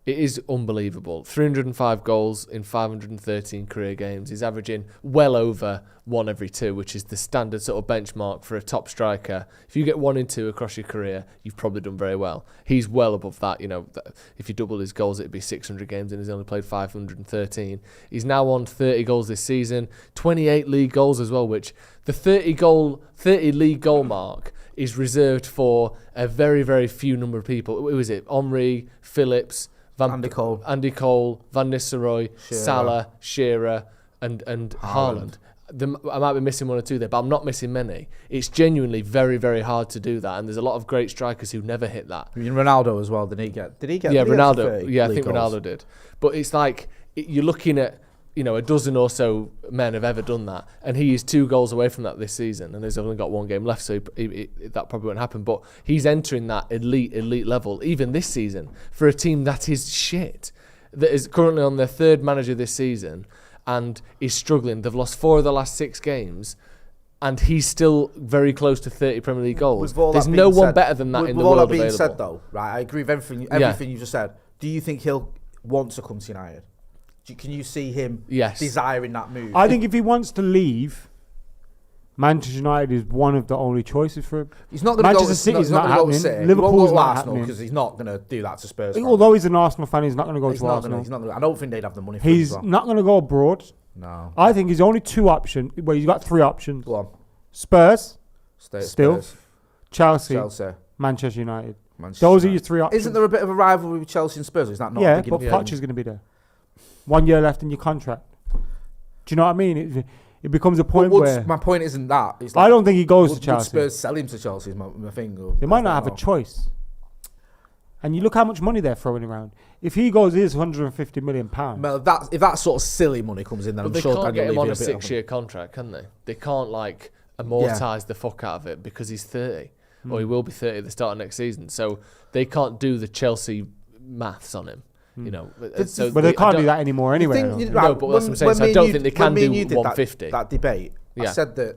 is unbelievable. 305 goals in 513 career games. He's averaging well over 1 every 2, which is the standard sort of benchmark for a top striker. If you get 1 in 2 across your career, you've probably done very well. He's well above that. If you double his goals, it'd be 600 games, and he's only played 513. He's now on 30 goals this season, 28 league goals as well, which the 30 league goal mark is reserved for a very, very few number of people. Who was it? Henry, Phillips, Andy Cole, Van Nistelrooy, Salah, Shearer, and Haaland. I might be missing 1 or 2 there, but I'm not missing many. It's genuinely very, very hard to do that, and there's a lot of great strikers who never hit that. I mean, Ronaldo as well. Did he get? Yeah, Ronaldo. Yeah, I think Ronaldo did. But it's like you're looking at a dozen or so men have ever done that, and he is 2 goals away from that this season, and he's only got 1 game left, so that probably won't happen. But he's entering that elite level even this season for a team that is shit, that is currently on their 3rd manager this season and is struggling. They've lost 4 of the last 6 games, and he's still very close to 30 Premier League goals. There's no one better than that in the world available. With all that being said, though, right, I agree with everything you just said. Do you think he'll want to come to United? Can you see him desiring that move? I think if he wants to leave, Manchester United is one of the only choices for him. He's not going to go to City. Liverpool's not Arsenal, because he's not going to do that to Spurs. Although he's an Arsenal fan, he's not going to go to Arsenal. He's not gonna, I don't think they'd have the money for him. He's not going to go abroad. No. I think he's only 2 options. Well, he's got 3 options. Go on. Spurs, Spurs. Chelsea, Manchester United. Those are your 3 options. Isn't there a bit of a rivalry with Chelsea and Spurs? Is that not? Yeah, but Poch is going to be there. 1 year left in your contract. Do you know what I mean? It becomes a point where... My point isn't that. It's I don't think he goes to Chelsea. Would Spurs sell him to Chelsea is my thing. They might not have a choice. And you look how much money they're throwing around. If he goes, here's £150 million. Well, if that sort of silly money comes in, then I'm sure they can't get him on a 6-year contract, can they? They can't amortise the fuck out of it because he's 30. Or he will be 30 at the start of next season. So they can't do the Chelsea maths on him. But they can't do that anymore anyway. No, but that's what I'm saying. So I don't think they can do 150. That debate, I said that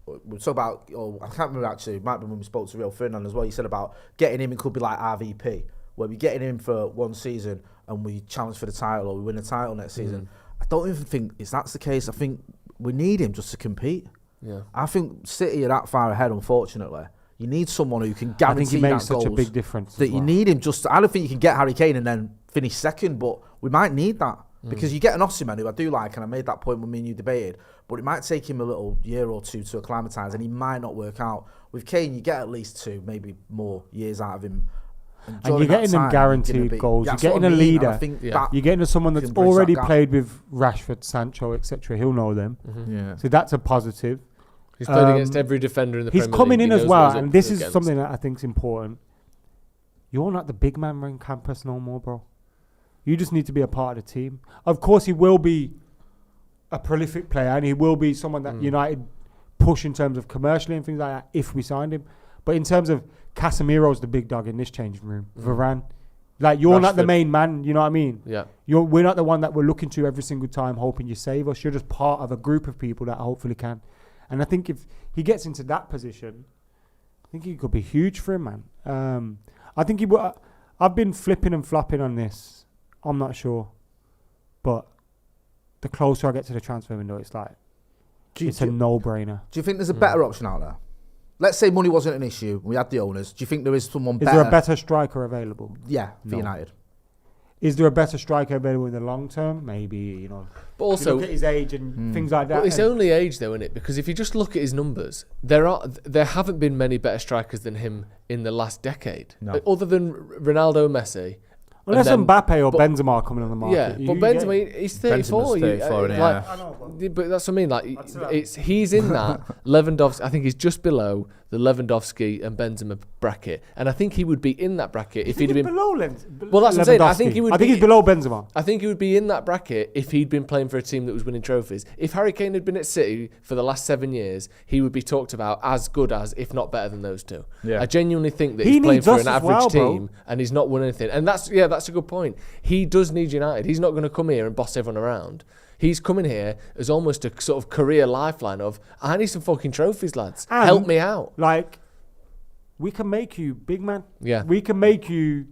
we talk about. I can't remember actually. It might be when we spoke to Rio Ferdinand as well. You said about getting him. It could be like RVP, where we getting him for 1 season and we challenge for the title or we win the title next season. I don't even think that's the case. I think we need him just to compete. Yeah. I think City are that far ahead, unfortunately. You need someone who can guarantee. I think he makes such a big difference. That you need him just. I don't think you can get Harry Kane and then finish second, but we might need that because you get an Osimhen who I do like, and I made that point when me and you debated. But it might take him a little year or 2 to acclimatise, and he might not work out. With Kane, you get at least 2, maybe more years out of him. And you're getting them guaranteed goals. You're getting a leader. You're getting someone that's already played with Rashford, Sancho, etc. He'll know them. Yeah. So that's a positive. He's played against every defender in the Premier League. He's coming in as well, and this is something that I think is important. You're not the big man running campus no more, bro. You just need to be a part of the team. Of course, he will be a prolific player, and he will be someone that United push in terms of commercially and things like that if we signed him. But in terms of Casemiro's the big dog in this changing room. Varane. You're not the main man, you know what I mean? Yeah. We're not the one that we're looking to every single time hoping you save us. You're just part of a group of people that hopefully can. And I think if he gets into that position, I think he could be huge for him, man. I think he would. I've been flipping and flopping on this. I'm not sure, but the closer I get to the transfer window, it's like it's a no-brainer. Do you think there's a better option out there? Let's say money wasn't an issue. We had the owners. Do you think there is someone better? Is there a better striker available? Yeah, for No. United. Is there a better striker available in the long term? Maybe, you know. But also, you look at his age and things like that. Well, it's only age though, isn't it? Because if you just look at his numbers, there haven't been many better strikers than him in the last decade, other than Ronaldo, Messi. Unless Mbappe or Benzema are coming on the market. Yeah, but Benzema, he's 34. Yeah. But that's what I mean. Like, he's in that Lewandowski. I think he's just below the Lewandowski and Benzema bracket, and I think he would be in that bracket if he'd been below Well, that's what I'm saying. I think he's below Benzema. I think he would be in that bracket if he'd been playing for a team that was winning trophies. If Harry Kane had been at City for the last 7 years, he would be talked about as good as, if not better than those two. Yeah. I genuinely think that he's playing for an average team and he's not won anything. And that's a good point. He does need United. He's not going to come here and boss everyone around. He's coming here as almost a sort of career lifeline of, I need some fucking trophies, lads. And help me out. Like, we can make you big man. Yeah. We can make you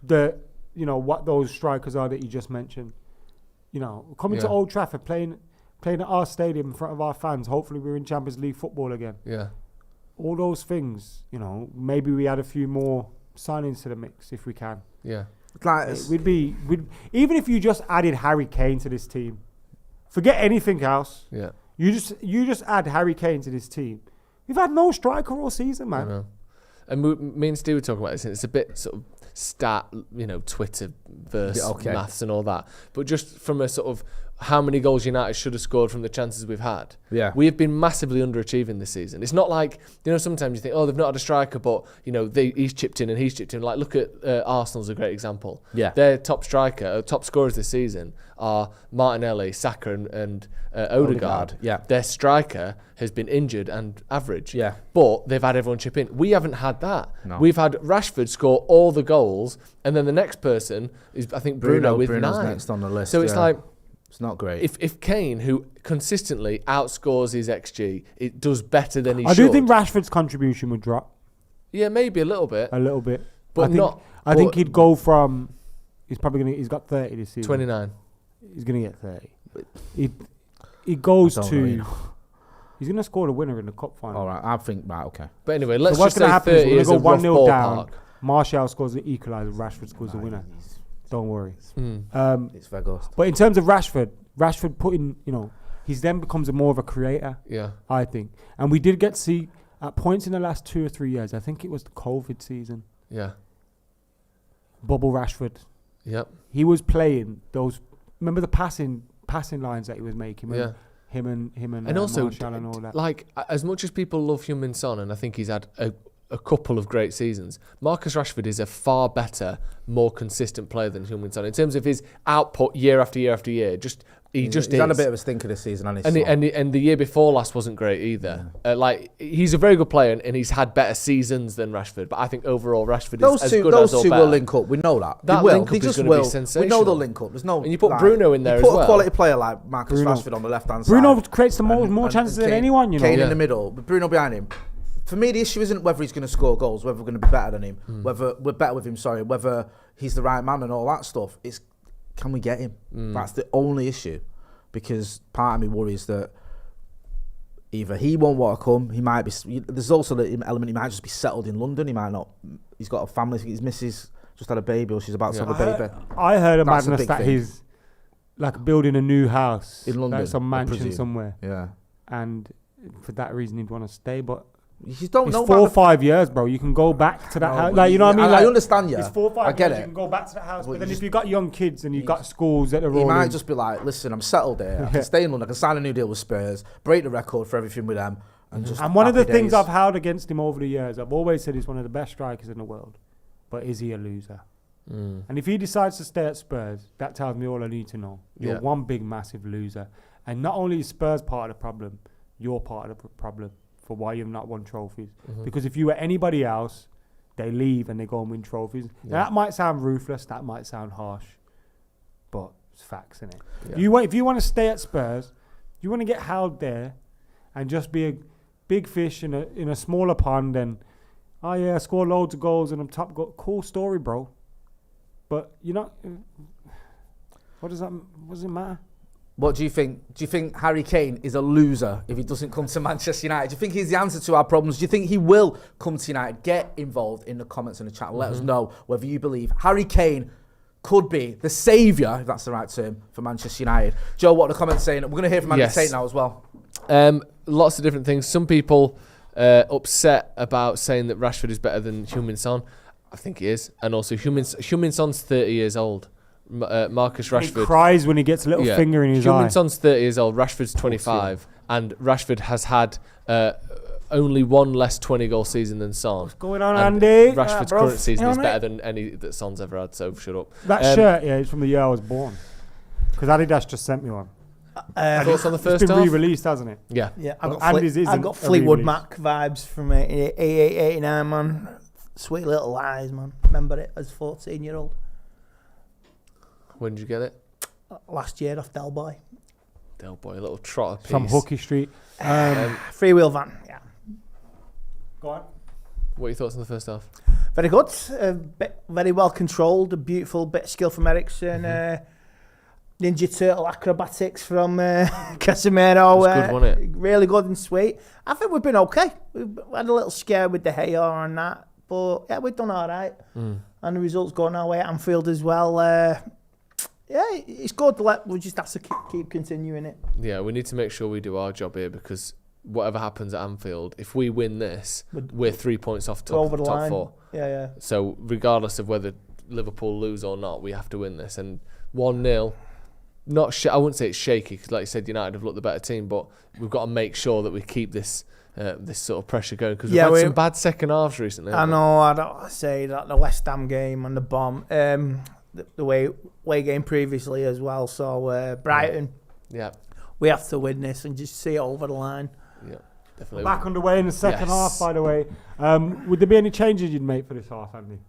what those strikers are that you just mentioned. You know, coming to Old Trafford, playing at our stadium in front of our fans. Hopefully we're in Champions League football again. Yeah. All those things, you know, maybe we add a few more signings to the mix if we can. Yeah. Like, We'd even if you just added Harry Kane to this team, forget anything else. Yeah. You just add Harry Kane to this team. We've had no striker all season, man. I know. And me and Steve were talking about this, and it's a bit sort of stat, Twitter versus maths and all that. But just from a sort of how many goals United should have scored from the chances we've had. Yeah. We have been massively underachieving this season. It's not like, sometimes you think, they've not had a striker, but, he's chipped in and he's chipped in. Like, look at Arsenal's a great example. Yeah. Their top scorers this season are Martinelli, Saka and Odegaard. Yeah. Their striker has been injured and average. Yeah. But they've had everyone chip in. We haven't had that. No. We've had Rashford score all the goals, and then the next person is, I think, Bruno with Bruno's 9. next on the list. So it's like, it's not great. if Kane, who consistently outscores his XG, it does better than he should. I do think Rashford's contribution would drop. Yeah, maybe a little bit. A little bit. But I think he'd go from, he's got 30 this season. 29. He's going to get 30. He goes to, he's going to score the winner in the cup final. All right, I think, okay. But anyway, let's what's just going to say happen is 30 we're is going a to go rough 1-0 down. ballpark. Martial scores the equaliser, Rashford scores the winner. Don't worry. It's Vegas. But in terms of Rashford putting, he then becomes more of a creator. Yeah. I think. And we did get to see at points in the last 2 or 3 years, I think it was the COVID season. Yeah. Bubble Rashford. Yep. He was playing those, remember the passing lines that he was making? Yeah. Him and also, Martial and all that. Like, as much as people love Heung-min Son, and I think he's had a couple of great seasons, Marcus Rashford is a far better, more consistent player than Heung-min Son in terms of his output year after year after year. He's had a bit of a stinker this season, and the year before last wasn't great either. He's a very good player, and he's had better seasons than Rashford. But I think overall Rashford is as good as or better. Those two will link up. We know that. That link up is going to be sensational. We know they'll link up. There's no. And you put Bruno in there as well. You well. put a quality player like Marcus Rashford on the left hand side. Bruno creates the more chances than anyone. Kane in the middle, but Bruno behind him. For me, the issue isn't whether he's going to score goals, whether we're going to be better than him, whether we're better with him. Whether he's the right man and all that stuff. It's can we get him? That's the only issue. Because part of me worries that either he won't want to come, he might be. There's also the element he might just be settled in London. He might not. He's got a family. His missus just had a baby, or she's about to have a baby. I heard a madness that he's like building a new house in London, like some mansion somewhere. Yeah, and for that reason he'd want to stay, but. You don't know. It's 4 or 5 years, bro. You can go back to that house. Like, you know what I mean? I understand you. It's 4 or 5 I get years, it. you can go back to that house. But then if you've got young kids and you've got schools that are all he might just be like, listen, I'm settled there. I can stay in London. I can sign a new deal with Spurs, break the record for everything with them. And one of the things I've held against him over the years, I've always said he's one of the best strikers in the world. But is he a loser? And if he decides to stay at Spurs, that tells me all I need to know. You're one big, massive loser. And not only is Spurs part of the problem, you're part of the problem. For why you've not won trophies. Because if you were anybody else, they leave and they go and win trophies. Now, that might sound ruthless, that might sound harsh, but it's facts, innit? Yeah. If you want to stay at Spurs, you want to get held there and just be a big fish in a smaller pond, and oh yeah, I score loads of goals and I'm top goal. Cool story, bro. But what does it matter? What do you think? Do you think Harry Kane is a loser if he doesn't come to Manchester United? Do you think he's the answer to our problems? Do you think he will come to United? Get involved in the comments in the chat. Let us know whether you believe Harry Kane could be the saviour, if that's the right term, for Manchester United. Joe, what are the comments saying? We're going to hear from Andy Tate now as well. Lots of different things. Some people upset about saying that Rashford is better than Heung-min Son. I think he is. And also, Heung-min Son's 30 years old. Marcus Rashford. He cries when he gets a little finger in his eye. Heung-min Son's 30 years old. Rashford's 25. And Rashford has had only one less 20-goal season than Son. What's going on, Andy? Rashford's current season is better than any that Son's ever had, so shut up. That shirt, it's from the year I was born. Because Adidas just sent me one. Thoughts on the first It's been half? re-released, hasn't it? Yeah. I've got Fleetwood Mac vibes from 88-89, man. Sweet Little Lies, man. Remember it as 14-year-old. When did you get it? Last year off Del Boy. Del Boy, a little trotter piece. From Hooky Street. Freewheel van, yeah. Go on. What are your thoughts on the first half? Very good. Very well controlled. A beautiful bit of skill from Eriksen. Ninja Turtle acrobatics from CASEMIRO. It was good, wasn't it? Really good and sweet. I think we've been okay. We've had a little scare with De Gea and that. But yeah, we've done all right. And the results going our way at Anfield as well. Yeah, it's good. We just have to keep continuing it. Yeah, we need to make sure we do our job here because whatever happens at Anfield, if we win this, we're 3 points off top line. 4. Yeah. So regardless of whether Liverpool lose or not, we have to win this. And 1-0, I wouldn't say it's shaky because, like you said, United have looked the better team, but we've got to make sure that we keep this sort of pressure going because we've had some bad second halves recently. I know. I don't say that the West Ham game and the bomb, the way game previously as well. So Brighton, we have to win this and just see it over the line. Yeah, definitely. Back underway in the second half, by the way. Would there be any changes you'd make for this half, Andy?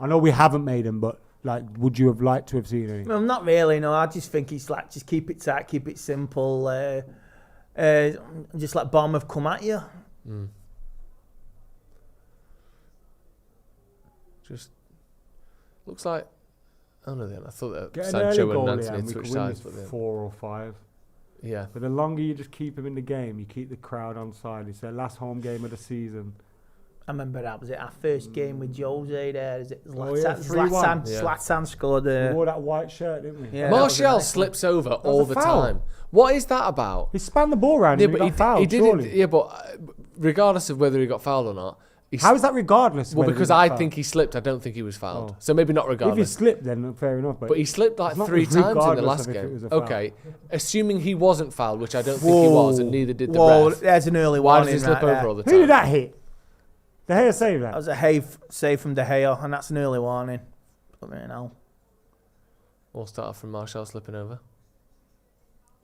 I know we haven't made them, but would you have liked to have seen any? No, not really. No, I just think it's just keep it tight, keep it simple. Just let Bournemouth come at you. Just looks like. Oh no! Then I thought that Sancho and goal, Anthony we switched could win sides, this 4 or 5. Yeah. But the longer you just keep them in the game, you keep the crowd on side. It's their last home game of the season. I remember that was it. Our first game with Jose there. Is it Zlatan? Zlatan scored. We wore that white shirt, didn't we? Yeah, Martial slips over all the time. What is that about? He spanned the ball around. Yeah, and but he got fouled, he did. surely. Yeah, but regardless of whether he got fouled or not. How is that regardless? Well, because I think he slipped. I don't think he was fouled. So maybe not regardless. If he slipped, then fair enough. But he slipped 3 times in the last game. Okay, assuming he wasn't fouled, which I don't think he was, and neither did the ref. There's an early Why warning. does he slip over all the time? Who did that hit? De Gea saved that. That was a save from De Gea, and that's an early warning. We'll start off from Martial slipping over.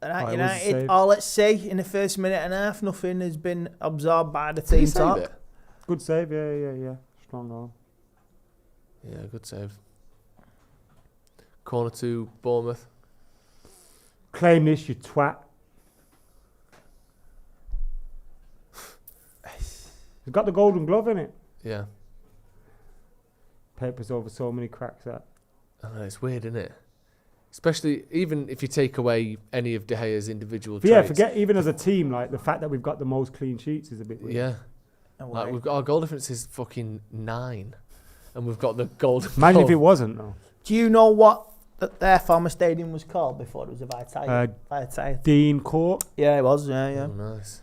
United, let's see, in the first minute and a half, nothing has been absorbed by the team talk. Good save, yeah. Strong arm. Yeah, good save. Corner to Bournemouth. Claim this, you twat. He's got the golden glove in it. Yeah. Papers over so many cracks that. I know, it's weird, isn't it? Especially even if you take away any of De Gea's individual traits. Yeah, forget even as a team, the fact that we've got the most clean sheets is a bit weird. Yeah. We've got our goal difference is fucking 9, and we've got the golden. Imagine goal. if it wasn't though. Do you know what their former stadium was called before it was a Vitality? Dean Court. Yeah, it was. Yeah. Oh, nice.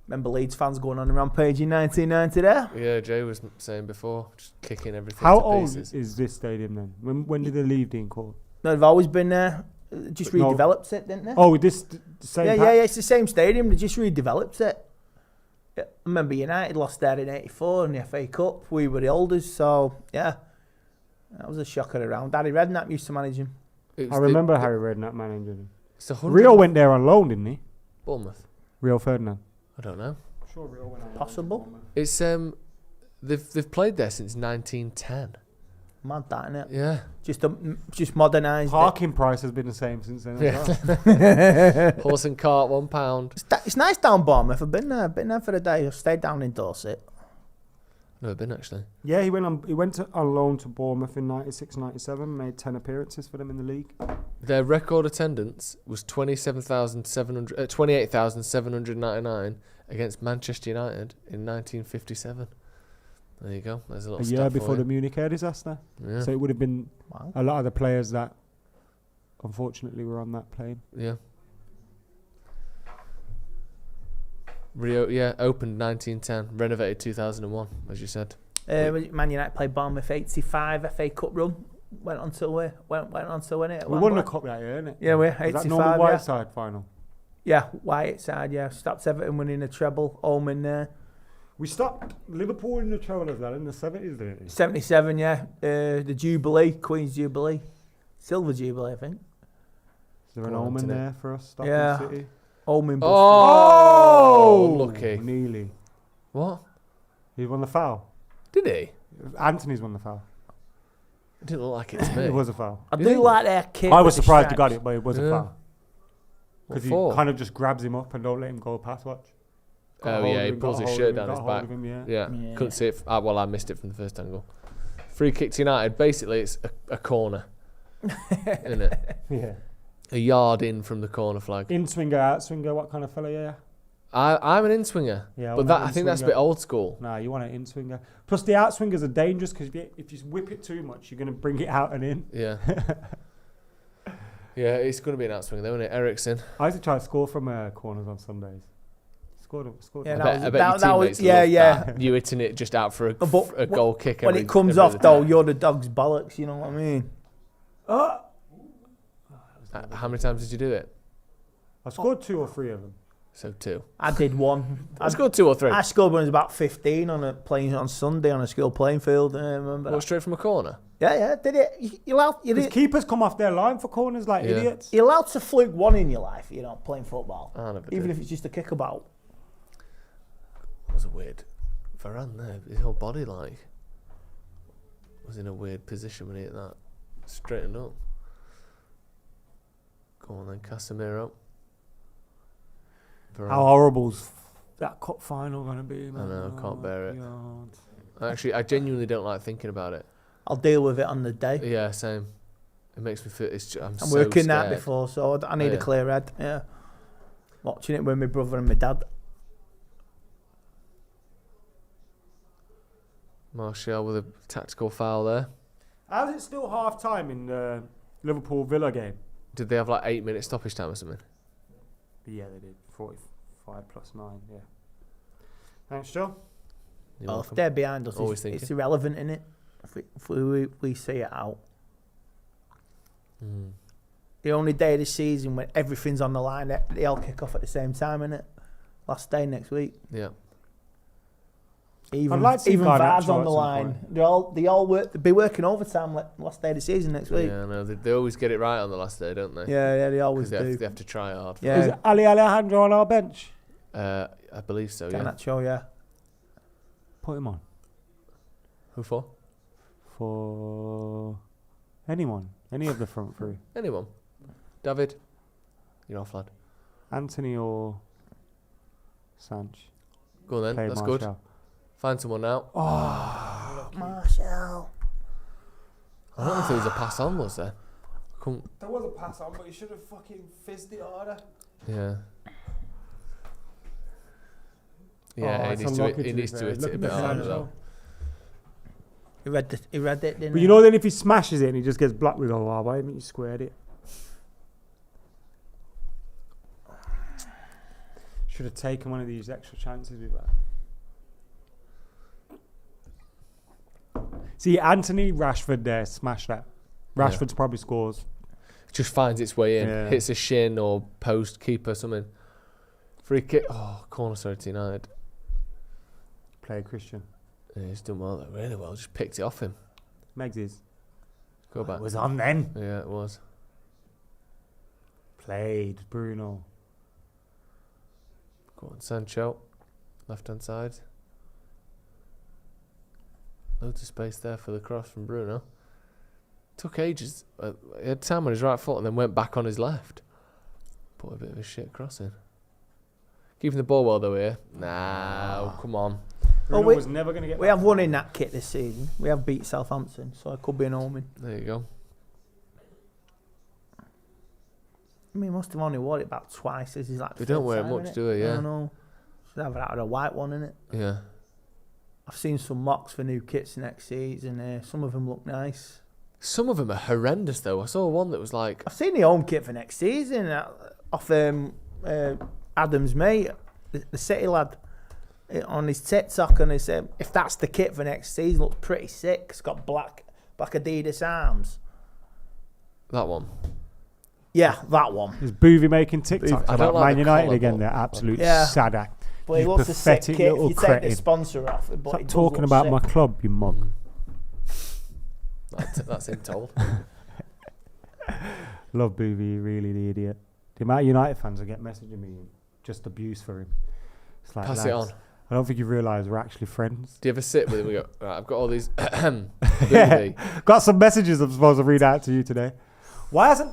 Remember Leeds fans going on a rampage in 1990 there? Yeah, Jay was saying before, just kicking everything. How to old pieces. is this stadium then? When did they leave Dean Court? No, they've always been there. Just redeveloped it, didn't they? Oh, this the same. Yeah, it's the same stadium. They just redeveloped it. I remember United lost there in '84 in the FA Cup. We were the oldest, so yeah, that was a shocker around. Harry Redknapp used to manage him. I remember Harry Redknapp managing him. 100. Rio went there on loan, didn't he? Bournemouth. Rio Ferdinand. I don't know. I'm sure Rio went on Possible. It's they've played there since 1910. Mad that, innit? Yeah. Just modernised. Parking price has been the same since then. Well. Horse and cart, £1. It's nice down Bournemouth. I've been there for a day. I've stayed down in Dorset. Never been, actually. Yeah, he went on loan to Bournemouth in 96-97, made 10 appearances for them in the league. Their record attendance was 28,799 against Manchester United in 1957. There you go. There's a little A year before the Munich air disaster. Yeah. So it would have been a lot of the players that unfortunately were on that plane. Yeah. Rio, opened 1910, renovated 2001, as you said. Man United played Bournemouth 85 FA Cup run. Went on to win it. We won the cup that year, innit? Yeah, we Was 85. that Norman Whiteside final? Yeah, Whiteside. Yeah, stopped Everton winning a treble. Home in there. We stopped Liverpool in the treble as well in the 70s, didn't we? 77. Yeah, the Jubilee, Queen's Jubilee, Silver Jubilee, I think. Is there an omen there for us? Stopping Yeah. City? Omen. Oh, lucky. Nearly. What? He won the foul. Did he? Anthony's won the foul. It didn't look like it to me. It was a foul. I do like their kit. I was with the surprised he stripes. got it, but it was a foul. Because he kind of just grabs him up and don't let him go past watch. Oh, yeah, he pulls his shirt down his back. Yeah. Couldn't see it. I missed it from the first angle. Free kick to United. Basically, it's a corner. Isn't it? Yeah. A yard in from the corner flag. In swinger, out swinger, what kind of fella, yeah? I'm an in swinger. Yeah, but I think that's a bit old school. Nah, you want an in swinger. Plus, the out swingers are dangerous because if you whip it too much, you're going to bring it out and in. Yeah. Yeah, it's going to be an out swinger, though, isn't it? Ericsson. I used to try to score from corners on Sundays. Scored. Yeah, I bet your teammates love that. You hitting it just out for a goal kick. When it comes off, though, you're the dog's bollocks. You know what I mean? How many times did you do it? I scored 2 or 3 of them. So 2. I did 1. I scored 2 or 3. I scored when I was about 15 playing on Sunday on a school playing field. I remember. What, straight from a corner? Yeah, did it? Because keepers come off their line for corners like idiots. You're allowed to fluke 1 in your life, playing football. Even if it's just a kickabout. That was a weird Varane there. His whole body was in a weird position when he hit that. Straightened up. Go on then, Casemiro. Varane. How horrible's that cup final going to be, man? I know, I can't bear it. God. Actually, I genuinely don't like thinking about it. I'll deal with it on the day. Yeah, same. It makes me feel. I'm so working scared. that before, so I need a clear head. Yeah, watching it with my brother and my dad. Martial with a tactical foul there. How's it still half time in the Liverpool Villa game? Did they have 8-minute stoppage time or something? Yeah, they did. 45 plus 9. Yeah. Thanks, Joe. If they're behind us, it's irrelevant, isn't it? If we see it out. The only day of the season when everything's on the line, they all kick off at the same time, isn't it? Last day next week. Yeah. Even VAR's on the line. They all be working overtime last day of the season next week. Yeah, no, they always get it right on the last day, don't they? Yeah, they always do. They have to try hard. Yeah. Is Ali Alejandro on our bench? I believe so. Yeah. Garnacho, yeah. Put him on. Who for? For anyone, any of the front three. Anyone. David, you're off, lad. Anthony or Sanch. Go on then. Play That's Martial. good. Find someone now. Oh, Martial. I don't know if there was a pass on, was there? There was a pass on, but you should have fucking fizzed it harder. Yeah. Yeah, he needs to hit it a bit harder though. He read it, didn't he? But you know, then if he smashes it and he just gets blocked, we go, oh, why haven't you squared it? Should have taken one of these extra chances with that. See, Anthony, Rashford there, smash that. Rashford's probably scores. Just finds its way in, Yeah. hits a shin or post, keeper, something. Free kick. Oh, corner, sorry, to United. Play Christian. Yeah, he's done well, though, really well. Just picked it off him. Megs is. Go back. It was on then. Yeah, it was. Played Bruno. Go on, Sancho. Left hand side. Loads of space there for the cross from Bruno. Took ages. He had time on his right foot and then went back on his left. Put a bit of a shit cross in. Keeping the ball well though here. Nah, come on. Bruno was never going to get We back. have won in that kit this season. We have beat Southampton, so it could be an omen. There you go. I mean, he must have only worn it about twice. This is like They don't wear it third much, time, do they? innit? I Yeah. don't know. Should have it out of a white one, innit? Yeah. I've seen some mocks for new kits next season. Some of them look nice. Some of them are horrendous, though. I saw one that was like... I've seen the home kit for next season off Adam's mate, the City lad, on his TikTok, and he said if that's the kit for next season, looks pretty sick. It's got black Adidas arms. That one. Yeah, that one. Is Boovy making TikToks I about don't like Man the United collar, again? but- They're absolute Yeah. sad act. But he You looks a sick pathetic kit. little You take the cretin. sponsor off it, but Stop it does talking look about sick. my club, you mug. That's him told. Love Boovy, really the idiot. The amount of United fans that get messaging me, just abuse for him. It's like, Pass it lads, on. I don't think you realise we're actually friends. Do you ever sit with him and go, right, I've got all these... Yeah. Boovy. Got some messages I'm supposed to read out to you today. Why hasn't...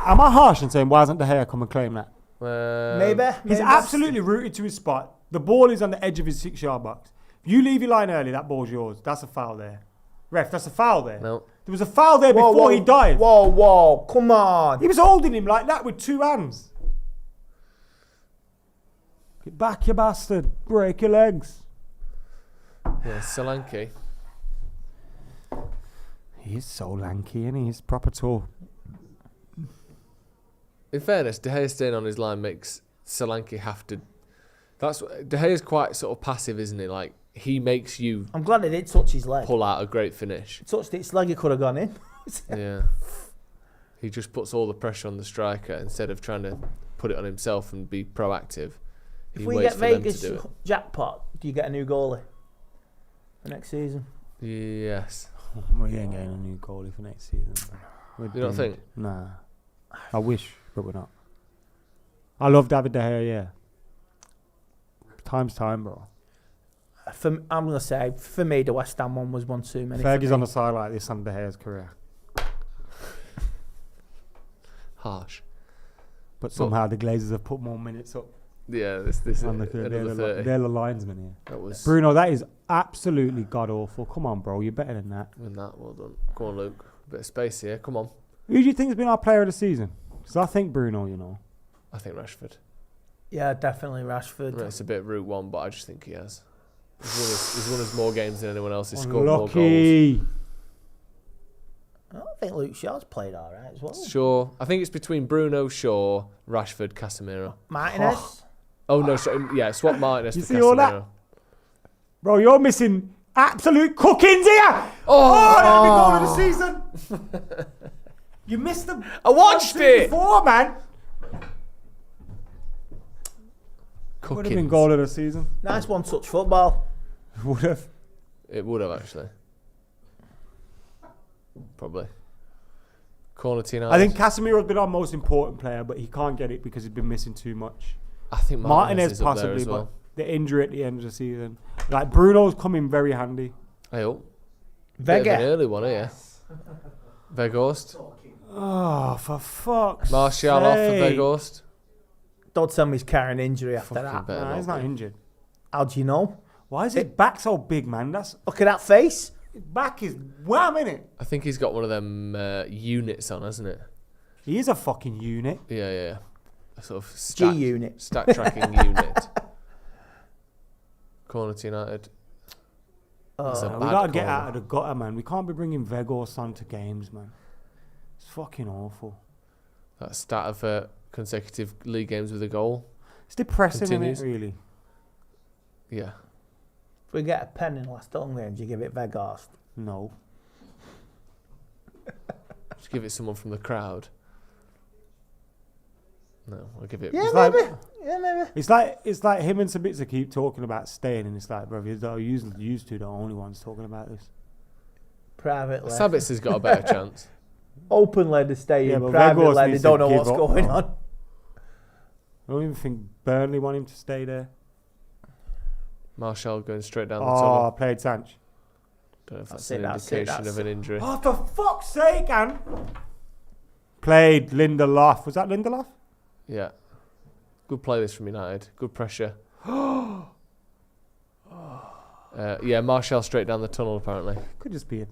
Am I harsh in saying why hasn't De Gea come and claim that? Maybe. He's absolutely rooted to his spot. The ball is on the edge of his 6-yard box. If you leave your line early, that ball's yours. That's a foul there. Ref, that's a foul there. No. There was a foul there before he died. Whoa, come on. He was holding him like that with 2 hands. Get back, you bastard. Break your legs. Yeah, Solanke. He is so lanky, and he's proper tall. In fairness, De Gea staying on his line makes Solanke have to... De Gea's quite sort of passive, isn't he? Like, he makes you I'm glad it didn't touch his leg. pull out a great finish. Touched its leg, it could have gone in. Yeah. He just puts all the pressure on the striker instead of trying to put it on himself and be proactive. If He we waits get for them to Vegas do it. jackpot, do you get a new goalie for next season? Yes. We ain't getting a new goalie for next season. We're You don't doomed. think? Nah. I wish, but we're not. I love David De Gea, yeah. Time's time, bro. I'm going to say, for me, the West Ham one was one too many. Fergie's on the side like this on De Gea's career. Harsh. But somehow the Glazers have put more minutes up. Yeah, this On the, another 30. they're the linesmen here. That was... Bruno, that is absolutely god awful. Come on, bro, you're better than that. And that, well done. Go on, Luke. A bit of space here. Come on. Who do you think has been our player of the season? Because I think Bruno, you know. I think Rashford. Yeah, definitely Rashford. It's a bit route one, but I just think he has. He's won us more games than anyone else. He's scored more goals. Unlucky. I think Luke Shaw's played all right as well. Shaw. I think it's between Bruno, Shaw, Rashford, Casemiro. Martinez. Oh no, yeah, swap Martinez You for see all that? Casemiro. Bro, you're missing absolute cookings here. Oh, that'd be goal of the season. You missed the. I watched it. Before, man. Would have been Cookins. goal of the season. Nice one-touch football. Would have. It would have actually. Probably. Corner to United. I think Casemiro's been our most important player, but he can't get it because he's been missing too much. I think Martinez is up there possibly, as well. but the injury at the end of the season. Like Bruno's come in very handy. I hope. Vega. Bit of an early one, here. Weghorst. Oh, for fuck's Martial off for sake. Weghorst. Don't tell me he's carrying injury after Fucking that. better Nah, he's not not be. injured. How do you know? Why is his back so big, man? His Look at that face. back is wham, innit? I think he's got one of them units on, hasn't it? He is a fucking unit. Yeah. A sort of G unit. stat tracking unit. Corner to United. That's a We bad gotta get corner. out of the gutter, man. We can't be bringing Weghorst on to games, man. It's fucking awful. That stat of consecutive league games with a goal. It's depressing, Continues. isn't it, really? Yeah. If we get a pen in the last home game, do you give it Weghorst? No. Just give it someone from the crowd. No, I'll give it. Yeah, It's maybe. like- Yeah, maybe. It's like him and Sabitzer keep talking about staying, and it's like, bro, you're used to the only ones talking about this. Privately. Sabitzer's got a better chance. Openly they stay Yeah, in. but Privately Weghorst they needs don't to know give what's up, going man. on. I don't even think Burnley want him to stay there. Martial going straight down the Oh, tunnel. played Sanch. Don't know if that's That's it, an that's it, indication that's of an injury. Oh, for fuck's sake, man. Played Lindelof. Was that Lindelof? Yeah. Good play this from United. Good pressure. Yeah, Martial straight down the tunnel apparently. Could just be a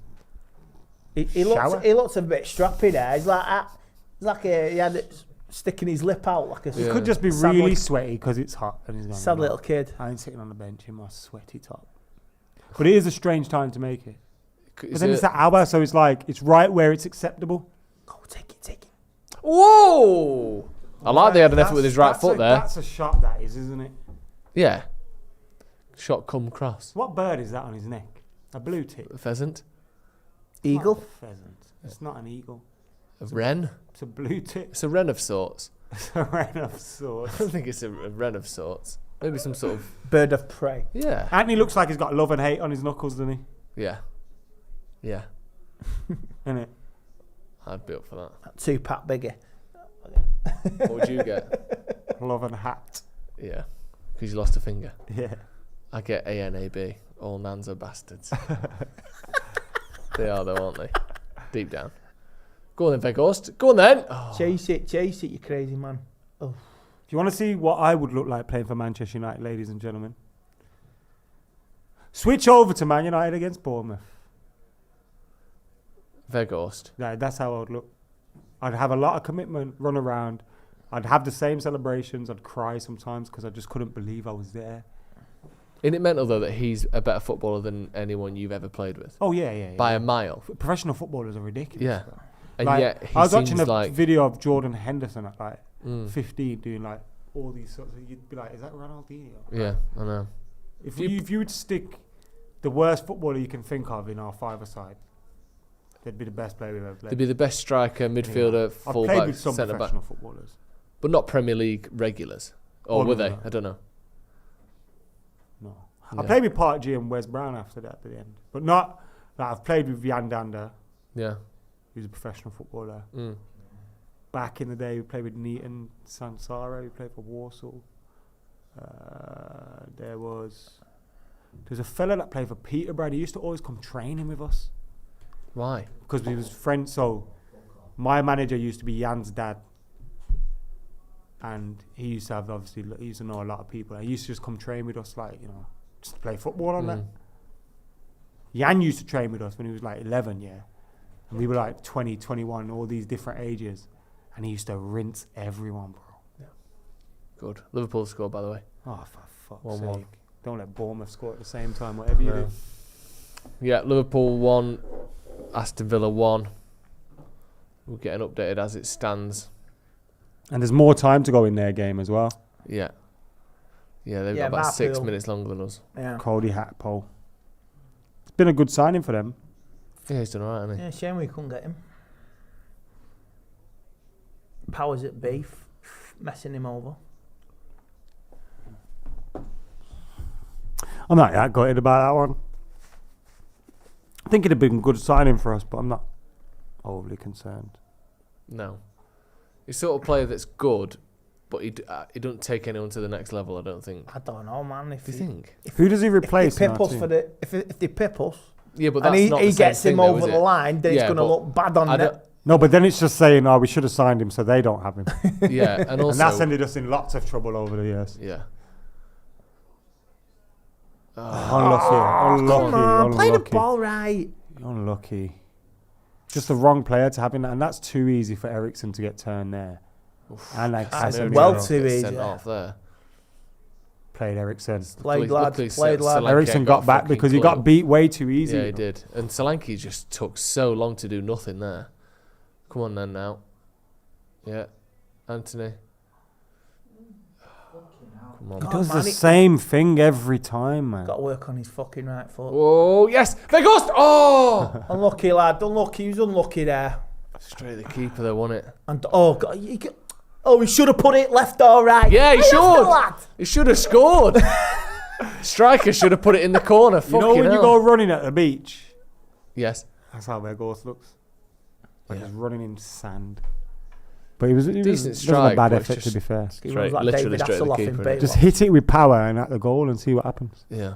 He looks a bit strappy there. He's like he had it sticking his lip out like a. It could just be really sweaty because it's hot and he's going. Sad little kid. I ain't sitting on the bench in my sweaty top. But it is a strange time to make it. But then it's that hour, so it's like it's right where it's acceptable. Go take it. Whoa! I like they had an effort with his right foot there. That's a shot, that is, isn't it? Yeah. Shot come cross. What bird is that on his neck? A blue tick? A pheasant. Eagle. Not a pheasant. It's not an eagle. A wren. It's a blue tick. It's a wren of sorts. It's a wren of sorts. I don't think it's a wren of sorts. Maybe some sort of bird of prey. Yeah. Anthony looks like he's got love and hate on his knuckles, doesn't he? Yeah. Yeah. Innit? I'd be up for that. 2-pack bigger. What would you get? Love and hat. Yeah. Because you lost a finger. Yeah. I get ANAB. All nans are bastards. They are though, aren't they? Deep down. Go on then, Veghorst. Go on then. Oh. Chase it, you crazy man. Oh. Do you want to see what I would look like playing for Manchester United, ladies and gentlemen? Switch over to Man United against Bournemouth. Veghorst. Yeah, that's how I would look. I'd have a lot of commitment, run around. I'd have the same celebrations. I'd cry sometimes because I just couldn't believe I was there. Isn't it mental though that he's a better footballer than anyone you've ever played with? Oh yeah. By a mile. Professional footballers are ridiculous. Yeah. Bro. And like, yet he I was watching seems a like video of Jordan Henderson at like 15 doing like all these sorts of. You'd be like, is that Ronaldinho? Yeah, I know. If you would stick the worst footballer you can think of in our five-a-side, they'd be the best player we've ever played. They'd be the best striker, midfielder, I've fullback, played with some centre back, professional footballers, but not Premier League regulars. Or were they? I don't know. No, Yeah. I played with Park G and Wes Brown after that at the end, but not. Like, I've played with Jan Dander. Yeah. Who's a professional footballer. Back in the day, we played with Neaton Sansara. We played for Warsaw. There's a fella that played for Peterborough. He used to always come training with us. Why? Because he was friends. So my manager used to be Jan's dad, and he used to have he used to know a lot of people. He used to just come train with us, like just play football on that. Jan used to train with us when he was like 11, yeah. And we were like 20, 21, all these different ages. And he used to rinse everyone, bro. Yeah. Good. Liverpool scored, by the way. Oh, for fuck's 1-1. sake. Don't let Bournemouth score at the same time, whatever you do. Yeah, Liverpool 1, Aston Villa 1. We'll get an updated as it stands. And there's more time to go in their game as well. Yeah. Yeah, they've got about 6 minutes longer than us. Yeah. Cody Hakpo. It's been a good signing for them. Yeah, he's done alright, hasn't he? Yeah, shame we couldn't get him. Powers at beef, messing him over. I'm not that gutted about that one. I think it'd have been a good signing for us, but I'm not overly concerned. No. He's sort of player that's good, but he doesn't take anyone to the next level, I don't think. I don't know, man. Do you think? Who does he replace? If they pip us, yeah, but and that's not he the same gets him thing, though, over is the it? line, then it's going to look bad on them. No, but then it's just saying, we should have signed him so they don't have him. Yeah, and also... and that's ended us in lots of trouble over the years. Yeah. Unlucky. Come on, play the ball right. Unlucky. Just the wrong player to have in that, and that's too easy for Eriksen to get turned there. And like well too easy. Sent off there. Played Eriksen. Played lad. Eriksen got back because he got beat way too easy. Yeah, he did. And Solanke just took so long to do nothing there. Come on then now. Yeah. Anthony. Come on. He does the same thing every time, man. Got to work on his fucking right foot. Oh, yes. Veghorst. Oh! Unlucky, lad. Unlucky. He was unlucky there. Straight the keeper there, wasn't it? And God, he should have put it left or right. Yeah, he should. He should have scored. Striker should have put it in the corner. You know when you go running at the beach? Yes. That's how Veghorst looks. Like he's running in sand. But he was decent strike. A bad effort, to be fair. Literally straight to the keeper. Just hit it with power and at the goal and see what happens. Yeah.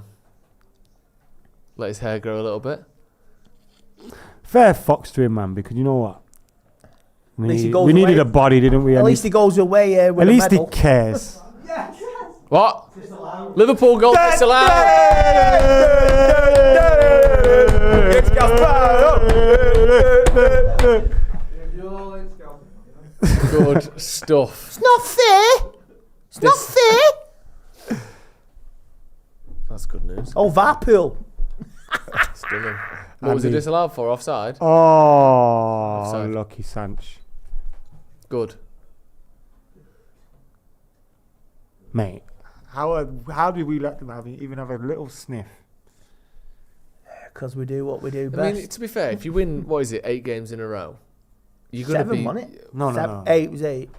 Let his hair grow a little bit. Fair fox to him, man, because you know what? We needed a body, didn't we? At least he goes away with at least a medal. he cares. What? Liverpool goal disallowed. It's Good stuff. It's not fair. It's not fair. That's good news. Oh, Varpool. Stunning. What was it disallowed for? Offside? Oh, Offside. lucky Sanch. Good. Mate, how did we let them even have a little sniff? Because we do what we do best. I mean, to be fair, if you win, 8 games in a row, you're going to 7, be... wasn't it? No. 8 was 8.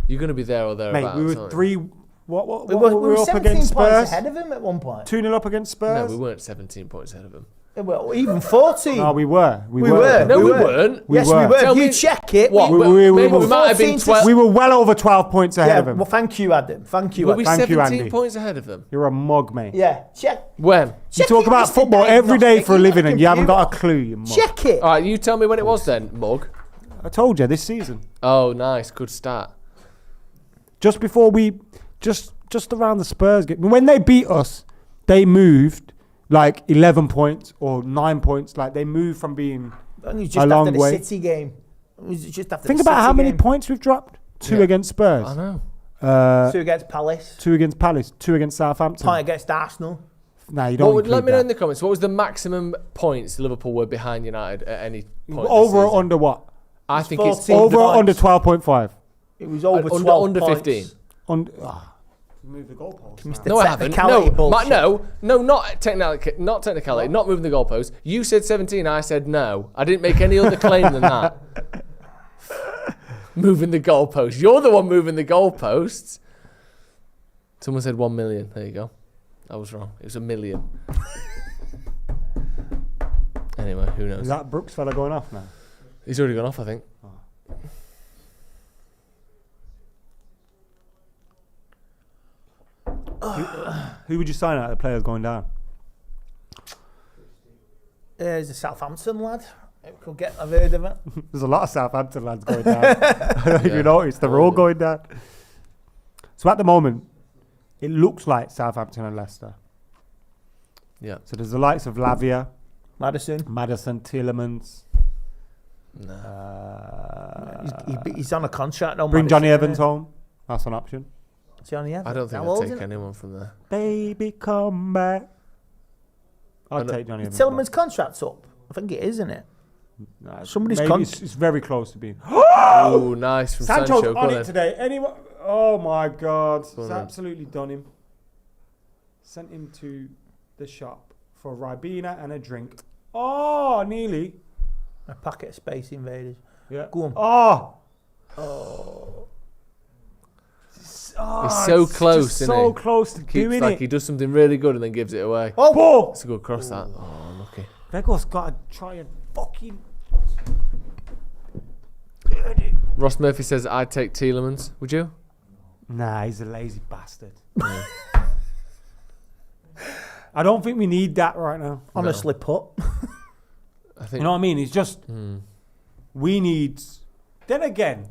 You're going to be there or thereabouts. Mate, we were aren't 3... you? What We were up 17 against points Spurs? ahead of him at one point. 2-0 up against Spurs? No, we weren't 17 points ahead of them. Well, even 14. No, we were. We were. No, we weren't. We yes, were. we were. Tell You me- check it. What? We might have been 12. We were well over 12 points ahead of him. Well, thank you, Adam. Thank you, Were Adam. we Thank you, 17 Andy. points ahead of them? You're a mug, mate. Yeah, check. When? You Check talk it, about Mr. football every day for a living and you haven't got a computer. clue, you mug. Check it. All right, you tell me when it was then, mug. I told you, this season. Oh, nice. Good start. Just before just around the Spurs game. When they beat us, they moved like 11 points or 9 points. Like they moved from being Only just a long after way. the City game. It was just after Think the about City how many game. points we've dropped. 2 Yeah. against Spurs. I know. 2 against Palace. 2 against Palace. 2 against Southampton. Point against Arsenal. Nah, you don't Let include me know that. in the comments. What was the maximum points Liverpool were behind United at any point? Over this or season? under what? I think 14. it's Over or under points. 12.5? It was over Under- 12 under points. 15. Move the goalpost. Mr. No, I haven't. Technicality No, bullshit. not technicality. Not moving the goalpost. You said 17. I said no. I didn't make any other claim than that. Moving the goalposts. You're the one moving the goalposts. Someone said 1 million. There you go. I was wrong. It was 1 million. Anyway, who knows? Is that Brooks fella going off now? He's already gone off, I think. Who would you sign out of the players going down? There's a Southampton lad. I've heard of it. There's a lot of Southampton lads going down. I don't know if you noticed, they're all going down. So at the moment, it looks like Southampton and Leicester. Yeah. So there's the likes of Lavia, Madison. Tielemans. He's on a contract now. Bring Madison, Johnny Evans isn't home. That's an option. he? Johnny Evans. I don't think How I'd old take is he? anyone from there. Baby, come back. I'd know. take Johnny Evans. Tillman's contract's up. I think it is, isn't it? Nah, somebody's maybe con- it's very close to being. Oh, nice from Sancho's Sancho. Go on on it then. today. Anyone? Oh my God! Go It's on then. absolutely done him. Sent him to the shop for Ribena and a drink. Oh, nearly. A packet of Space Invaders. Yeah. Go on. Oh. He's so it's close, just isn't so he? close to Keeps doing like it. he does something really good and then gives it away. Oh, It's a good cross that. Oh, lucky. Vego's got to try and fucking. Ross Murphy says I'd take Tielemans. Would you? Nah, he's a lazy bastard. I don't think we need that right now. Honestly put. I think. You know what I mean? It's just we need. Then again,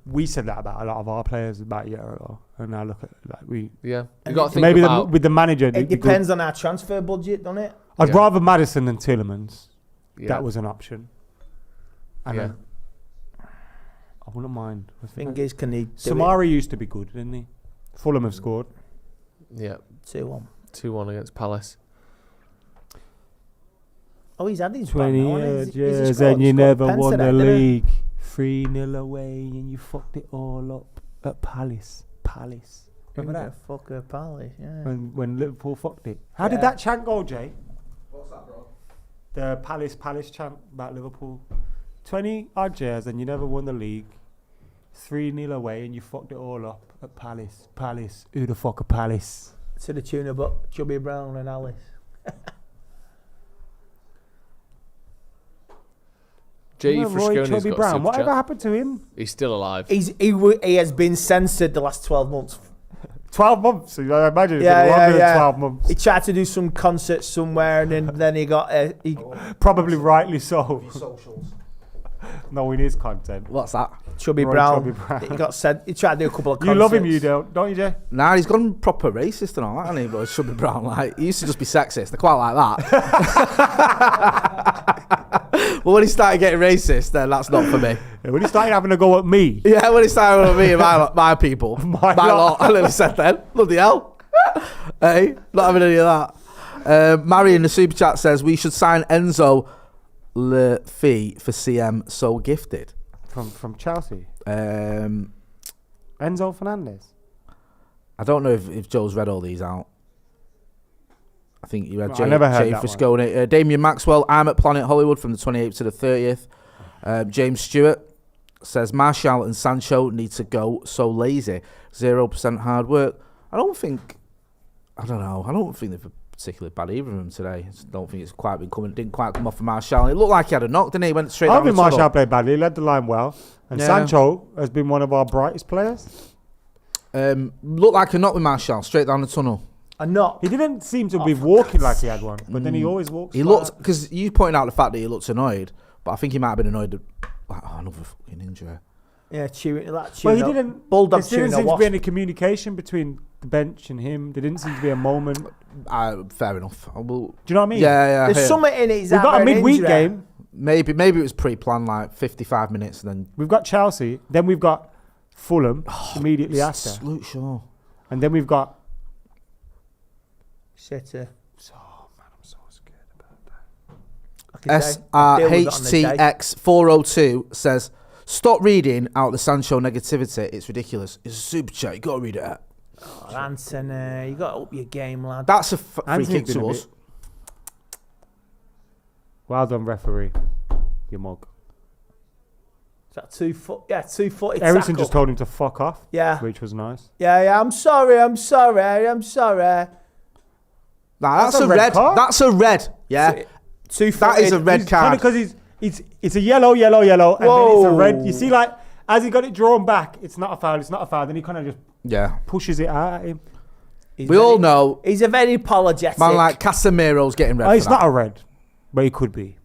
we said that about a lot of our players about a year ago, and now look at we. Yeah. You got to think Maybe about. with the manager. It depends on our transfer budget, doesn't it? I'd Yeah. rather Madison than Tielemans. Yeah. That was an option. And Yeah. then I wouldn't mind. Thing is, can he do Samari used to be good, didn't he? Fulham have scored. Yeah. it? 2-1. 2-1 against Palace. Oh, he's had his 20 run now, hasn't he? He's a years scored- and you scored never pence won today, the didn't he? league. 3-0 away and you fucked it all up at Palace. Remember that? Fucker Palace, yeah. When Liverpool fucked it. How did Yeah. that chant go, Jay? What's that, bro? The Palace chant about Liverpool. 20 odd years and you never won the league. 3-0 away and you fucked it all up at Palace. Who the fuck are Palace? To the tune of Chubby Brown and Alice. J. Remember Roy Frasconi's Chubby got Brown. a super Whatever chat. happened to him? He's still alive. He has been censored the last 12 months. 12 months. So I imagine it's Yeah, been longer yeah. than 12 months. He tried to do some concert somewhere and then he got... Probably rightly so. Socials. knowing his content. What's that? Chubby Roy Brown. Chubby Brown. He got sent. He tried to do a couple of You concerts. love him, you don't you, Jay? Nah, he's gone proper racist and all that, hasn't he? But Chubby Brown, like, he used to just be sexist. They're quite like that. But when he started getting racist, then that's not for me. Yeah, when he started having a go at me. Yeah, when he started with me and my people. My my lot. lot. I literally said then. Bloody hell. Hey, not having any of that. Mary in the super chat says we should sign Enzo Le Fee for CM So Gifted. From Chelsea. Enzo Fernandez. I don't know if Joe's read all these out. I think you read I never heard Jay that Friscone. Damien Maxwell, I'm at Planet Hollywood from the 28th to the 30th. James Stewart says Martial and Sancho need to go. So lazy. 0% hard work. I don't think they're particularly bad either of them today. I don't think it's quite been coming. Didn't quite come off of Martial. It looked like he had a knock, didn't he? He went straight I down the think Martial tunnel. played badly. He led the line well. And Yeah. Sancho has been one of our brightest players. Looked like a knock with Martial, straight down the tunnel. A knock. He didn't seem to be walking like he had one, but then he always walks. He looked, because you pointed out the fact that he looked annoyed, but I think he might have been annoyed. Another fucking injury. Yeah, chewing that. Well, he didn't. Bulldog There didn't chewing a seem to be wasp. any communication between the bench and him. There didn't seem to be a moment. Fair enough. Do you know what I mean? Yeah. There's something in it. We've got a midweek game. Maybe it was pre-planned, like 55 minutes, and then We've got Chelsea. Then we've got Fulham immediately after, Luke Shaw. and then we've got. City. Oh man, I'm so scared about that. SRHTX402 says, stop reading out the Sancho negativity. It's ridiculous. It's a super chat. You got to read it out. Oh, Anthony, you got to up your game, lad. That's a free Anthony's kick been to a us. bit- Well done, referee. You mug. Is that 2 foot? Yeah, 2 foot. Ericsson just told him to fuck off. Yeah. Which was nice. Yeah. I'm sorry. Nah, that's a red red. card. That's a red. Yeah. 2 foot. That is a red card. Because it's a yellow, and then it's a red. You see, like, as he got it drawn back, it's not a foul, then he kind of just pushes it out at him. We all know. He's a very apologetic. Man like Casemiro's getting red. It's for not that. a red, but he could be.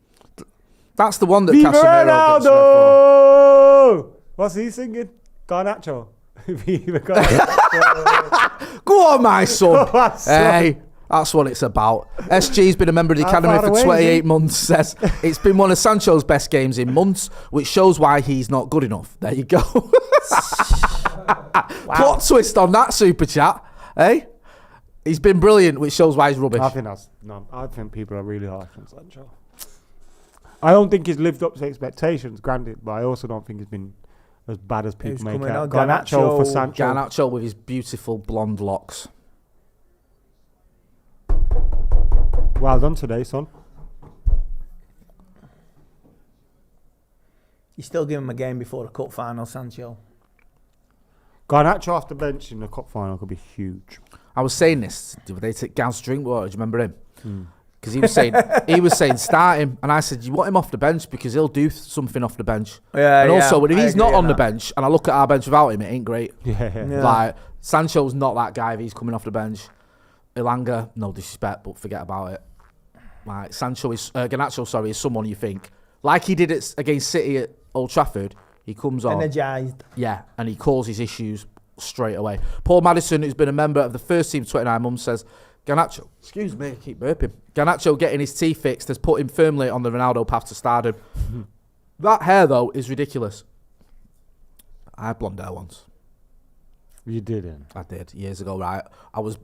That's the one that Viva Casemiro gets red for. Ronaldo! What's he singing? Garnacho. Viva Garnacho. Go on, my son. Go on, son. Hey, that's what it's about. SG's been a member of the How academy far for away is 28 he? months. Says it's been one of Sancho's best games in months, which shows why he's not good enough. There you go. Plot twist on that super chat. Hey, he's been brilliant, which shows why he's rubbish. I think people are really harsh on Sancho. I don't think he's lived up to expectations, granted, but I also don't think he's been as bad as people make coming out. on? Garnacho for Sancho. Garnacho with his beautiful blonde locks. Well done today, son. You still give him a game before the cup final, Sancho. Garnacho off the bench in the cup final could be huge. I was saying this the other day to Gaz Drinkwater. Do you remember him? Because he was saying start him, and I said you want him off the bench because he'll do something off the bench. Yeah, and also, if I he's agree not on the that. bench, and I look at our bench without him, it ain't great. Yeah. Like Sancho's not that guy if he's coming off the bench. Ilanga, no disrespect, but forget about it. Like Garnacho, is someone you think like he did it against City at Old Trafford. He comes on, Energised. yeah, and he causes issues straight away. Paul Madison, who's been a member of the first team 29 months, says Garnacho, excuse me, I keep burping. Garnacho getting his teeth fixed has put him firmly on the Ronaldo path to stardom. That hair, though, is ridiculous. I had blonde hair once. You didn't. I did, years ago, right? I was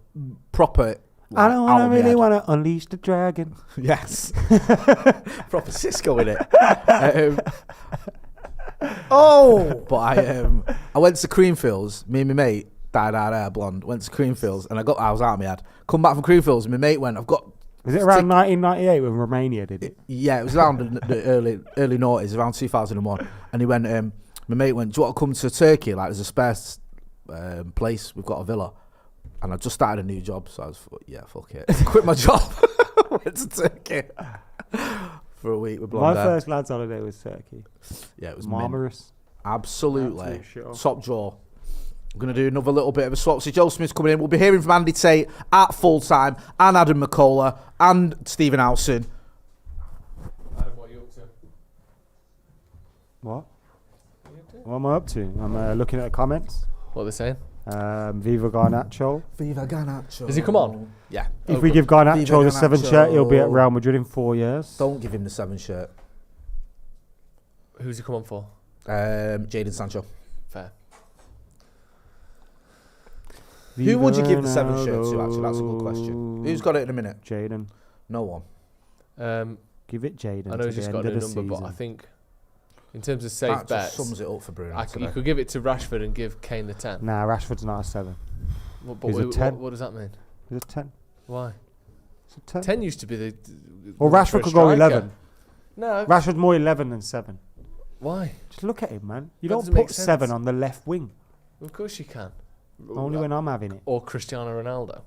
proper... I don't out of my head. want to unleash the dragon. Yes. Proper Cisco in it. But I went to Creamfields. Me and my mate dyed our hair blonde. Went to Creamfields and I was out of my head. Come back from Creamfields and my mate went, I've got... Was it around 1998 when Romania did it? Yeah, it was around the early noughties, around 2001. And he went, my mate went, do you want to come to Turkey? Like, there's a spare place. We've got a villa. And I just started a new job, so I was, fuck it. Quit my job. Went to Turkey for a week with blonde My hair. first lads holiday was Turkey. Yeah, it was marvellous. Absolutely. Absolute shit. Top draw. I'm going to do another little bit of a swap. So Joe Smith's coming in. We'll be hearing from Andy Tate at full time, and Adam McCullough, and Stephen Howson. Adam, what are you up to? What? What am I up to? I'm looking at the comments. What are they saying? Viva Garnacho. Viva Garnacho. Does he come on? Yeah. If we give Garnacho Viva the 7 Garnacho. shirt, he'll be at Real Madrid in 4 years. Don't give him the 7 shirt. Who's he come on for? Jadon Sancho. Fair. Who would you give the 7 shirt to, actually? That's a good question. Who's got it in a minute? Jaden. No one. Give it Jaden. I know he's just got a new number, but I think in terms of safe that bets, just sums it up for Bruno. you could give it to Rashford and give Kane the 10. Nah, Rashford's not a 7. But He's a 10. what does that mean? He's a 10. Why? It's a 10. 10 used to be the. Well, for a Rashford could go striker. 11. No. Rashford's more 11 than 7. Why? Just look at him, man. You That don't doesn't make put 7 sense. on the left wing. Of course you can. Only when I'm having it. Or Cristiano Ronaldo.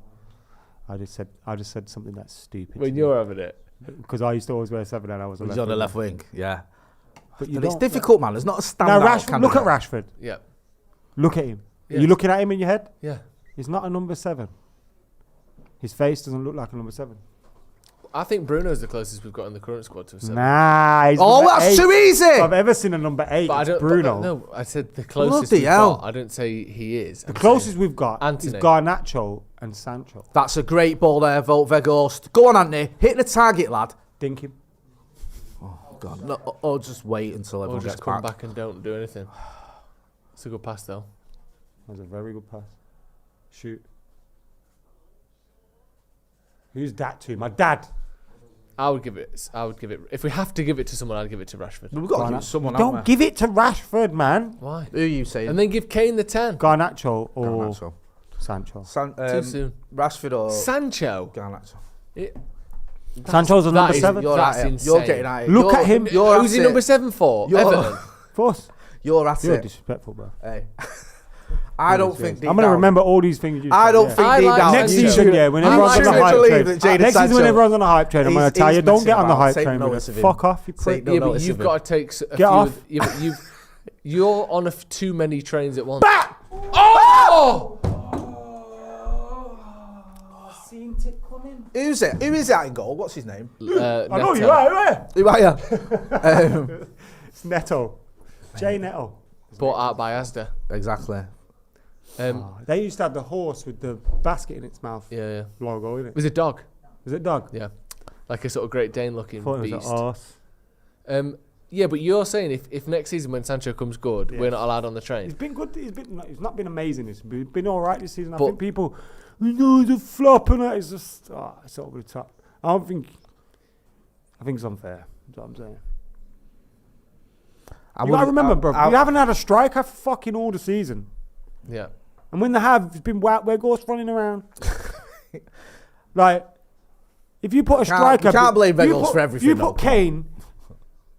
I just said something that's stupid. When you're having it. Because I used to always wear 7 and I was a He's left on the winger. left wing, yeah. But It's difficult, man. There's not a standout Now, Rashford, candidate. look at Rashford. Yeah. Look at him. Are Yes. you looking at him in your head? Yeah. He's not a number 7. His face doesn't look like a number 7. I think Bruno's the closest we've got in the current squad to a 7. Nah, he's Oh, number that's 8. too easy! If I've ever seen a number 8, But I it's don't. Bruno. No, I said the closest Bloody we've hell. got. I didn't say he is. The closest we've got Anthony. is Garnacho and Sancho. That's a great ball there, Vote Veghorst. Go on, Anthony. Hit the target, lad. Dink him. God. No, or just wait until Or everyone just gets come back. back and don't do anything. It's a good pass though. That was a very good pass. Shoot. Who's that to? My dad. I would give it. If we have to give it to someone, I'd give it to Rashford. We've got to give someone out Don't give it to Rashford, man. Why? Who are you saying? And then give Kane the 10. Garnacho or Garnacho. Sancho. Too soon. Rashford or Sancho. Garnacho. Sancho's a number 7. You're That's at it. insane. You're getting at it. Look You're- at him. You're Who's at he it. number 7 for? You're- Everton. Force. You're at You're it. disrespectful, bro. Hey. I don't think deep I'm going to down- remember all these things you I said, don't yeah. think I deep like down. Next Sancho. season, yeah, when I'm everyone's on the truly hype believe train. that Jadon Next season, when Sancho- everyone's on the hype train, I'm going to tell you, don't messing get on the about. hype Take train with notice it. of him. Fuck off, you prick. Take no Yeah, but notice you've of got to take a Get few off. of- you're on too many trains at once. Oh! Who's it? Who is that in goal? What's his name? I know Neto. you are. Who are you? It's Neto. Jay Neto. Bought out by Asda. Exactly. They used to have the horse with the basket in its mouth Yeah. logo, innit? It was a dog. Was it dog? Yeah. Like a sort of Great Dane looking I thought it was beast. an horse. Yeah, but you're saying if next season when Sancho comes good, we're not allowed on the train. He's been good. He's not been amazing. He's been all right this season. I But- think people, he's a flop and that. It's just, it's over the top. I think it's unfair. That's what I'm saying. You gotta remember, bro. We haven't had a striker for fucking all the season. Yeah. And when they have, it's been Weghorst running around. Like, if you put a striker... You can't blame you Weghorst put- for everything, You though, put come on. Kane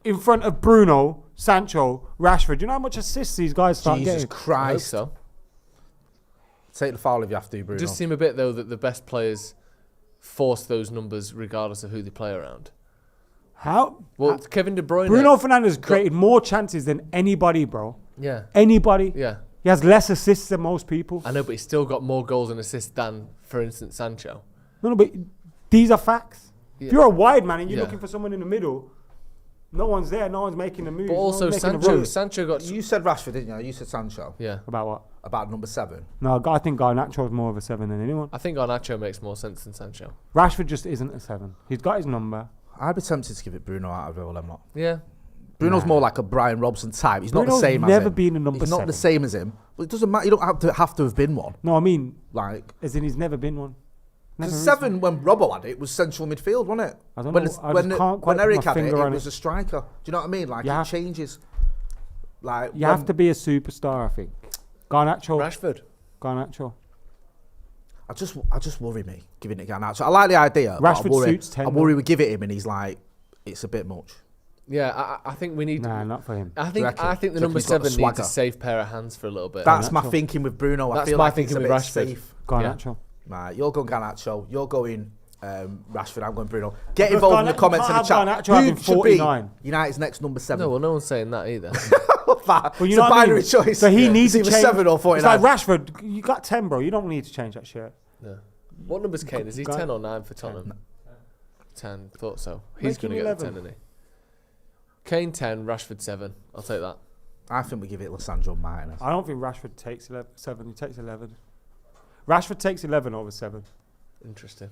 in front of Bruno, Sancho, Rashford. Do you know how much assists these guys start Jesus getting? I hope Christ. so. Take the foul if you have to, Bruno. It does seem a bit though that the best players force those numbers regardless of who they play around. How? Well, Kevin De Bruyne. Bruno Fernandes created more chances than anybody, bro. Yeah. Anybody. Yeah. He has less assists than most people. I know, but he's still got more goals and assists than, for instance, Sancho. No, but these are facts. Yeah. If you're a wide man and you're Yeah. looking for someone in the middle, no one's there. No one's making a move. But no also one's making a Sancho. run. Sancho got. You said Rashford, didn't you? You said Sancho. Yeah. About what? About number 7. No, I think Garnacho is more of a 7 than anyone. I think Garnacho makes more sense than Sancho. Rashford just isn't a 7. He's got his number. I'd be tempted to give it Bruno out of all them lot. Yeah. Bruno's more like a Brian Robson type. He's not Bruno's the same as him. never been a number He's not 7. the same as him. But it doesn't matter. You don't have to have been one. No, I mean, Like, as in he's never been one. Never because is 7 when Robbo had it was central midfield, wasn't it? I don't when know, it's- I when just can't quite when put Eric my had it, finger it on was it. a striker. Do you know what I mean? Like, You it have- changes. Like You have to be a superstar, I think. Garnacho. Rashford. I just worry me giving it Garnacho. I like the idea. but Rashford I worry, suits 10, I worry we give it him and he's like, it's a bit much. Yeah, I think we need. Nah, not for him. I Do you think reckon? the Do you number reckon he's got the 7 needs a swagger? safe pair of hands for a little bit. That's my Garnacho. thinking with Bruno. I That's feel my like it's a thinking bit with Rashford. safe. Garnacho. Right, you're going Garnacho. You're going Rashford. I'm going Bruno. Get But involved in the Garnacho comments in the can't chat. have Garnacho having Who should be 49? United's next number 7? No, well, no one's saying that either. Well, it's know a what I binary mean? choice. So he needs it's to either change. 7 or It's 49. like Rashford. You got 10, bro. You don't need to change that shirt. No. What number's Kane? Is he 10 or 9 for Tottenham? 10. Thought so. He's Make him going to get the 11. 10, isn't he? Kane 10, Rashford 7. I'll take that. I think we give it Lissandro Martinez. I don't think Rashford takes 7. He takes 11. Rashford takes 11 over 7. Interesting.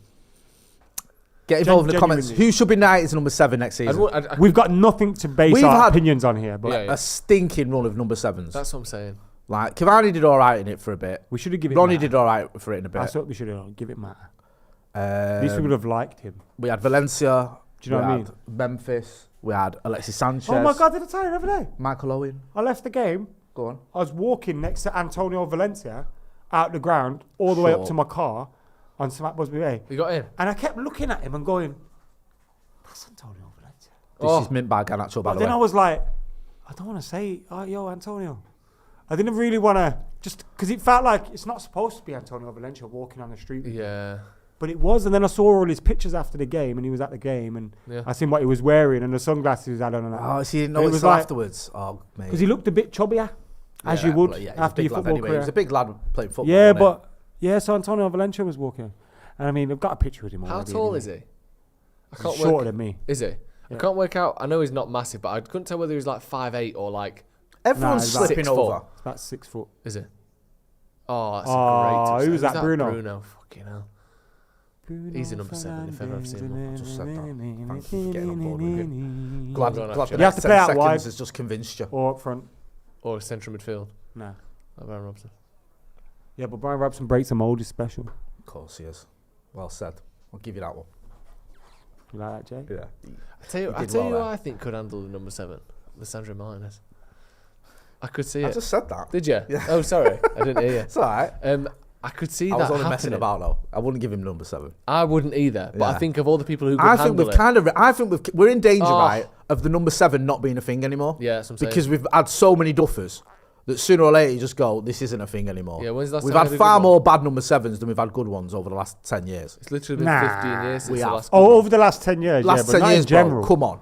Get involved in the comments. Genuinely. Who should be United's number 7 next season? We've got nothing to base We've our had opinions on here, but a stinking run of number 7s. That's what I'm saying. Like, Cavani did all right in it for a bit. we should have given it Ronnie Matter. did all right for it in a bit. That's what we should have done. Give it Matter. At least we would have liked him. We had Valencia. Do you know what I mean? Memphis. We had Alexis Sanchez. Oh my God, did I tell you the other day? Michael Owen. I left the game. Go on. I was walking next to Antonio Valencia out the ground all the way up to my car on St. Busby Way. You got in? And I kept looking at him and going, that's Antonio Valencia. This is mint by Garnacho, by But the then way. I was like, I don't want to say, oh, yo, Antonio. I didn't really want to, just because it felt like it's not supposed to be Antonio Valencia walking on the street. Yeah. But it was, and then I saw all his pictures after the game, and he was at the game, and I seen what he was wearing, and the sunglasses he had on. And Oh, so you didn't know it it was until like- afterwards? Oh, mate. because he looked a bit chubbier, as you would after your football anyway. career. He was a big lad playing football. Yeah, wasn't but so Antonio Valencia was walking, and I mean, I've got a picture with him. How already tall anyway. is he? I He's can't shorter work. than me. Is he? I can't work out. I know he's not massive, but I couldn't tell whether he was like 5'8" or like. Everyone's Nah, he's slipping about 6 over. It's about 6 foot. Is it? Oh, that's Oh, a great touch. who was that, Bruno? Bruno, fucking hell. He's a number 7 if I've ever seen one. I just said that. Thank you for getting on board with him. Glad Glad Nacho. the You have next to 10 play out seconds wide. has just convinced you. Or up front. Or central midfield. Nah. Like Brian Robson. Yeah, but Brian Robson breaks the mould is special. Of course he is. Well said. I'll give you that one. You like that, Jay? Yeah. I tell you did who well I think could handle the number 7. Lissandro Martinez. I could see I it. just said that. Did you? Yeah. Oh, sorry. I didn't hear you. It's all right. I could see I that was only messing happening. about though. I wouldn't give him number 7. I wouldn't either. But Yeah. I think of all the people who could I think handle we've it. kind of. I think we're in danger, Oh. right, of the number 7 not being a thing anymore. Yeah, that's what I'm saying. Because we've had so many duffers that sooner or later you just go, this isn't a thing anymore. Yeah, when's the last we've time had we had a far good more bad number 7s than we've had good ones over the last 10 years. It's literally been Nah. 15 years since We the have. last. Oh, over the last 10 years, Last yeah, but 10 not years, in general. bro. Come on.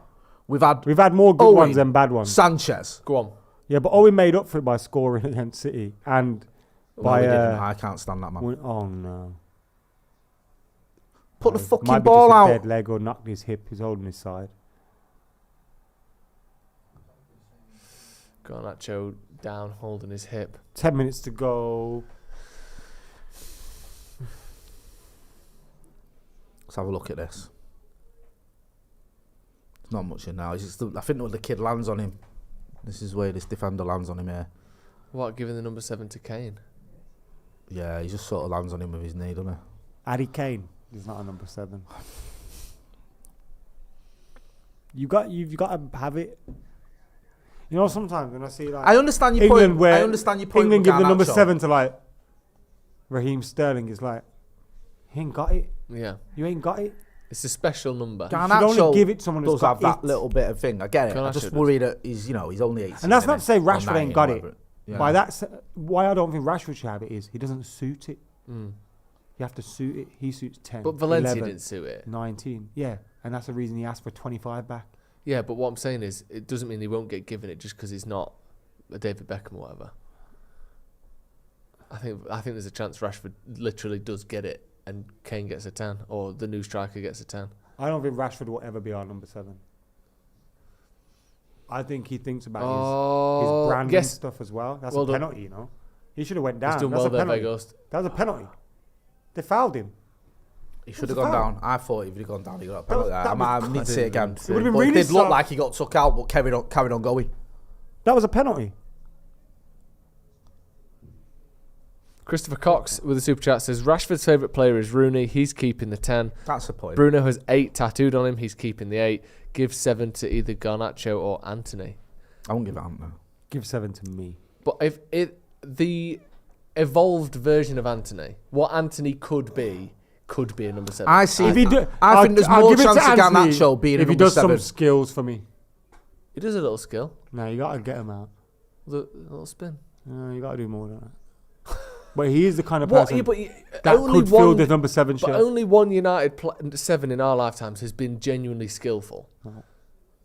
We've had more good Owen, ones than bad ones. Sanchez. Go on. Yeah, but Owen made up for it by scoring against City and by. No, we didn't. I can't stand that man. Oh no! Put the Might fucking be ball just a out. dead leg or knocked his hip. He's holding his side. Garnacho down, holding his hip. 10 minutes to go. Let's have a look at this. There's not much in now. It's just I think the kid lands on him. This is where this defender lands on him here. What, giving the number 7 to Kane? Yeah, he just sort of lands on him with his knee, doesn't he? Harry Kane is not a number 7. You've got to have it. You know, sometimes when I see like I understand your England point. where I understand your point. England with give the number Garnacho. 7 to like Raheem Sterling is like, he ain't got it. Yeah. You ain't got it. It's a special number. Garnacho only give it to someone who's does got have that it. little bit of thing. I get it. I Garnacho just does. worry that he's only 18. And that's not to say Or Rashford 19, ain't got it. whatever. Yeah. By that, why I don't think Rashford should have it is he doesn't suit it. Mm. You have to suit it. He suits 10. But Valencia 11, didn't suit it. 19. Yeah, and that's the reason he asked for 25 back. Yeah, but what I'm saying is, it doesn't mean he won't get given it just because he's not a David Beckham or whatever. I think there's a chance Rashford literally does get it and Kane gets a 10 or the new striker gets a 10. I don't think Rashford will ever be our number 7. I think he thinks about his brand and stuff as well. That's Well a done. penalty, you know. He should have went down. He's done That's well a there, penalty. Vegas. That was a penalty. They fouled him. He should have gone down. I thought if he'd gone down, he got a penalty. that I was- need to see it again. It would have been But really it did look soft. like he got took out, but carried on going. That was a penalty. Christopher Cox with a super chat says Rashford's favourite player is Rooney. He's keeping the 10. That's the point. Bruno has 8 tattooed on him. He's keeping the 8. Give 7 to either Garnacho or Anthony. I won't give it Ant now. Give 7 to me. But if the evolved version of Anthony, what Anthony could be a number 7. I see. If he do, I think there's I'll more give it to chance of Anthony Garnacho being a if he number does 7. some skills for me. He does a little skill, No, you got to get him out. a little spin. No, you got to do more than that. But he is the kind of What? person Yeah, but that only could fill one. the number 7 But shirt. only one United 7 in our lifetimes has been genuinely skillful. No.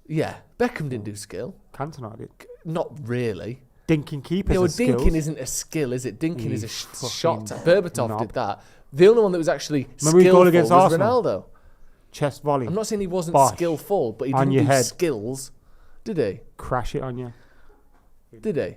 Yeah, Beckham didn't do skill. Cantona did. Not really. Dinking keepers No, are dinking skills. isn't a skill, is it? Dinking You is a fucking shot. Berbatov knob. did that. The only one that was actually Remember his skillful goal against was Arsenal? Ronaldo. Chest volley. I'm not saying he wasn't Bosh. skillful, but he On didn't your do head. skills. Did he? Crash it on you. Did he?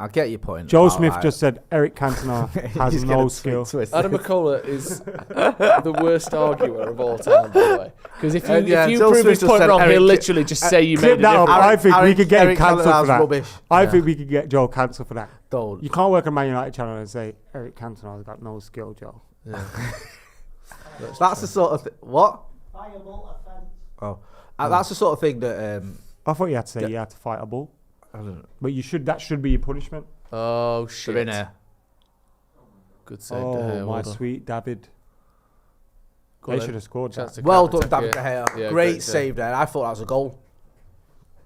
I get your point. Joe Smith just said Eric Cantona has no skill. Adam McCullough is the worst arguer of all time, by the way. Because if you prove his point wrong, he'll literally just say you made a difference. I think we could get him cancelled for that. Rubbish. I think we could get Joe cancelled for that. Don't. You can't work on Man United channel and say Eric Cantona's got no skill, Joe. Yeah. That's the sort of what? Viable offence. Oh, that's the sort of thing that. I thought you had to say you had to fight a ball. I don't know. But you should. That should be your punishment. Oh shit! They're in here. Good save. Oh, De Gea, my well done. sweet David. Go They on should have scored Chance that. to Well counter done, attack David De here. Gea. Yeah, Great save there. I thought that was a goal.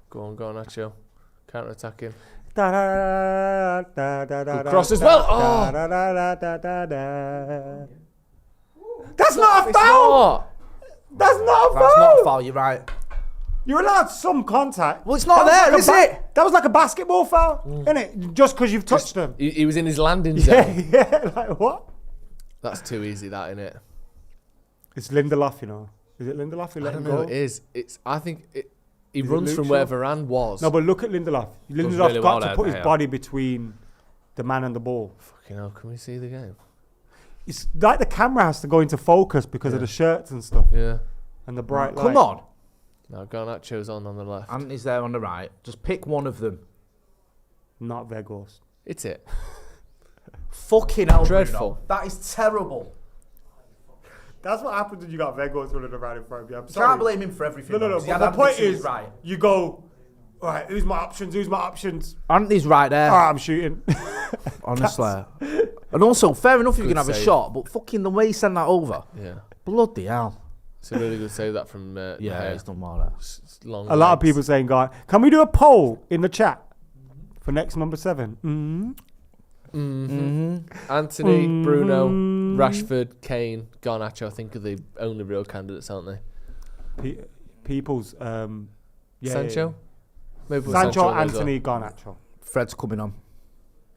Go on, Nacho. Counter attack him. Good cross as well. Oh. That's not a foul. That's not a foul. That's not a foul. You're right. You're allowed some contact. Well, it's not there, is it? That was like a basketball foul, innit? Just because you've touched them. He was in his landing zone. Yeah, like what? That's too easy, that, innit? It's Lindelof, you know. Is it Lindelof? I Let don't him know. go. It is. I think he Is it runs Luke from Shaw? where Varane was. No, but look at Lindelof. Lindelof really got well to there, put De his Gea. body between the man and the ball. Fucking hell, can we see the game? It's like the camera has to go into focus because of the shirts and stuff Yeah. and the bright light. Come on. No, Garnacho's on the left. Anthony's there on the right. Just pick one of them. Not Vegos. It's it. Fucking hell, Dreadful. Bruno. That is terrible. That's what happens when you got Vegos running around in front of you. I'm You sorry. can't blame him for everything. No. because he But had the point Anthony is, right. you go, all right, who's my options? Who's my options? Anthony's right there. Ah, I'm shooting. Honestly. And also, fair enough if you Good can have a save. shot, but fucking the way he sent that over. Yeah. Bloody hell. It's a really good save that from De Yeah, Gea. it's done well there. It's long A lot of legs. people saying, God, can we do a poll in the chat for next number 7? Anthony, Bruno, Rashford, Kane, Garnacho, I think are the only real candidates, aren't they? People's, Sancho? Maybe put Sancho, in as well. Anthony, Garnacho. Fred's coming on.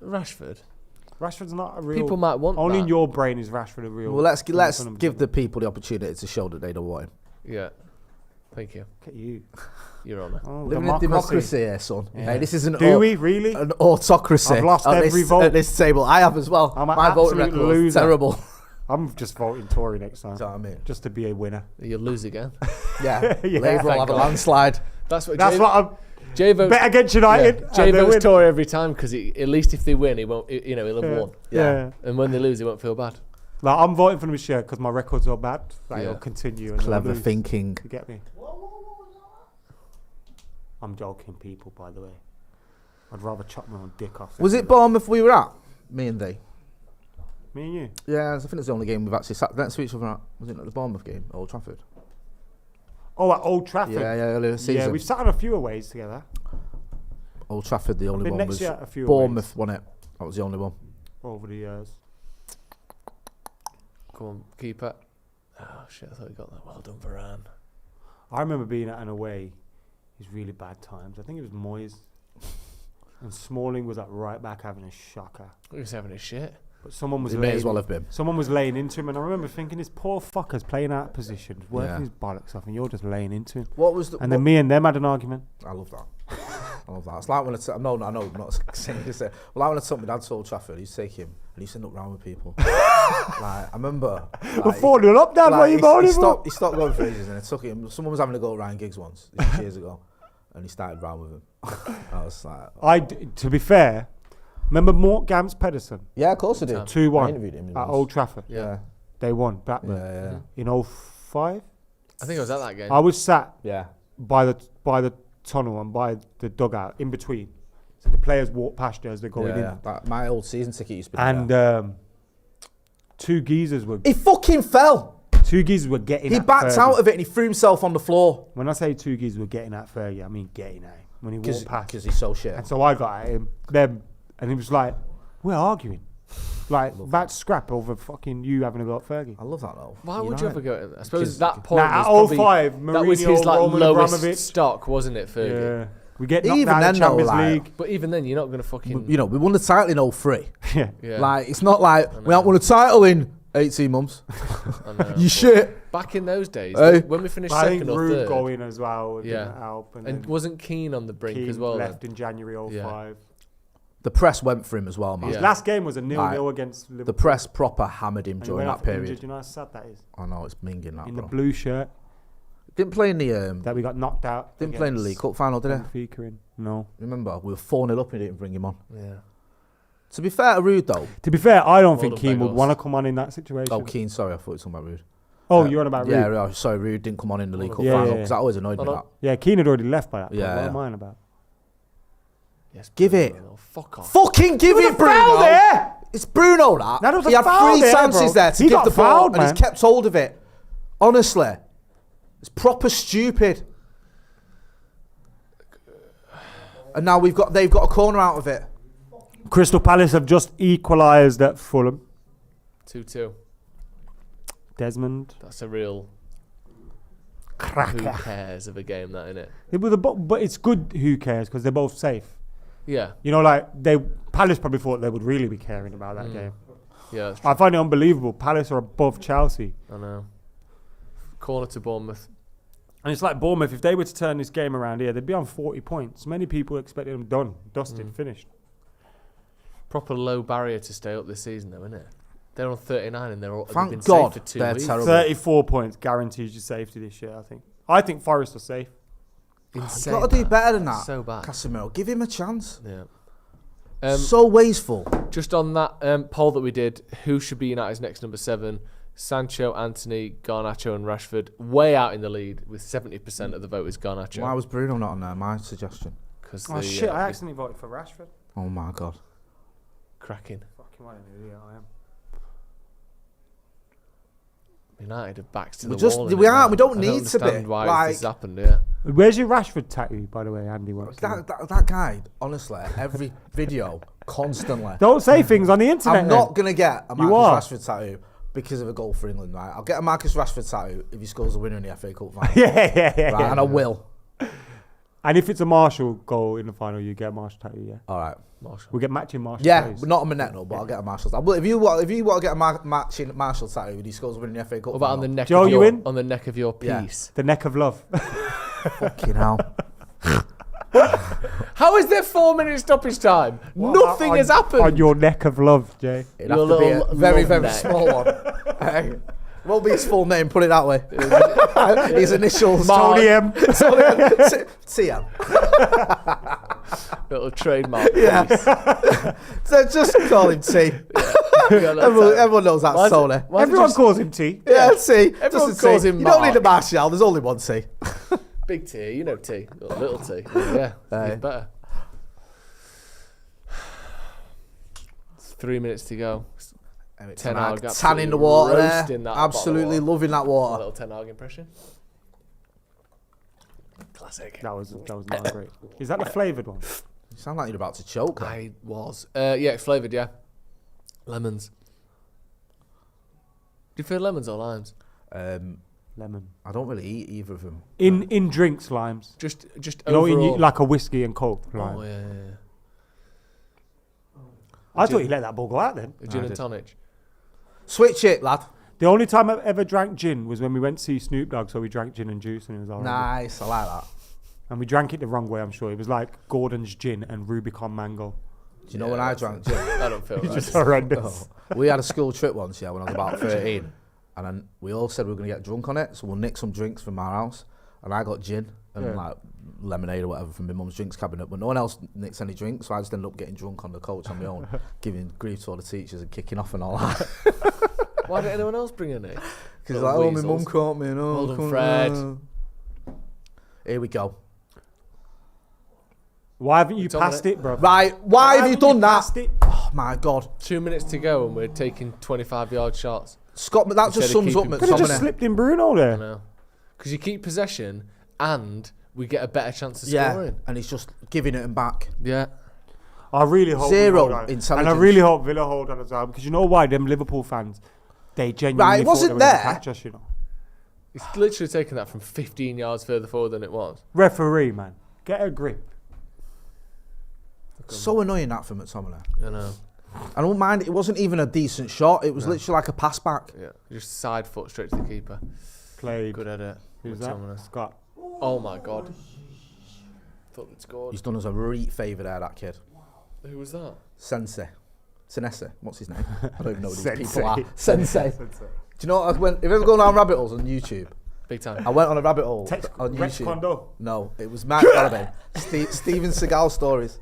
Rashford. Rashford's not a real. People might want Only that. in your brain is Rashford a real. Well, let's give the people the opportunity to show that they don't want him. Yeah. Thank you. Look at you. Your Honour. Oh, Living in democracy here, son. Yeah. Hey, this isn't Do we really? an autocracy. I've lost at every this, vote. at this table. I have as well. I'm an My voting absolute record is loser. terrible. I'm just voting Tory next time. That's what I mean. Just to be a winner. You'll lose again. Yeah. Yeah. Labour will have a landslide. That's what That's what I'm. J-Vote. Bet against United. and they J-Vote's win. Tory every time because at least if they win, he won't. He'll have won. Yeah. And when they lose, he won't feel bad. Like, I'm voting for them this year because my records are bad. Like, Yeah. it'll continue. And Clever they'll lose. thinking. You get me? I'm joking, people, by the way. I'd rather chop my own dick off. Was it Bournemouth we were at? Me and thee. Me and you? Yeah, I think it's the only game we've actually sat next to each other at. Was it not the Bournemouth game? Old Trafford. Oh, at Old Trafford? Yeah, earlier this season. Yeah, we've sat on a few aways together. Old Trafford, the only Been one next was year at a few Bournemouth won it. That was the only one. Over the years. Come on, keeper. Oh shit! I thought he got that. Well done, Varane. I remember being at an away. It was really bad times. I think it was Moyes. And Smalling was at right back having a shocker. He was having a shit. But someone was He may laying, as well have been. Someone was laying into him, and I remember thinking, this poor fucker's playing out of position, working Yeah. his bollocks off, and you're just laying into him. What was the? And then me and them had an argument. I love that. I love that. It's like when I know, I'm not saying this. Well, like when I took my dad to Old Trafford, he'd take him and he used to look round with people. Like, I remember. We're 4-0 up, Dad. What are you voting for? He stopped going for ages, and I took him. Someone was having a go at Ryan Giggs once, this was years ago, and he started round with him. I was like, To be fair, remember Mort Gams Pedersen? yeah, of course I did. 2-1 I interviewed him at once. Old Trafford. Yeah, They won. Back yeah. in 05. I think I was at that game. I was sat Yeah. by the tunnel and by the dugout in between. So the players walk past you as they're going in. Yeah. My old season ticket used to be And there. two geezers were He fucking fell. getting He at backed Fergie. out of it and he threw himself on the floor. When I say two geezers were getting at Fergie, I mean getting at him. When he walked past. Because he's so shit. And so I got at him, and he was like, we're arguing. Like, about scrap over fucking you having a go at Fergie. I love that though. Why would you ever go in there? I suppose Because- that point Now, at was probably, 05, that was Mourinho, his like Roman lowest Abramovich. stock, wasn't it, Fergie? Yeah. We get knocked Even out then, of the though, Champions like- League. But even then, you're not going to fucking. We won the title in 03. Yeah. Yeah. Like, it's not like we haven't won a title in 18 months. I know, You shit. Back in those days, Hey. when we finished But I think second or Rube third, going as well Yeah. didn't help. and then wasn't Keen on the brink Keane as well. left Then? in January 05. The press went for him as well, man. His Yeah. last game was a 0-0 against Liverpool. The press proper hammered him And he during went that off period. injured. You know how sad that is? I know, it's minging that, In the bro. blue shirt Didn't play in the that we got knocked out. didn't play in the League Cup final, did he? Benfica in. No. Remember, we were 4-0 up and he didn't bring him on. Yeah. To be fair to Rude, though. To be fair, I don't Well think done, Keane would Begos. want to come on in that situation. Oh, Keane, sorry, I thought you were talking about Rude. Oh, you're on about Rude? Yeah, sorry, Rude didn't come on in the League Cup Yeah, final yeah, because yeah. that always annoyed me. no. That. Yeah, Keane had already left by that point. Yeah, What yeah. am I on about? Yes, Give it. Bruno, Fuck off. Fucking give There it, was a foul Bruno! there! It's Bruno, that. There was a He had foul 3 there, chances bro. there to He give got the ball fouled, and man. he's kept hold of it. Honestly. It's proper stupid. And now they've got a corner out of it. Crystal Palace have just equalised at Fulham. 2-2. Desmond. That's a real who Cracker. cares of a game, that, innit? It was but it's good who cares because they're both safe. Yeah. You know, like Palace probably thought they would really be caring about that game. Yeah, that's true. I find it unbelievable. Palace are above Chelsea. I know. Corner to Bournemouth. And it's like Bournemouth, if they were to turn this game around here, they'd be on 40 points. Many people expected them done, dusted, finished. Proper low barrier to stay up this season, though, isn't it? They're on 39 and they've Thank been God safe for 2 they're weeks. terrible. 34 points guarantees you safety this year, I think. I think Forest are safe. Insane, You've got to do man. better than that. So bad. Casemiro, give him a chance. Yeah. So wasteful. Just on that poll that we did, who should be United's next number 7? Sancho, Anthony, Garnacho and Rashford. Way out in the lead with 70% of the vote is Garnacho. Why was Bruno not on there? My suggestion. Because Oh shit, I accidentally voted for Rashford. Oh my God. cracking. Fucking what an idiot I am. United have backs to We the just- wall. we innit, aren't- man? we don't I need to be, understand why like- this has happened, yeah. Where's your Rashford tattoo, by the way, Andy? That guy, honestly, every video, constantly. Don't say things on the internet. I'm not going to get a You are. Marcus Rashford tattoo because of a goal for England, right? I'll get a Marcus Rashford tattoo if he scores a winner in the FA Cup final. Yeah. Right, and I will. And if it's a Marshall goal in the final, you get a Marshall tattoo, yeah. All right. Marshall. We'll get matching Marshall Yeah, tattoos. but not on my neck, no, but I'll get a Marshall tattoo. But if you want to get a matching Marshall tattoo if he scores a winner in the FA Cup What about on final, the neck Joe, of you your in? on the neck of your Yeah. piece? The neck of love. fucking hell. How is there 4 minutes stoppage time? Nothing on, has happened. On your neck of love, Jay. It'd Your have to be little a very, love very neck. small one. Hey, won't be his full name, put it that way. His initials. Tony M. TM. Little trademark. Yeah. So just call him T. Everyone knows that, Why is it- Tony. why is it Everyone just calls him T. Yeah, T. Everyone Just a calls T. him You don't need a Mark. Martial, there's only one T. Big T, you know T. Little T. Yeah, Aye. it's better. 3 minutes to go. 10 hour gap. Tan in the water Roasting there. that Absolutely bottle of loving that water. A water. little 10 hour impression. Classic. That was not great. Is that the flavoured one? You sound like you're about to choke. There. I was. Yeah, it's flavoured, yeah. Lemons. Do you feel lemons or limes? Lemon. I don't really eat either of them. In drinks, limes. Just You know, overall. like a whiskey and coke. Lime. Oh, yeah. I thought you let that ball go out then. A gin and tonic. Switch it, lad. The only time I ever drank gin was when we went to see Snoop Dogg, so we drank gin and juice and it was all right. Nice, I like that. And we drank it the wrong way, I'm sure. It was like Gordon's gin and Rubicon mango. Do you know when I drank gin? I don't feel It's right. just horrendous. We had a school trip once, yeah, when I was about 13. And then we all said we were going to get drunk on it, so we'll nick some drinks from our house. And I got gin and like lemonade or whatever from my mum's drinks cabinet, but no one else nicks any drinks, so I just ended up getting drunk on the coach on my own, giving grief to all the teachers and kicking off and all that. Why didn't anyone else bring any? Because Little like, oh, my weasels. mum caught me, and oh, Well done, come Fred. on. Here we go. Why haven't you It's on passed it. it, bro? Right, why have you haven't done that? passed it? Oh my God. 2 minutes to go and we're taking 25-yard shots. Scott, that just Instead of sums up keeping- Could have just McTominay. slipped in Bruno I there. know. Because you keep possession and we get a better chance of Yeah, scoring. and he's just giving it him back. Yeah. I really hope we Zero hold on. intelligence. And I really hope Villa hold on as well, because you know why? Them Liverpool fans, they genuinely Right, thought wasn't they were going to there? catch us, you know. It's literally taken that from 15 yards further forward than it was. Referee, man. Get a grip. So annoying that for McTominay. I know. I don't mind. It wasn't even a decent shot. It was literally like a pass back. Yeah, just side foot straight to the keeper. Played. Good at it. Who's that? Scott. Oh my god. Thought they'd scored. He's done us a real favour there, that kid. Who was that? Sense. What's his name? I don't even know who these Sensei. people are. Sensei. Do you know what? If you ever go down rabbit holes on YouTube, Big time. I went on a rabbit hole on Rex YouTube. Kondo. No, it was Matt Gallagher. Steven Seagal stories.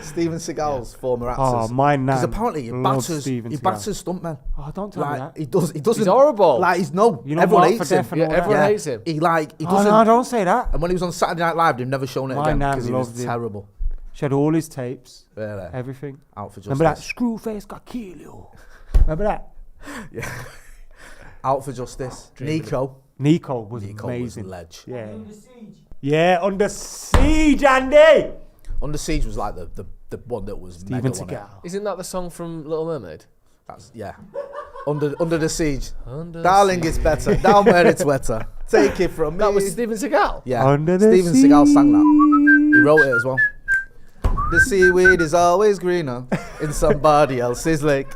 Steven Seagal's former actors. Oh, my nan. Because apparently he loves batters Steven Seagal. stuntmen. Oh, don't tell me that. He doesn't. He's horrible. Like You know everyone what, hates for him. definite Yeah, everyone hates him. He Oh, doesn't. no, don't say that. And when he was on Saturday Night Live, they've never shown it My again nan because he was loved him. terrible. She had all his tapes, Really. everything. Out for justice. Remember that? Screwface got kill you. Remember that? Yeah. Out for justice. Nico Was was amazing. ledge. Yeah. Yeah, Under Siege, Andy. Under Siege was like the one that was Steven mega, wasn't it? Seagal. Isn't that the song from Little Mermaid? That's Under the Siege. Under the Darling, Siege. it's better. Down where it's wetter. Take it from me. That was Steven Seagal? Yeah. Under the Steven Seagal sang that. He wrote it as well. The seaweed is always greener in somebody else's lake.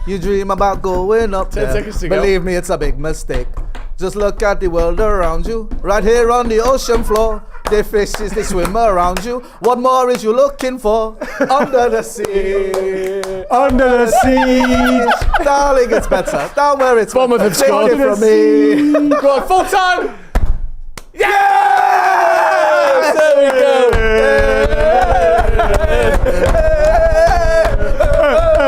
You dream about going up 10 there. seconds to go. Believe me, it's a big mistake. Just look at the world around you. Right here on the ocean floor. The fishes, they swim around you. What more is you looking for? Under the sea. Under the Siege. Darling, it's better. Down where it's Bournemouth have Take scored. it from me. Go on, full time! Yes! There we go!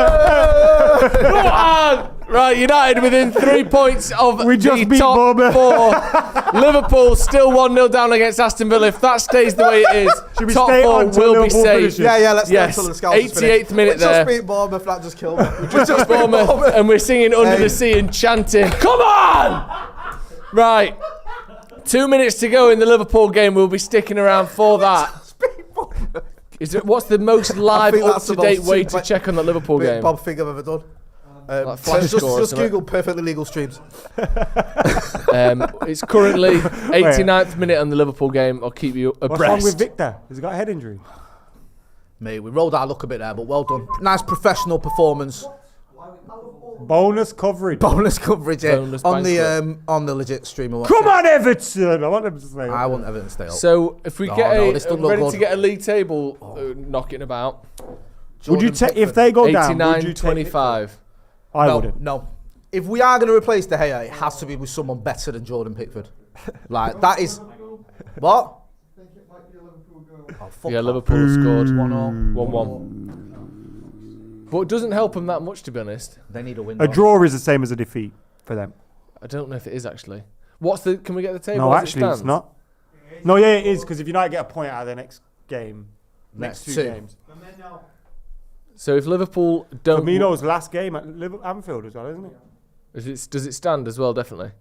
Come on! Right, United within 3 points of We just the beat top Bournemouth. 4. Liverpool still 1-0 down against Aston Villa. If that stays the way it is, Should we top stay 4 on till will be Liverpool saved. finishes? Yeah, let's stay Yes, until the scouts 88th minute there. We just beat Bournemouth, that just killed me. We just beat Bournemouth, and we're singing Under the Sea and chanting, come on! Right. 2 minutes to go in the Liverpool game. We'll be sticking around for that. What's the most live, think that's the up-to-date most way to super- check on the Liverpool game? Bob thing I've ever done. Like flash just score or something. Google perfectly legal streams. It's currently 89th minute on the Liverpool game. I'll keep you What's wrong with abreast. Victor? Has he got a head injury? Mate, we rolled our luck a bit there, but well done. Nice professional performance. Bonus coverage. Bonus coverage here Bonus on banquet. the legit streamer. Come on, Everton. I want them to say I want Everton to stay up. So if we No, get no, this doesn't look ready good. to get a league table knocking about, Would you take if they go down? Would you take it? 89-25. I no, wouldn't. no. If we are going to replace De Gea, it has to be with someone better than Jordan Pickford. Like, that is... What? Oh, fuck Yeah, that. Liverpool have scored 1-0. 1-1. But it doesn't help them that much, to be honest. They need a win. A though. draw is the same as a defeat for them. I don't know if it is actually. Can we get the table? No, as it actually, stands? it's not. No, yeah, it is because if United get a point out of the next game, next two two. games. So if Liverpool don't, Firmino's last game at Anfield as well, isn't it? does it stand as well? Definitely.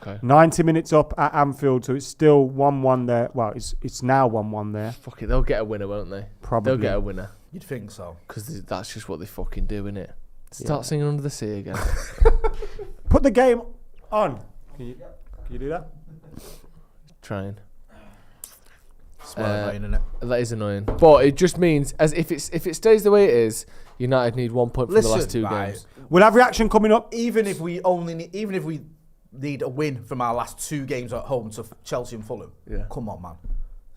Okay. 90 minutes up at Anfield, so it's still 1-1 there. Well, it's now 1-1 there. Fuck it, they'll get a winner, won't they? Probably. They'll get a winner You'd think so. because that's just what they fucking do, innit? Start singing Under the Sea again. Put the game on. Can you do that? Trying. Swear innit? That is annoying, but it just means as if it stays the way it is, United need 1 point from the last two games. We'll have reaction coming up. Even if we need a win from our last two games at home to Chelsea and Fulham. Yeah. Come on, man.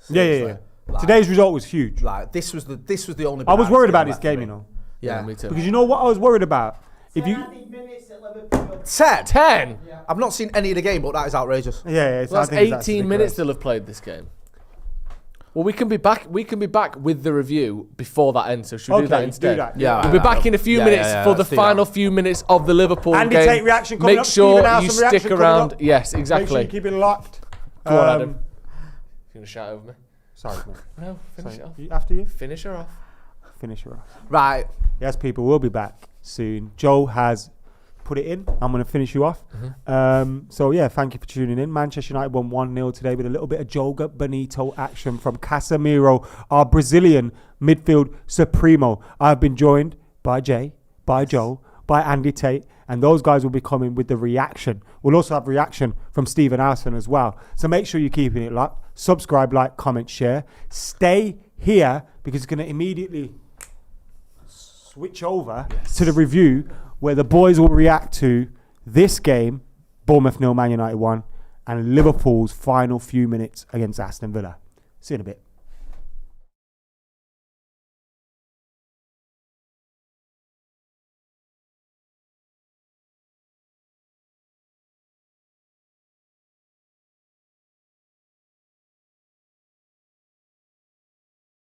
Yeah. Seriously. Like, Today's result was huge. Like this was the only. I was worried about left this game, for you me. know. Yeah. Me too. Because you know what I was worried about? If you 10. I've not seen any of the game, but that is outrageous. Yeah, Well, that's 18 minutes they'll have played this game. Well, we can be back with the review before that ends. So should we do that instead? Do that. Yeah, We'll be back in a few minutes for the let's do final that. few minutes of the Liverpool Andy, game. take reaction coming Make up. sure Stephen has you some reaction stick coming around. up. Yes, Make exactly. sure you keep it locked. Go on, Adam. You're going to shout over me? Sorry, mate. No, finish it off. After you? Finish her off. Finish her off. Right. Yes, people, we'll be back soon. Joe has put it in. I'm going to finish you off. So, yeah, thank you for tuning in. Manchester United won 1-0 today with a little bit of Joga Bonito action from CASEMIRO, our Brazilian midfield supremo. I've been joined by Jay, by Joe, by Andy Tate, and those guys will be coming with the reaction. We'll also have reaction from Stephen Alson as well. So make sure you're keeping it locked. Subscribe, like, comment, share. Stay here because it's going to immediately switch over to the review where the boys will react to this game, Bournemouth 0, Man United 1, and Liverpool's final few minutes against Aston Villa. See you in a bit.